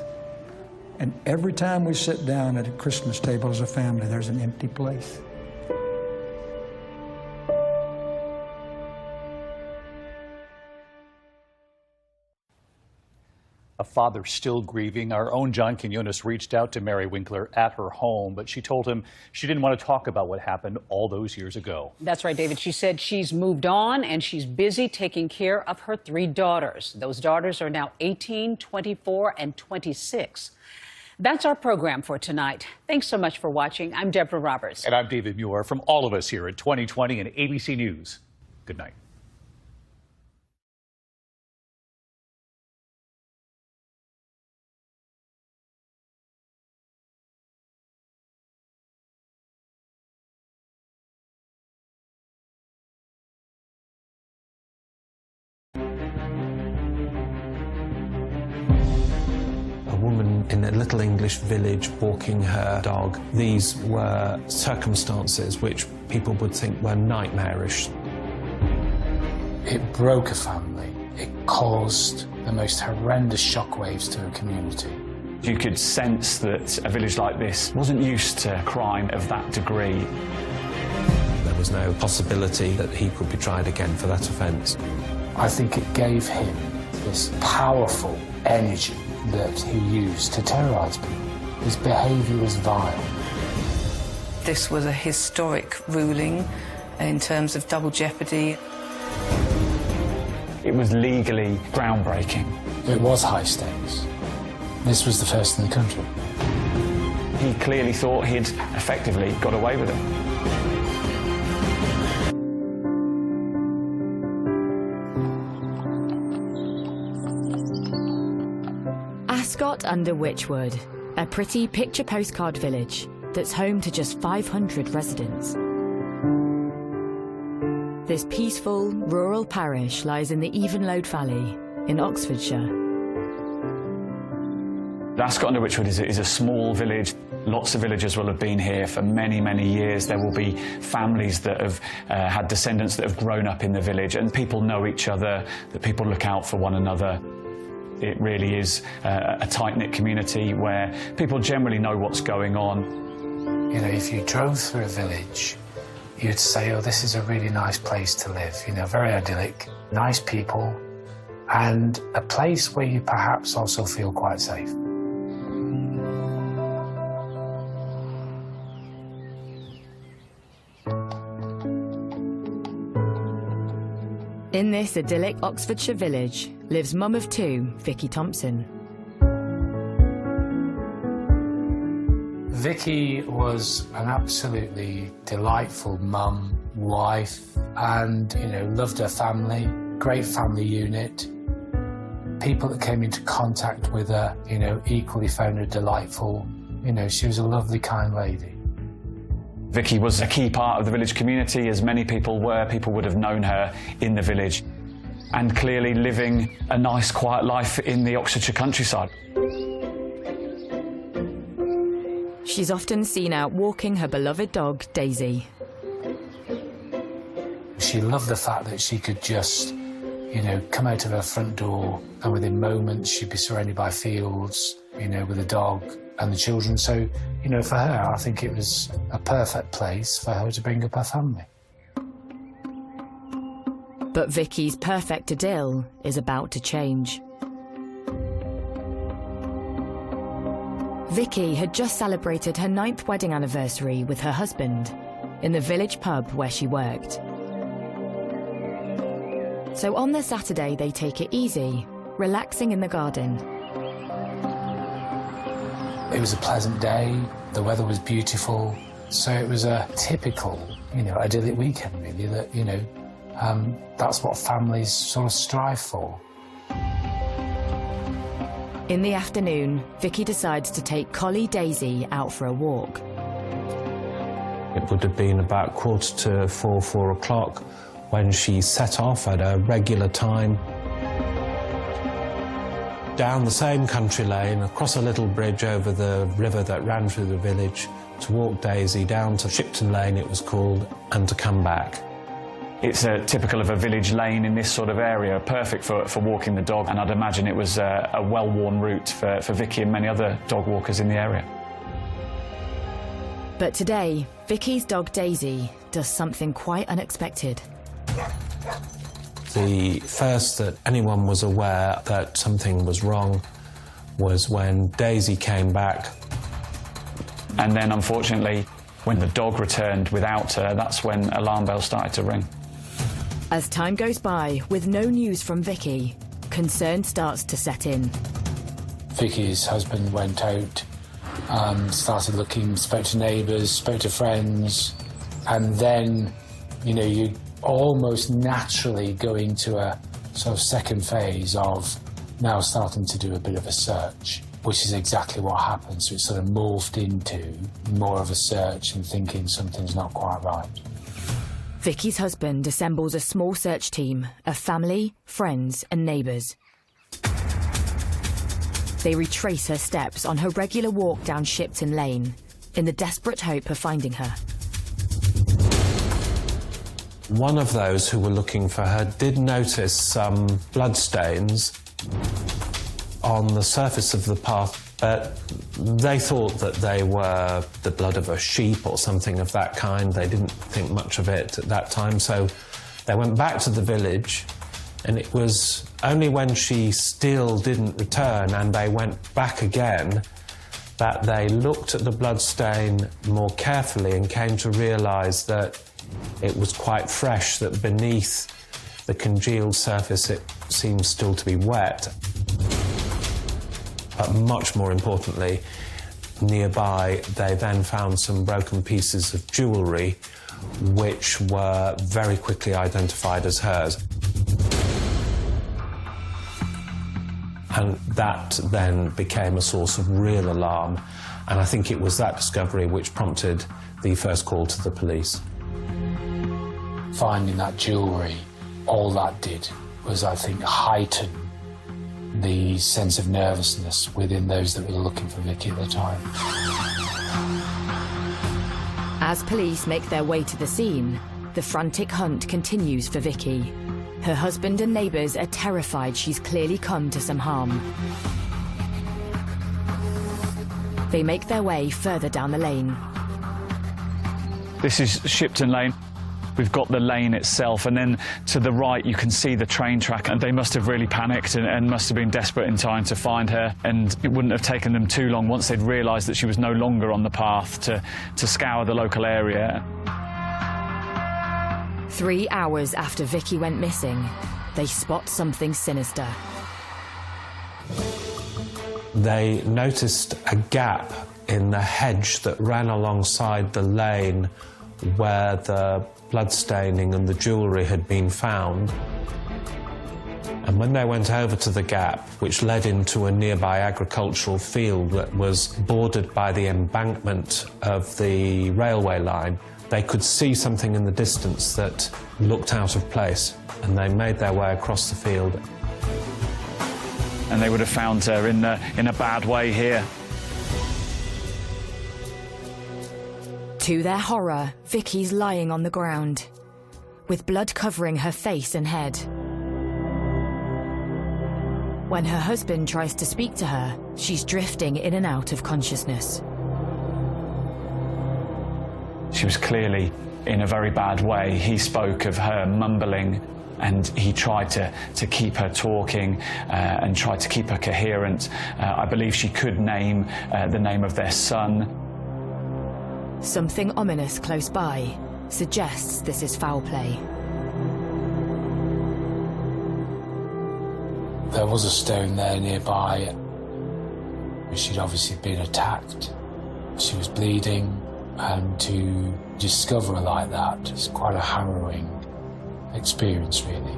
And every time we sit down at a Christmas table as a family, there's an empty place. A father still grieving. Our own John Quinones reached out to Mary Winkler at her home, but she told him she didn't want to talk about what happened all those years ago. That's right, David. She said she's moved on and she's busy taking care of her 3 daughters. Those daughters are now 18, 24, and 26. That's our program for tonight. Thanks so much for watching. I'm Deborah Roberts. And I'm David Muir. From all of us here at 2020 and ABC News, good night. In a little English village walking her dog. These were circumstances which people would think were nightmarish. It broke a family. It caused the most horrendous shockwaves to a community. You could sense that a village like this wasn't used to crime of that degree. There was no possibility that he could be tried again for that offence. I think it gave him this powerful energy that he used to terrorise people. His behaviour was vile. This was a historic ruling in terms of double jeopardy. It was legally groundbreaking. It was high stakes. This was the first in the country. He clearly thought he'd effectively got away with it. Ascot under Wychwood, a pretty picture postcard village that's home to just 500 residents. This peaceful, rural parish lies in the Evenlode Valley in Oxfordshire. Ascot under Wychwood is a small village. Lots of villagers will have been here for many, many years. There will be families that have had descendants that have grown up in the village, and people know each other, that people look out for one another. It really is a tight-knit community where people generally know what's going on. You know, if you drove through a village, you'd say, oh, this is a really nice place to live. You know, very idyllic, nice people, and a place where you perhaps also feel quite safe. In this idyllic Oxfordshire village lives mum of 2, Vicky Thompson. Vicky was an absolutely delightful mum, wife, and, you know, loved her family, great family unit. People that came into contact with her, you know, equally found her delightful. You know, she was a lovely, kind lady. Vicky was a key part of the village community, as many people were. People would have known her in the village, and clearly living a nice, quiet life in the Oxfordshire countryside. She's often seen out walking her beloved dog, Daisy. She loved the fact that she could just, you know, come out of her front door and within moments she'd be surrounded by fields, you know, with a dog and the children. So, you know, for her, I think it was a perfect place for her to bring up her family. But Vicky's perfect idyll is about to change. Vicky had just celebrated her 9th wedding anniversary with her husband in the village pub where she worked. So on the Saturday, they take it easy, relaxing in the garden. It was a pleasant day, the weather was beautiful, so it was a typical, you know, idyllic weekend really, that, you know, that's what families sort of strive for. In the afternoon, Vicky decides to take collie Daisy out for a walk. It would have been about 3:45, 4 o'clock when she set off at a regular time down the same country lane, across a little bridge over the river that ran through the village, to walk Daisy down to Shipton Lane, it was called, and to come back. It's typical of a village lane in this sort of area, perfect for walking the dog, and I'd imagine it was a well-worn route for Vicky and many other dog walkers in the area. But today, Vicky's dog Daisy does something quite unexpected. The first that anyone was aware that something was wrong was when Daisy came back. And then, unfortunately, when the dog returned without her, that's when alarm bells started to ring. As time goes by, with no news from Vicky, concern starts to set in. Vicky's husband went out, started looking, spoke to neighbours, spoke to friends, and then, you know, you almost naturally go into a sort of second phase of now starting to do a bit of a search, which is exactly what happened. So it sort of morphed into more of a search and thinking something's not quite right. Vicky's husband assembles a small search team of family, friends and neighbours. They retrace her steps on her regular walk down Shipton Lane in the desperate hope of finding her. One of those who were looking for her did notice some bloodstains on the surface of the path, but they thought that they were the blood of a sheep or something of that kind. They didn't think much of it at that time, so they went back to the village, and it was only when she still didn't return and they went back again that they looked at the bloodstain more carefully and came to realise that it was quite fresh, that beneath the congealed surface it seemed still to be wet. But much more importantly, nearby they then found some broken pieces of jewellery which were very quickly identified as hers. And that then became a source of real alarm, and I think it was that discovery which prompted the first call to the police. Finding that jewellery, all that did was, I think, heighten the sense of nervousness within those that were looking for Vicky at the time. As police make their way to the scene, the frantic hunt continues for Vicky. Her husband and neighbours are terrified she's clearly come to some harm. They make their way further down the lane. This is Shipton Lane. We've got the lane itself, and then to the right you can see the train track, and they must have really panicked and must have been desperate in time to find her, and it wouldn't have taken them too long once they'd realised that she was no longer on the path to scour the local area. 3 hours after Vicky went missing, they spot something sinister. They noticed a gap in the hedge that ran alongside the lane where the bloodstaining and the jewellery had been found. And when they went over to the gap, which led into a nearby agricultural field that was bordered by the embankment of the railway line, they could see something in the distance that looked out of place, and they made their way across the field. And they would have found her in a bad way here. To their horror, Vicky's lying on the ground, with blood covering her face and head. When her husband tries to speak to her, she's drifting in and out of consciousness. She was clearly in a very bad way. He spoke of her mumbling, and he tried to keep her talking and tried to keep her coherent. I believe she could name the name of their son. Something ominous close by suggests this is foul play. There was a stone there nearby. She'd obviously been attacked. She was bleeding, and to discover her like that is quite a harrowing experience, really.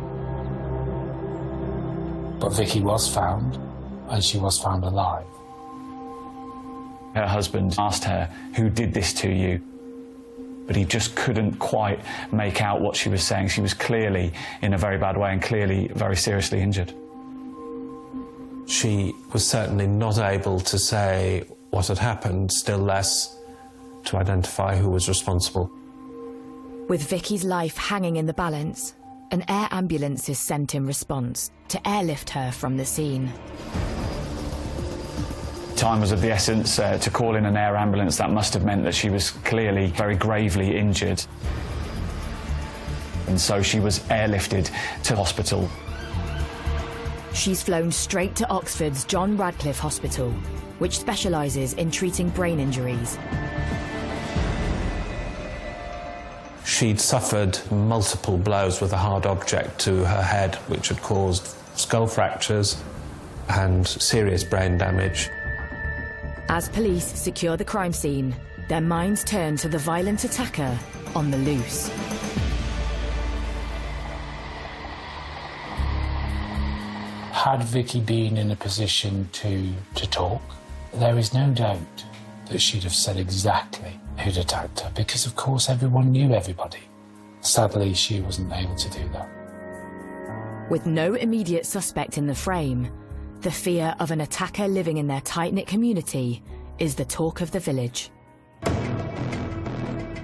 But Vicky was found, and she was found alive. Her husband asked her, "Who did this to you?" But he just couldn't quite make out what she was saying. She was clearly in a very bad way and clearly very seriously injured. She was certainly not able to say what had happened, still less to identify who was responsible. With Vicky's life hanging in the balance, an air ambulance is sent in response to airlift her from the scene. Time was of the essence to call in an air ambulance. That must have meant that she was clearly very gravely injured. And so she was airlifted to hospital. She's flown straight to Oxford's John Radcliffe Hospital, which specialises in treating brain injuries. She'd suffered multiple blows with a hard object to her head, which had caused skull fractures and serious brain damage. As police secure the crime scene, their minds turn to the violent attacker on the loose. Had Vicky been in a position to talk, there is no doubt that she'd have said exactly who'd attacked her, because of course everyone knew everybody. Sadly, she wasn't able to do that. With no immediate suspect in the frame, the fear of an attacker living in their tight-knit community is the talk of the village.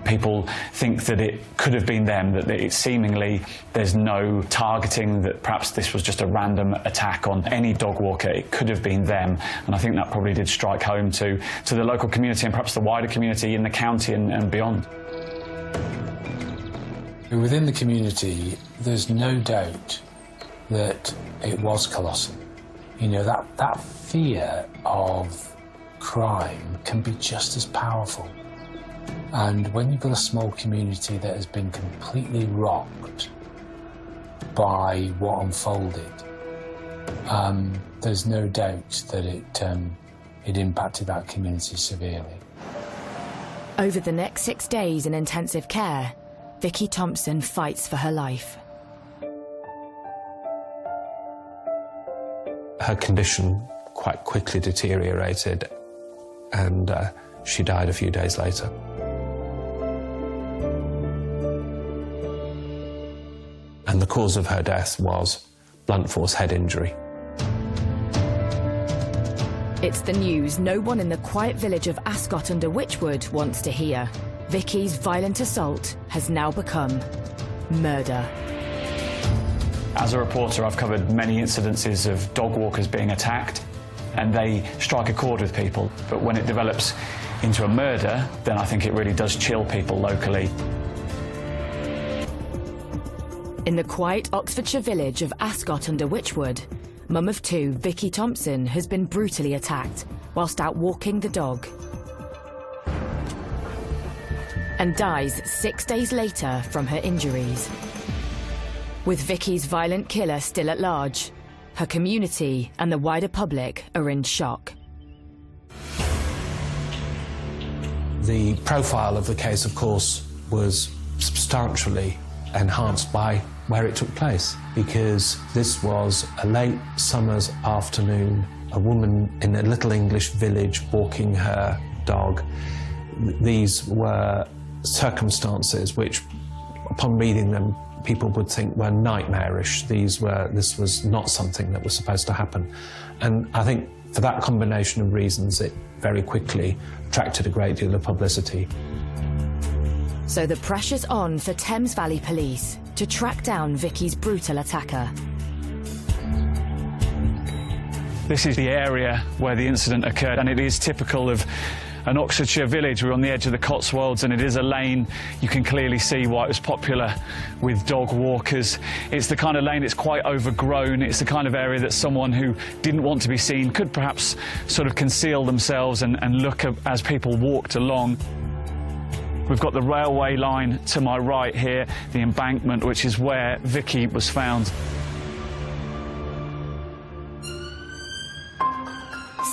People think that it could have been them, that it seemingly there's no targeting, that perhaps this was just a random attack on any dog walker. It could have been them, and I think that probably did strike home to the local community and perhaps the wider community in the county and beyond. Within the community, there's no doubt that it was colossal. You know, that fear of crime can be just as powerful. And when you've got a small community that has been completely rocked by what unfolded, there's no doubt that it impacted that community severely. Over the next 6 days in intensive care, Vicky Thompson fights for her life. Her condition quite quickly deteriorated, and she died a few days later. And the cause of her death was blunt force head injury. It's the news no one in the quiet village of Ascot under Wychwood wants to hear. Vicky's violent assault has now become murder. As a reporter, I've covered many incidences of dog walkers being attacked, and they strike a chord with people. But when it develops into a murder, then I think it really does chill people locally. In the quiet Oxfordshire village of Ascot under Wychwood, mum of two, Vicky Thompson, has been brutally attacked whilst out walking the dog, and dies 6 days later from her injuries. With Vicky's violent killer still at large, her community and the wider public are in shock. The profile of the case, of course, was substantially enhanced by where it took place, because this was a late summer's afternoon, a woman in a little English village walking her dog. These were circumstances which, upon reading them, people would think were nightmarish. This was not something that was supposed to happen. And I think for that combination of reasons, it very quickly attracted a great deal of publicity. So the pressure's on for Thames Valley Police to track down Vicky's brutal attacker. This is the area where the incident occurred, and it is typical of an Oxfordshire village. We're on the edge of the Cotswolds, and it is a lane. You can clearly see why it was popular with dog walkers. It's the kind of lane that's quite overgrown. It's the kind of area that someone who didn't want to be seen could perhaps sort of conceal themselves and look as people walked along. We've got the railway line to my right here, the embankment, which is where Vicky was found.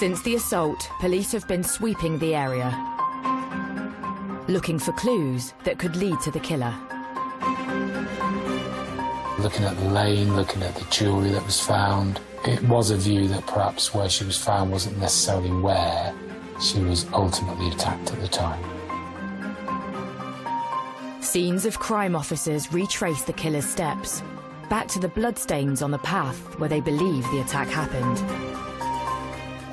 Since the assault, police have been sweeping the area, looking for clues that could lead to the killer. Looking at the lane, looking at the jewellery that was found, it was a view that perhaps where she was found wasn't necessarily where she was ultimately attacked at the time. Scenes of crime officers retrace the killer's steps, back to the bloodstains on the path where they believe the attack happened.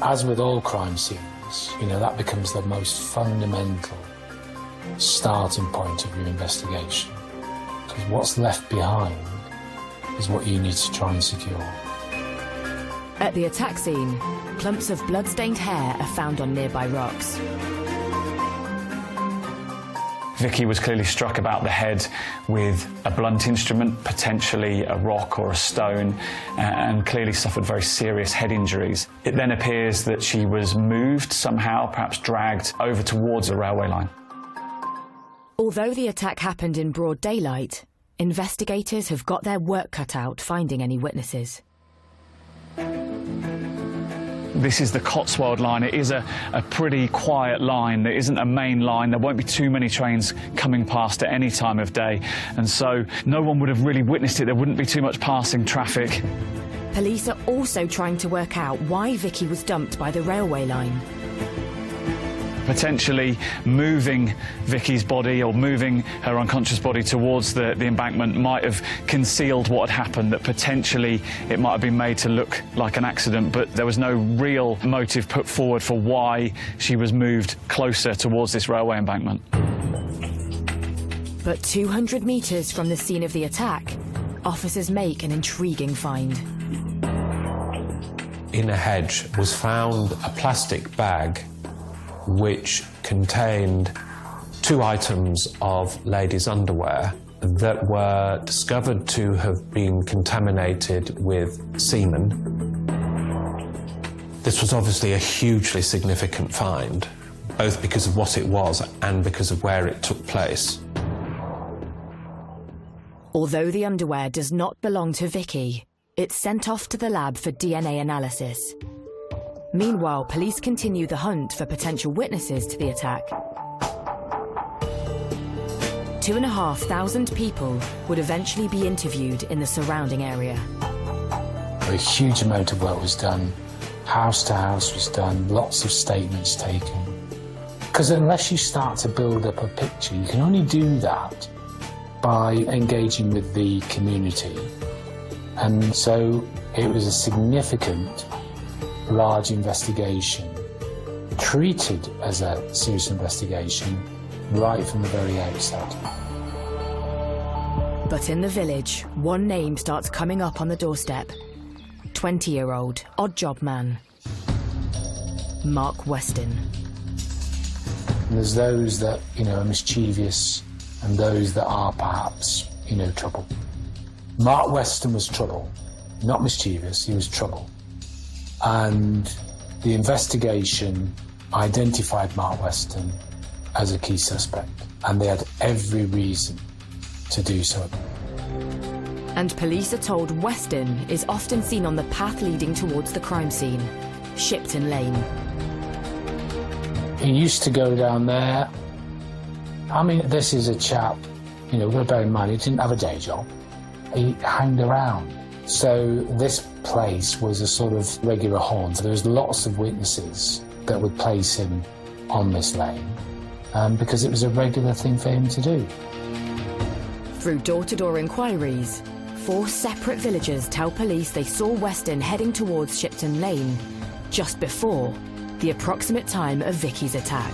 As with all crime scenes, that becomes the most fundamental starting point of your investigation. Because what's left behind is what you need to try and secure. At the attack scene, clumps of blood-stained hair are found on nearby rocks. Vicky was clearly struck about the head with a blunt instrument, potentially a rock or a stone, and clearly suffered very serious head injuries. It then appears that she was moved somehow, perhaps dragged over towards a railway line. Although the attack happened in broad daylight, investigators have got their work cut out finding any witnesses. This is the Cotswold line. It is a pretty quiet line. There isn't a main line. There won't be too many trains coming past at any time of day. And so no one would have really witnessed it. There wouldn't be too much passing traffic. Police are also trying to work out why Vicky was dumped by the railway line. Potentially moving Vicky's body or moving her unconscious body towards the embankment might have concealed what had happened, that potentially it might have been made to look like an accident, but there was no real motive put forward for why she was moved closer towards this railway embankment. But 200 metres from the scene of the attack, officers make an intriguing find. In a hedge was found a plastic bag which contained 2 items of ladies' underwear that were discovered to have been contaminated with semen. This was obviously a hugely significant find, both because of what it was and because of where it took place. Although the underwear does not belong to Vicky, it's sent off to the lab for DNA analysis. Meanwhile, police continue the hunt for potential witnesses to the attack. 2,500 people would eventually be interviewed in the surrounding area. A huge amount of work was done. House to house was done, lots of statements taken. Because unless you start to build up a picture, you can only do that by engaging with the community. And so it was a significant, large investigation, treated as a serious investigation right from the very outset. But in the village, one name starts coming up on the doorstep. 20-year-old odd job man, Mark Weston. And there's those that, are mischievous and those that are perhaps, trouble. Mark Weston was trouble, not mischievous, he was trouble. And the investigation identified Mark Weston as a key suspect, and they had every reason to do so. And police are told Weston is often seen on the path leading towards the crime scene, Shipton Lane. He used to go down there I mean, this is a chap, you know, we've got to bear in mind, he didn't have a day job. He hanged around. So this place was a sort of regular haunt. There was lots of witnesses that would place him on this lane because it was a regular thing for him to do. Through door-to-door inquiries, 4 separate villagers tell police they saw Weston heading towards Shipton Lane just before the approximate time of Vicky's attack.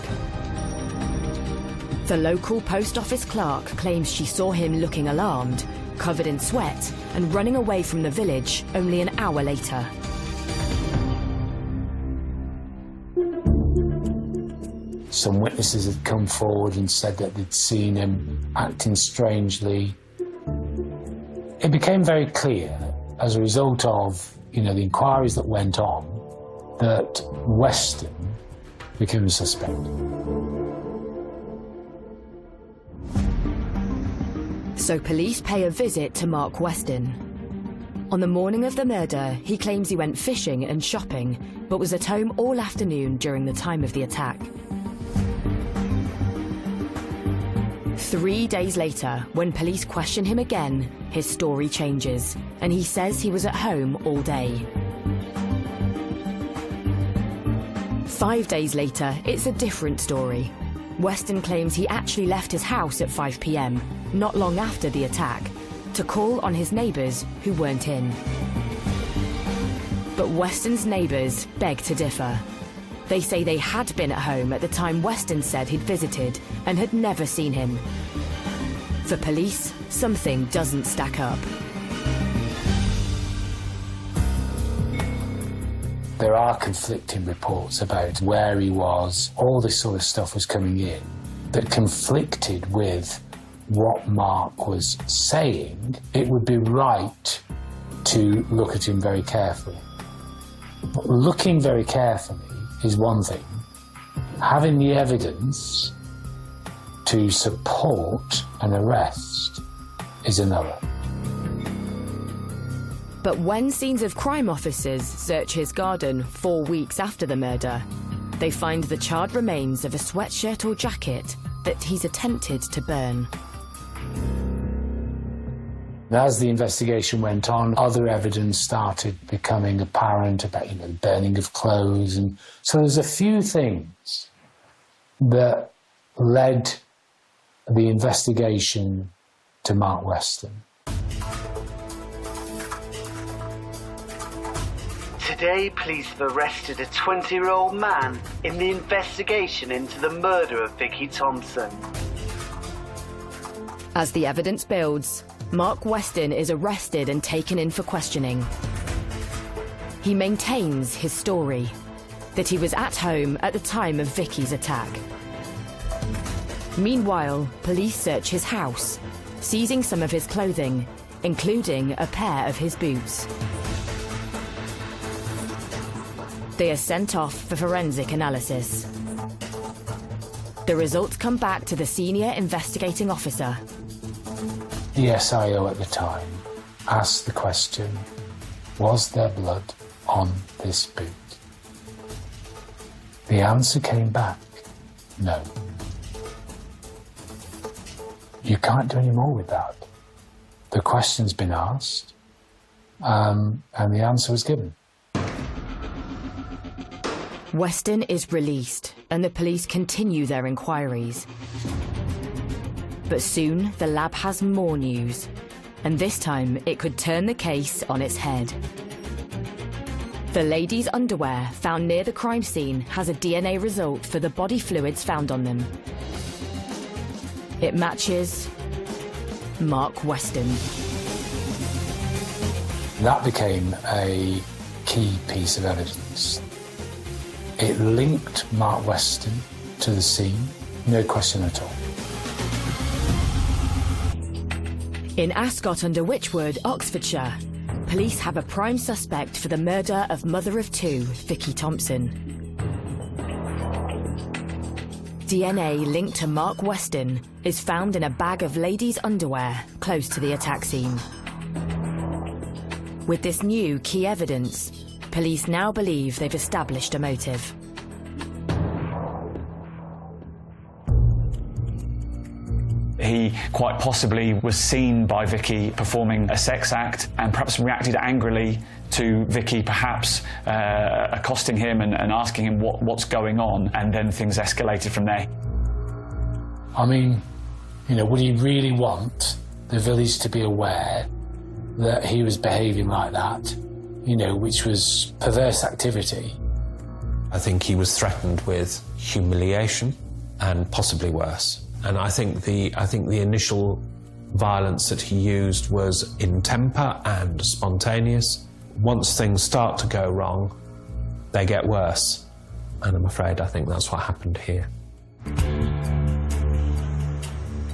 The local post office clerk claims she saw him looking alarmed, covered in sweat, and running away from the village only an hour later. Some witnesses had come forward and said that they'd seen him acting strangely. It became very clear, as a result of, you know, the inquiries that went on, that Weston became a suspect. So police pay a visit to Mark Weston. On the morning of the murder, he claims he went fishing and shopping, but was at home all afternoon during the time of the attack. 3 days later, when police question him again, his story changes, and he says he was at home all day. 5 days later, it's a different story. Weston claims he actually left his house at 5 p.m, not long after the attack, to call on his neighbours who weren't in. But Weston's neighbours beg to differ. They say they had been at home at the time Weston said he'd visited and had never seen him. For police, something doesn't stack up. There are conflicting reports about where he was. All this sort of stuff was coming in that conflicted with what Mark was saying. It would be right to look at him very carefully. But looking very carefully is one thing. Having the evidence to support an arrest is another. But when scenes of crime officers search his garden 4 weeks after the murder, they find the charred remains of a sweatshirt or jacket that he's attempted to burn. As the investigation went on, other evidence started becoming apparent about, the burning of clothes. And so there's a few things that led the investigation to Mark Weston. Today, police have arrested a 20-year-old man in the investigation into the murder of Vicky Thompson. As the evidence builds, Mark Weston is arrested and taken in for questioning. He maintains his story, that he was at home at the time of Vicky's attack. Meanwhile, police search his house, seizing some of his clothing, including a pair of his boots. They are sent off for forensic analysis. The results come back to the senior investigating officer. The SIO at the time asked the question, was there blood on this boot? The answer came back, no. You can't do any more with that. The question's been asked, and the answer was given. Weston is released, and the police continue their inquiries. But soon, the lab has more news, and this time it could turn the case on its head. The lady's underwear found near the crime scene has a DNA result for the body fluids found on them. It matches Mark Weston. That became a key piece of evidence. It linked Mark Weston to the scene, no question at all. In Ascot-under-Wychwood, Oxfordshire, police have a prime suspect for the murder of mother of two, Vicky Thompson. DNA linked to Mark Weston is found in a bag of ladies' underwear close to the attack scene. With this new key evidence, police now believe they've established a motive. he quite possibly was seen by Vicky performing a sex act and perhaps reacted angrily to Vicky, perhaps accosting him and asking him what's going on, and then things escalated from there. I mean, you know, would he really want the village to be aware that he was behaving like that, you know, which was perverse activity? I think he was threatened with humiliation and possibly worse. And I think the initial violence that he used was in temper and spontaneous. Once things start to go wrong, they get worse. And I'm afraid I think that's what happened here.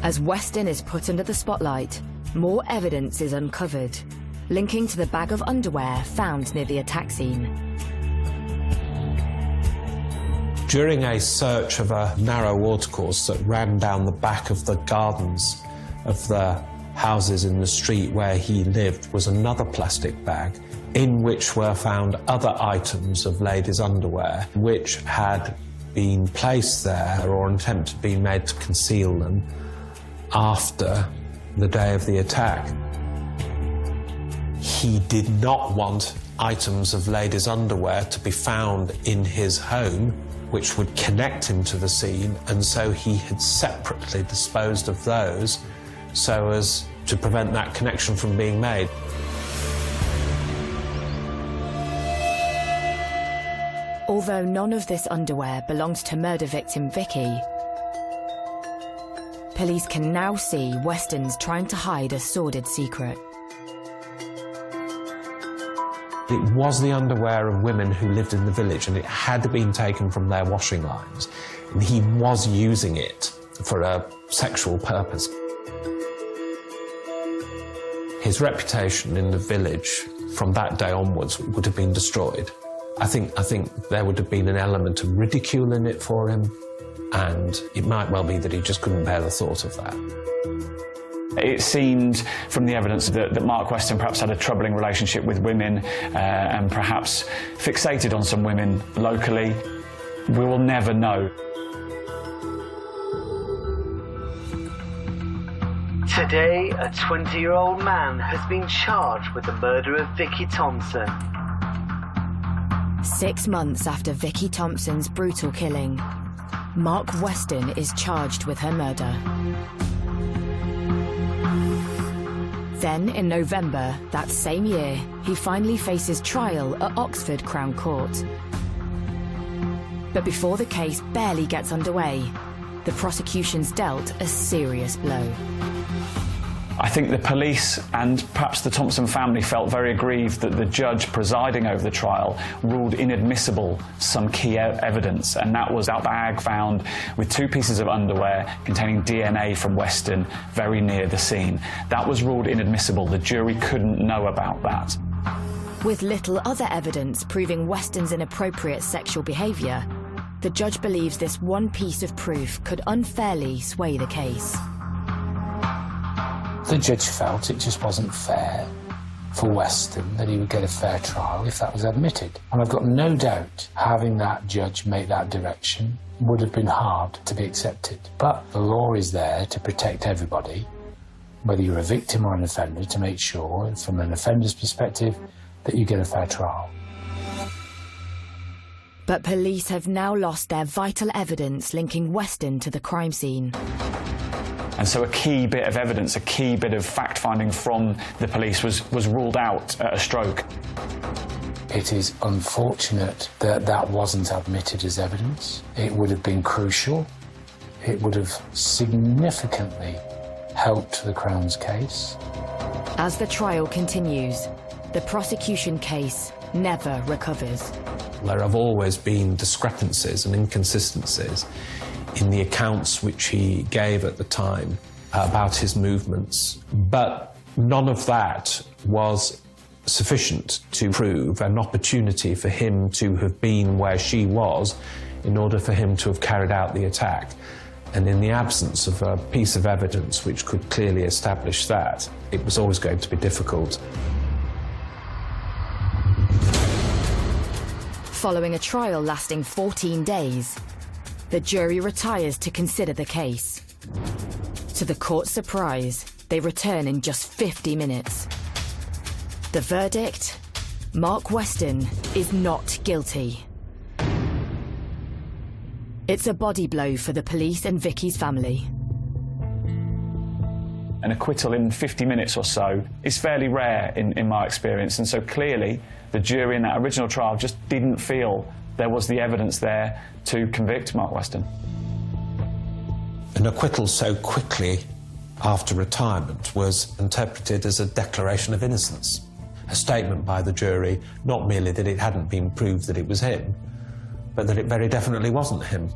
As Weston is put under the spotlight, more evidence is uncovered, linking to the bag of underwear found near the attack scene. During a search of a narrow watercourse that ran down the back of the gardens of the houses in the street where he lived was another plastic bag in which were found other items of ladies' underwear which had been placed there, or an attempt had been made to conceal them, after the day of the attack. He did not want items of ladies' underwear to be found in his home which would connect him to the scene, and so he had separately disposed of those so as to prevent that connection from being made. Although none of this underwear belongs to murder victim Vicky, police can now see Weston's trying to hide a sordid secret. It was the underwear of women who lived in the village, and it had been taken from their washing lines, and he was using it for a sexual purpose. His reputation in the village from that day onwards would have been destroyed. I think there would have been an element of ridicule in it for him, and it might well be that he just couldn't bear the thought of that. It seemed from the evidence that Mark Weston perhaps had a troubling relationship with women and perhaps fixated on some women locally. We will never know. Today, a 20-year-old man has been charged with the murder of Vicky Thompson. 6 months after Vicky Thompson's brutal killing, Mark Weston is charged with her murder. Then, in November that same year, he finally faces trial at Oxford Crown Court. But before the case barely gets underway, the prosecution's dealt a serious blow. I think the police and perhaps the Thompson family felt very aggrieved that the judge presiding over the trial ruled inadmissible some key evidence, and that was that bag found with 2 pieces of underwear containing DNA from Weston very near the scene. That was ruled inadmissible. The jury couldn't know about that. With little other evidence proving Weston's inappropriate sexual behaviour, the judge believes this one piece of proof could unfairly sway the case. The judge felt it just wasn't fair for Weston that he would get a fair trial if that was admitted. And I've got no doubt having that judge make that direction would have been hard to be accepted. But the law is there to protect everybody, whether you're a victim or an offender, to make sure, from an offender's perspective, that you get a fair trial. But police have now lost their vital evidence linking Weston to the crime scene. And so a key bit of evidence, a key bit of fact-finding from the police was ruled out at a stroke. It is unfortunate that that wasn't admitted as evidence. It would have been crucial. It would have significantly helped the Crown's case. As the trial continues, the prosecution case never recovers. There have always been discrepancies and inconsistencies in the accounts which he gave at the time about his movements, but none of that was sufficient to prove an opportunity for him to have been where she was in order for him to have carried out the attack. And in the absence of a piece of evidence which could clearly establish that, it was always going to be difficult. Following a trial lasting 14 days, the jury retires to consider the case. To the court's surprise, they return in just 50 minutes. The verdict? Mark Weston is not guilty. It's a body blow for the police and Vicky's family. An acquittal in 50 minutes or so is fairly rare in my experience, and so clearly the jury in that original trial just didn't feel there was the evidence there to convict Mark Weston. An acquittal so quickly after retirement was interpreted as a declaration of innocence, a statement by the jury not merely that it hadn't been proved that it was him, but that it very definitely wasn't him.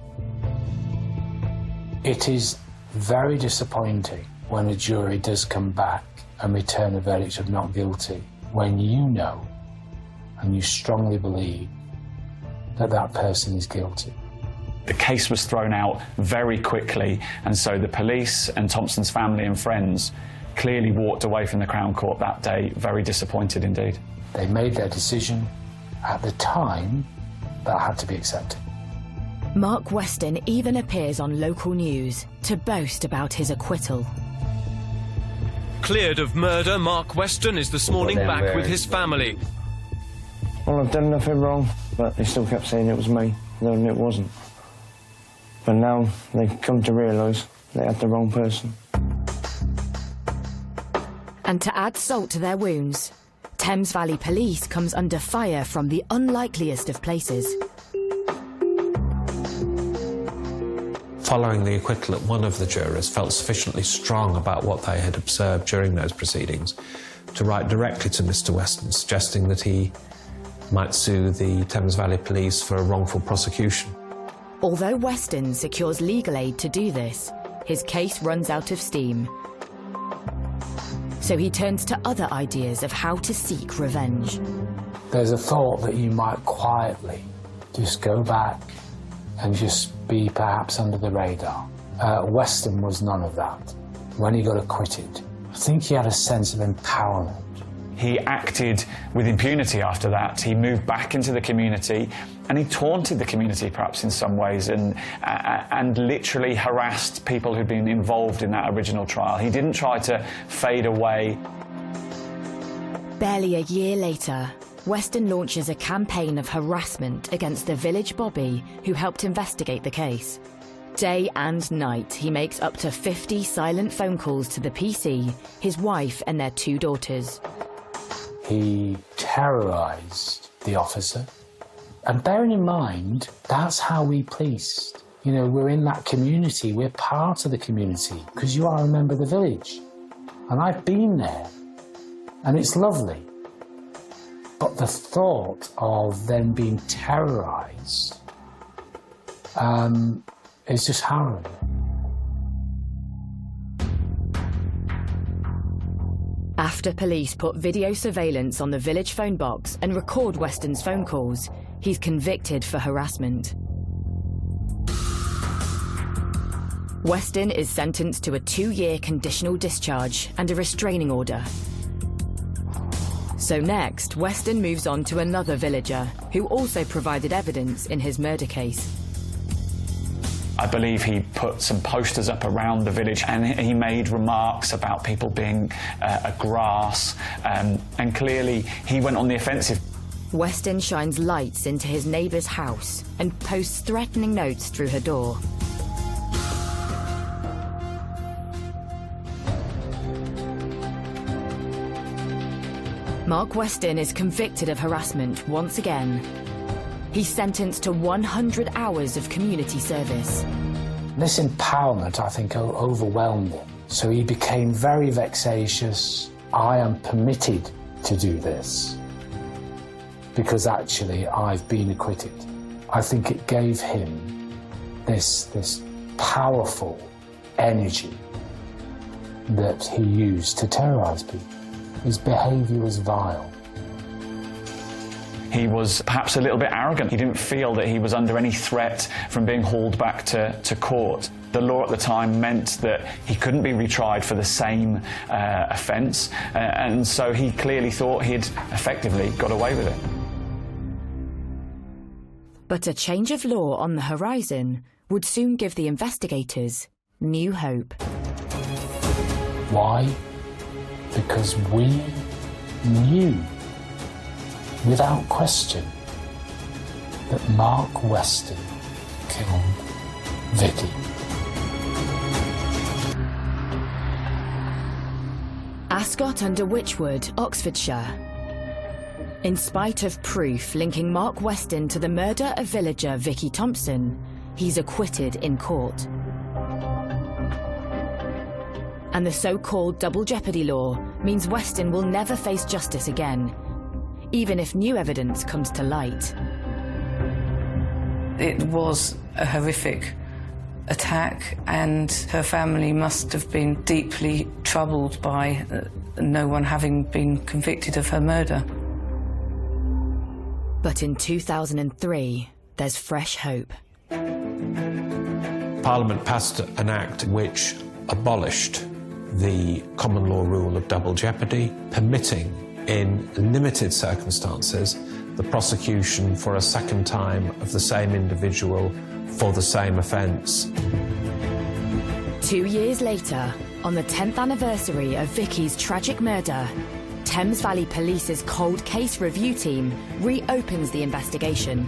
It is very disappointing when a jury does come back and return a verdict of not guilty, when you know and you strongly believe that that person is guilty. The case was thrown out very quickly, and so the police and Thompson's family and friends clearly walked away from the Crown Court that day very disappointed indeed. They made their decision at the time that had to be accepted. Mark Weston even appears on local news to boast about his acquittal. Cleared of murder, Mark Weston is this morning back with his family. Well, I've done nothing wrong, but they still kept saying it was me, knowing it wasn't. But now they've come to realise they had the wrong person. And to add salt to their wounds, Thames Valley Police comes under fire from the unlikeliest of places. Following the acquittal, one of the jurors felt sufficiently strong about what they had observed during those proceedings to write directly to Mr. Weston, suggesting that he might sue the Thames Valley Police for a wrongful prosecution. Although Weston secures legal aid to do this, his case runs out of steam. So he turns to other ideas of how to seek revenge. There's a thought that you might quietly just go back and just be perhaps under the radar. Weston was none of that. When he got acquitted, I think he had a sense of empowerment. He acted with impunity after that. He moved back into the community and he taunted the community perhaps in some ways and literally harassed people who'd been involved in that original trial. He didn't try to fade away. Barely a year later, Weston launches a campaign of harassment against the village bobby who helped investigate the case. Day and night, he makes up to 50 silent phone calls to the PC, his wife and their 2 daughters. He terrorised the officer. And bearing in mind, that's how we policed. You know, we're in that community, we're part of the community, because you are a member of the village. And I've been there, and it's lovely. But the thought of them being terrorised is just harrowing. After police put video surveillance on the village phone box and record Weston's phone calls, he's convicted for harassment. Weston is sentenced to a 2-year conditional discharge and a restraining order. So next, Weston moves on to another villager who also provided evidence in his murder case. I believe he put some posters up around the village and he made remarks about people being a grass, and clearly he went on the offensive. Weston shines lights into his neighbour's house and posts threatening notes through her door. Mark Weston is convicted of harassment once again. He's sentenced to 100 hours of community service. This empowerment, I think, overwhelmed him. So he became very vexatious. I am permitted to do this because actually I've been acquitted. I think it gave him this powerful energy that he used to terrorise people. His behaviour was vile. He was perhaps a little bit arrogant. He didn't feel that he was under any threat from being hauled back to court. The law at the time meant that he couldn't be retried for the same offence, and so he clearly thought he'd effectively got away with it. But a change of law on the horizon would soon give the investigators new hope. Why? Because we knew, without question, that Mark Weston killed Vicky. Ascot under Wychwood, Oxfordshire. In spite of proof linking Mark Weston to the murder of villager Vicky Thompson, he's acquitted in court. And the so-called double jeopardy law means Weston will never face justice again, even if new evidence comes to light. It was a horrific attack, and her family must have been deeply troubled by no one having been convicted of her murder. But in 2003, there's fresh hope. Parliament passed an act which abolished the common law rule of double jeopardy, permitting, in limited circumstances, the prosecution for a second time of the same individual for the same offence. 2 years later, on the 10th anniversary of Vicky's tragic murder, Thames Valley Police's cold case review team reopens the investigation,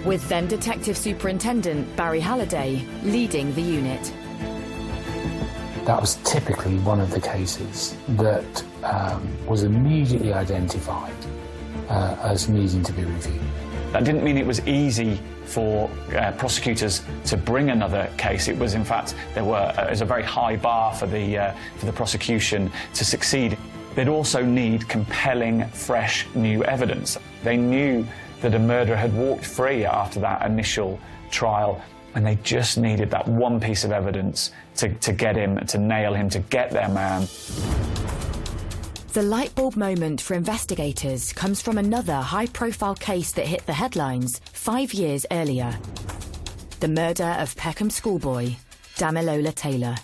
with then Detective Superintendent Barry Halliday leading the unit. That was typically one of the cases that was immediately identified as needing to be reviewed. That didn't mean it was easy for prosecutors to bring another case. It was, in fact, there was a very high bar for the prosecution to succeed. They'd also need compelling, fresh, new evidence. They knew that a murderer had walked free after that initial trial, and they just needed that one piece of evidence to get him, to nail him, to get their man. The light bulb moment for investigators comes from another high-profile case that hit the headlines 5 years earlier. The murder of Peckham schoolboy, Damilola Taylor.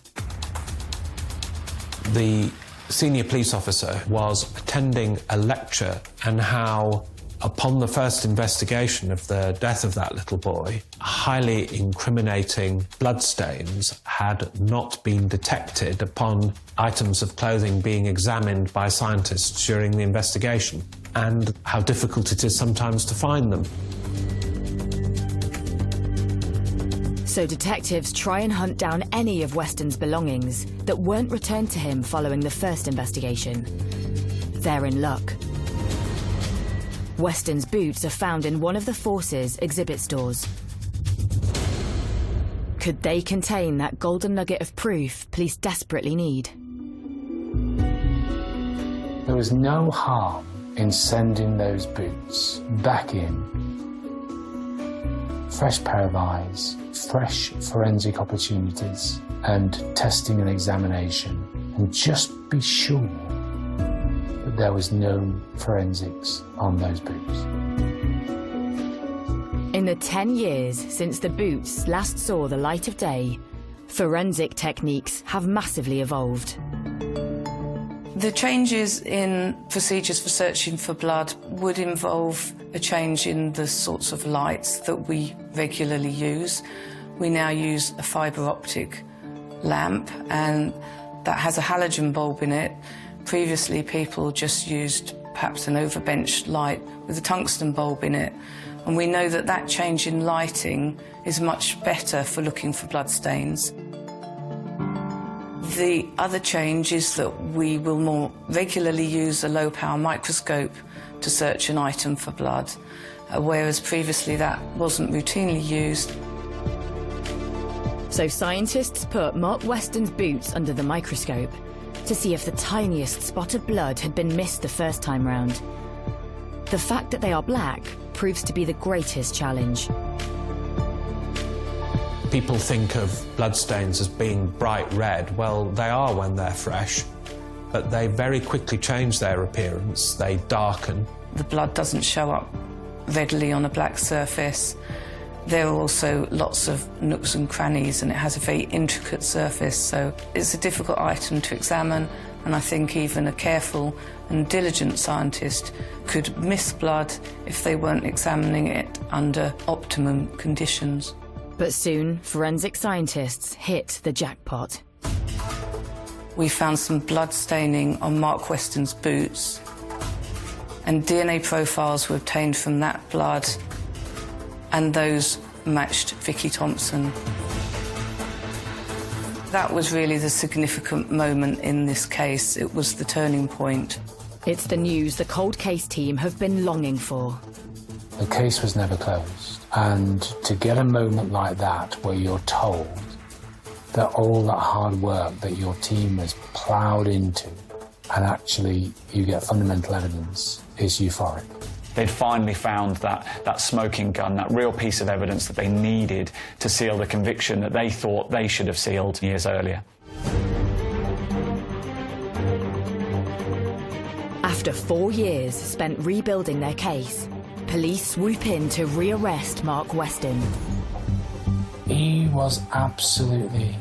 The senior police officer was attending a lecture, and how, upon the first investigation of the death of that little boy, highly incriminating bloodstains had not been detected upon items of clothing being examined by scientists during the investigation, and how difficult it is sometimes to find them. So detectives try and hunt down any of Weston's belongings that weren't returned to him following the first investigation. They're in luck. Weston's boots are found in one of the Force's exhibit stores. Could they contain that golden nugget of proof police desperately need? There was no harm in sending those boots back in. Fresh pair of eyes, fresh forensic opportunities, and testing and examination, and just be sure that there was no forensics on those boots. In the 10 years since the boots last saw the light of day, forensic techniques have massively evolved. The changes in procedures for searching for blood would involve a change in the sorts of lights that we regularly use. We now use a fibre optic lamp, and that has a halogen bulb in it. Previously, people just used perhaps an overbench light with a tungsten bulb in it. And we know that that change in lighting is much better for looking for bloodstains. The other change is that we will more regularly use a low-power microscope to search an item for blood, whereas previously that wasn't routinely used. So scientists put Mark Weston's boots under the microscope to see if the tiniest spot of blood had been missed the first time round. The fact that they are black proves to be the greatest challenge. People think of bloodstains as being bright red. Well, they are when they're fresh, but they very quickly change their appearance. They darken. The blood doesn't show up readily on a black surface. There are also lots of nooks and crannies, and it has a very intricate surface, so it's a difficult item to examine, and I think even a careful and diligent scientist could miss blood if they weren't examining it under optimum conditions. But soon, forensic scientists hit the jackpot. We found some blood staining on Mark Weston's boots, and DNA profiles were obtained from that blood, and those matched Vicky Thompson. That was really the significant moment in this case. It was the turning point. It's the news the cold case team have been longing for. The case was never closed, and to get a moment like that where you're told that all that hard work that your team has ploughed into and actually you get fundamental evidence is euphoric. They'd finally found that smoking gun, that real piece of evidence that they needed to seal the conviction that they thought they should have sealed years earlier. After 4 years spent rebuilding their case, police swoop in to rearrest Mark Weston. He was absolutely,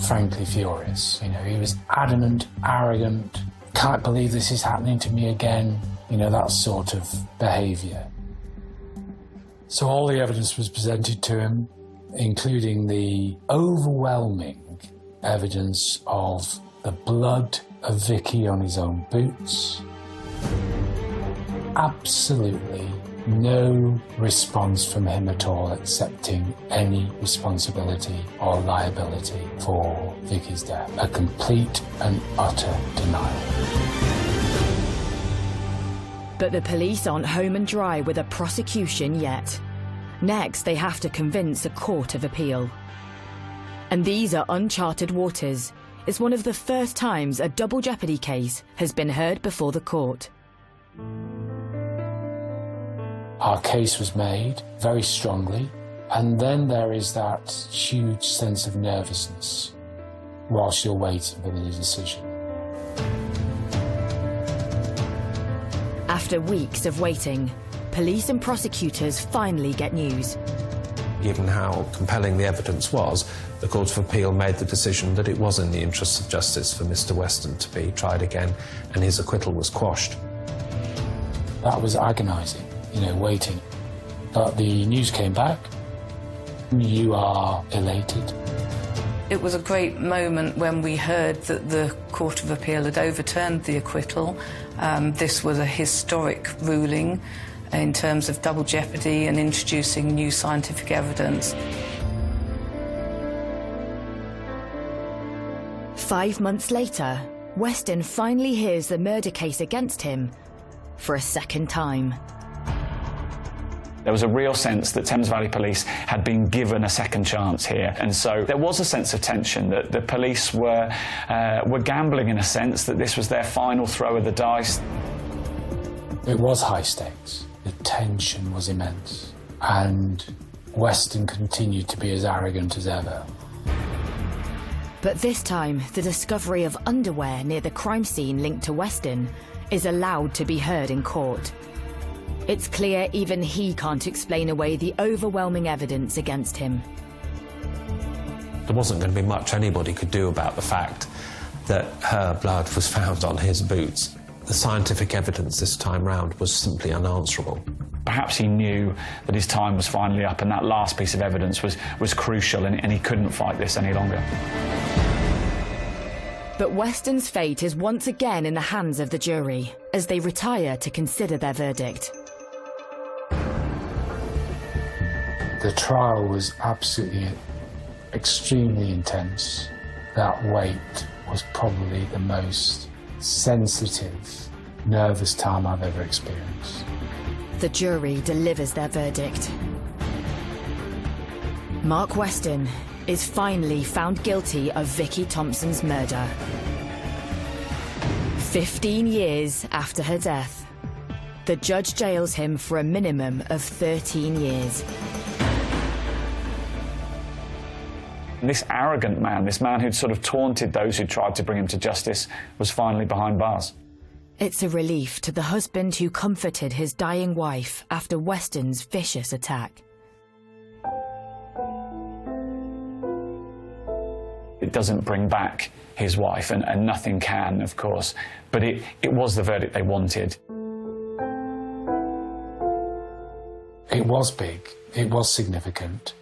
frankly, furious. You know, he was adamant, arrogant, can't believe this is happening to me again. You know, that sort of behaviour. So all the evidence was presented to him, including the overwhelming evidence of the blood of Vicky on his own boots. Absolutely no response from him at all, accepting any responsibility or liability for Vicky's death. A complete and utter denial. But the police aren't home and dry with a prosecution yet. Next, they have to convince a court of appeal. And these are uncharted waters. It's one of the first times a double jeopardy case has been heard before the court. Our case was made very strongly, and then there is that huge sense of nervousness whilst you're waiting for the decision. After weeks of waiting, police and prosecutors finally get news. Given how compelling the evidence was, the Court of Appeal made the decision that it was in the interests of justice for Mr. Weston to be tried again, and his acquittal was quashed. That was agonising, you know, waiting. But the news came back. You are elated. It was a great moment when we heard that the Court of Appeal had overturned the acquittal. This was a historic ruling in terms of double jeopardy and introducing new scientific evidence. 5 months later, Weston finally hears the murder case against him for a second time. There was a real sense that Thames Valley Police had been given a second chance here, and so there was a sense of tension that the police were gambling in a sense, that this was their final throw of the dice. It was high stakes. The tension was immense, and Weston continued to be as arrogant as ever. But this time, the discovery of underwear near the crime scene linked to Weston is allowed to be heard in court. It's clear even he can't explain away the overwhelming evidence against him. There wasn't going to be much anybody could do about the fact that her blood was found on his boots. The scientific evidence this time round was simply unanswerable. Perhaps he knew that his time was finally up, and that last piece of evidence was crucial, and he couldn't fight this any longer. But Weston's fate is once again in the hands of the jury as they retire to consider their verdict. The trial was absolutely, extremely intense. That wait was probably the most sensitive, nervous time I've ever experienced. The jury delivers their verdict. Mark Weston is finally found guilty of Vicky Thompson's murder. 15 years after her death, the judge jails him for a minimum of 13 years. This arrogant man, this man who'd sort of taunted those who tried to bring him to justice, was finally behind bars. It's a relief to the husband who comforted his dying wife after Weston's vicious attack. It doesn't bring back his wife, and nothing can, of course, but it was the verdict they wanted. It was big, it was significant,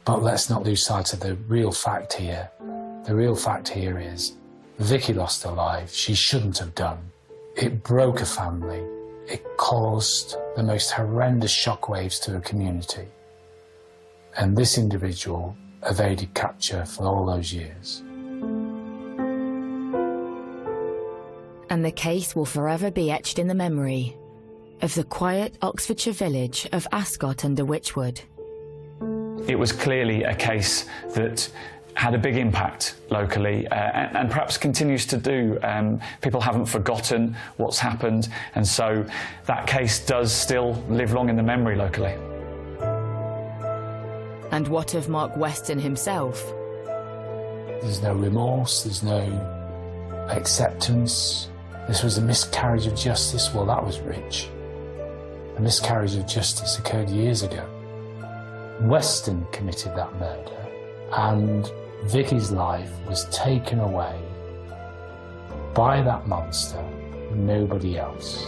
but let's not lose sight of the real fact here. The real fact here is Vicky lost her life. She shouldn't have done. It broke a family. It caused the most horrendous shockwaves to a community. And this individual evaded capture for all those years. And the case will forever be etched in the memory of the quiet Oxfordshire village of Ascot under Wychwood. It was clearly a case that had a big impact locally and perhaps continues to do. People haven't forgotten what's happened, and so that case does still live long in the memory locally. And what of Mark Weston himself? There's no remorse, there's no acceptance. This was a miscarriage of justice. Well, that was rich. A miscarriage of justice occurred years ago. Weston committed that murder, and Vicky's life was taken away by that monster, nobody else.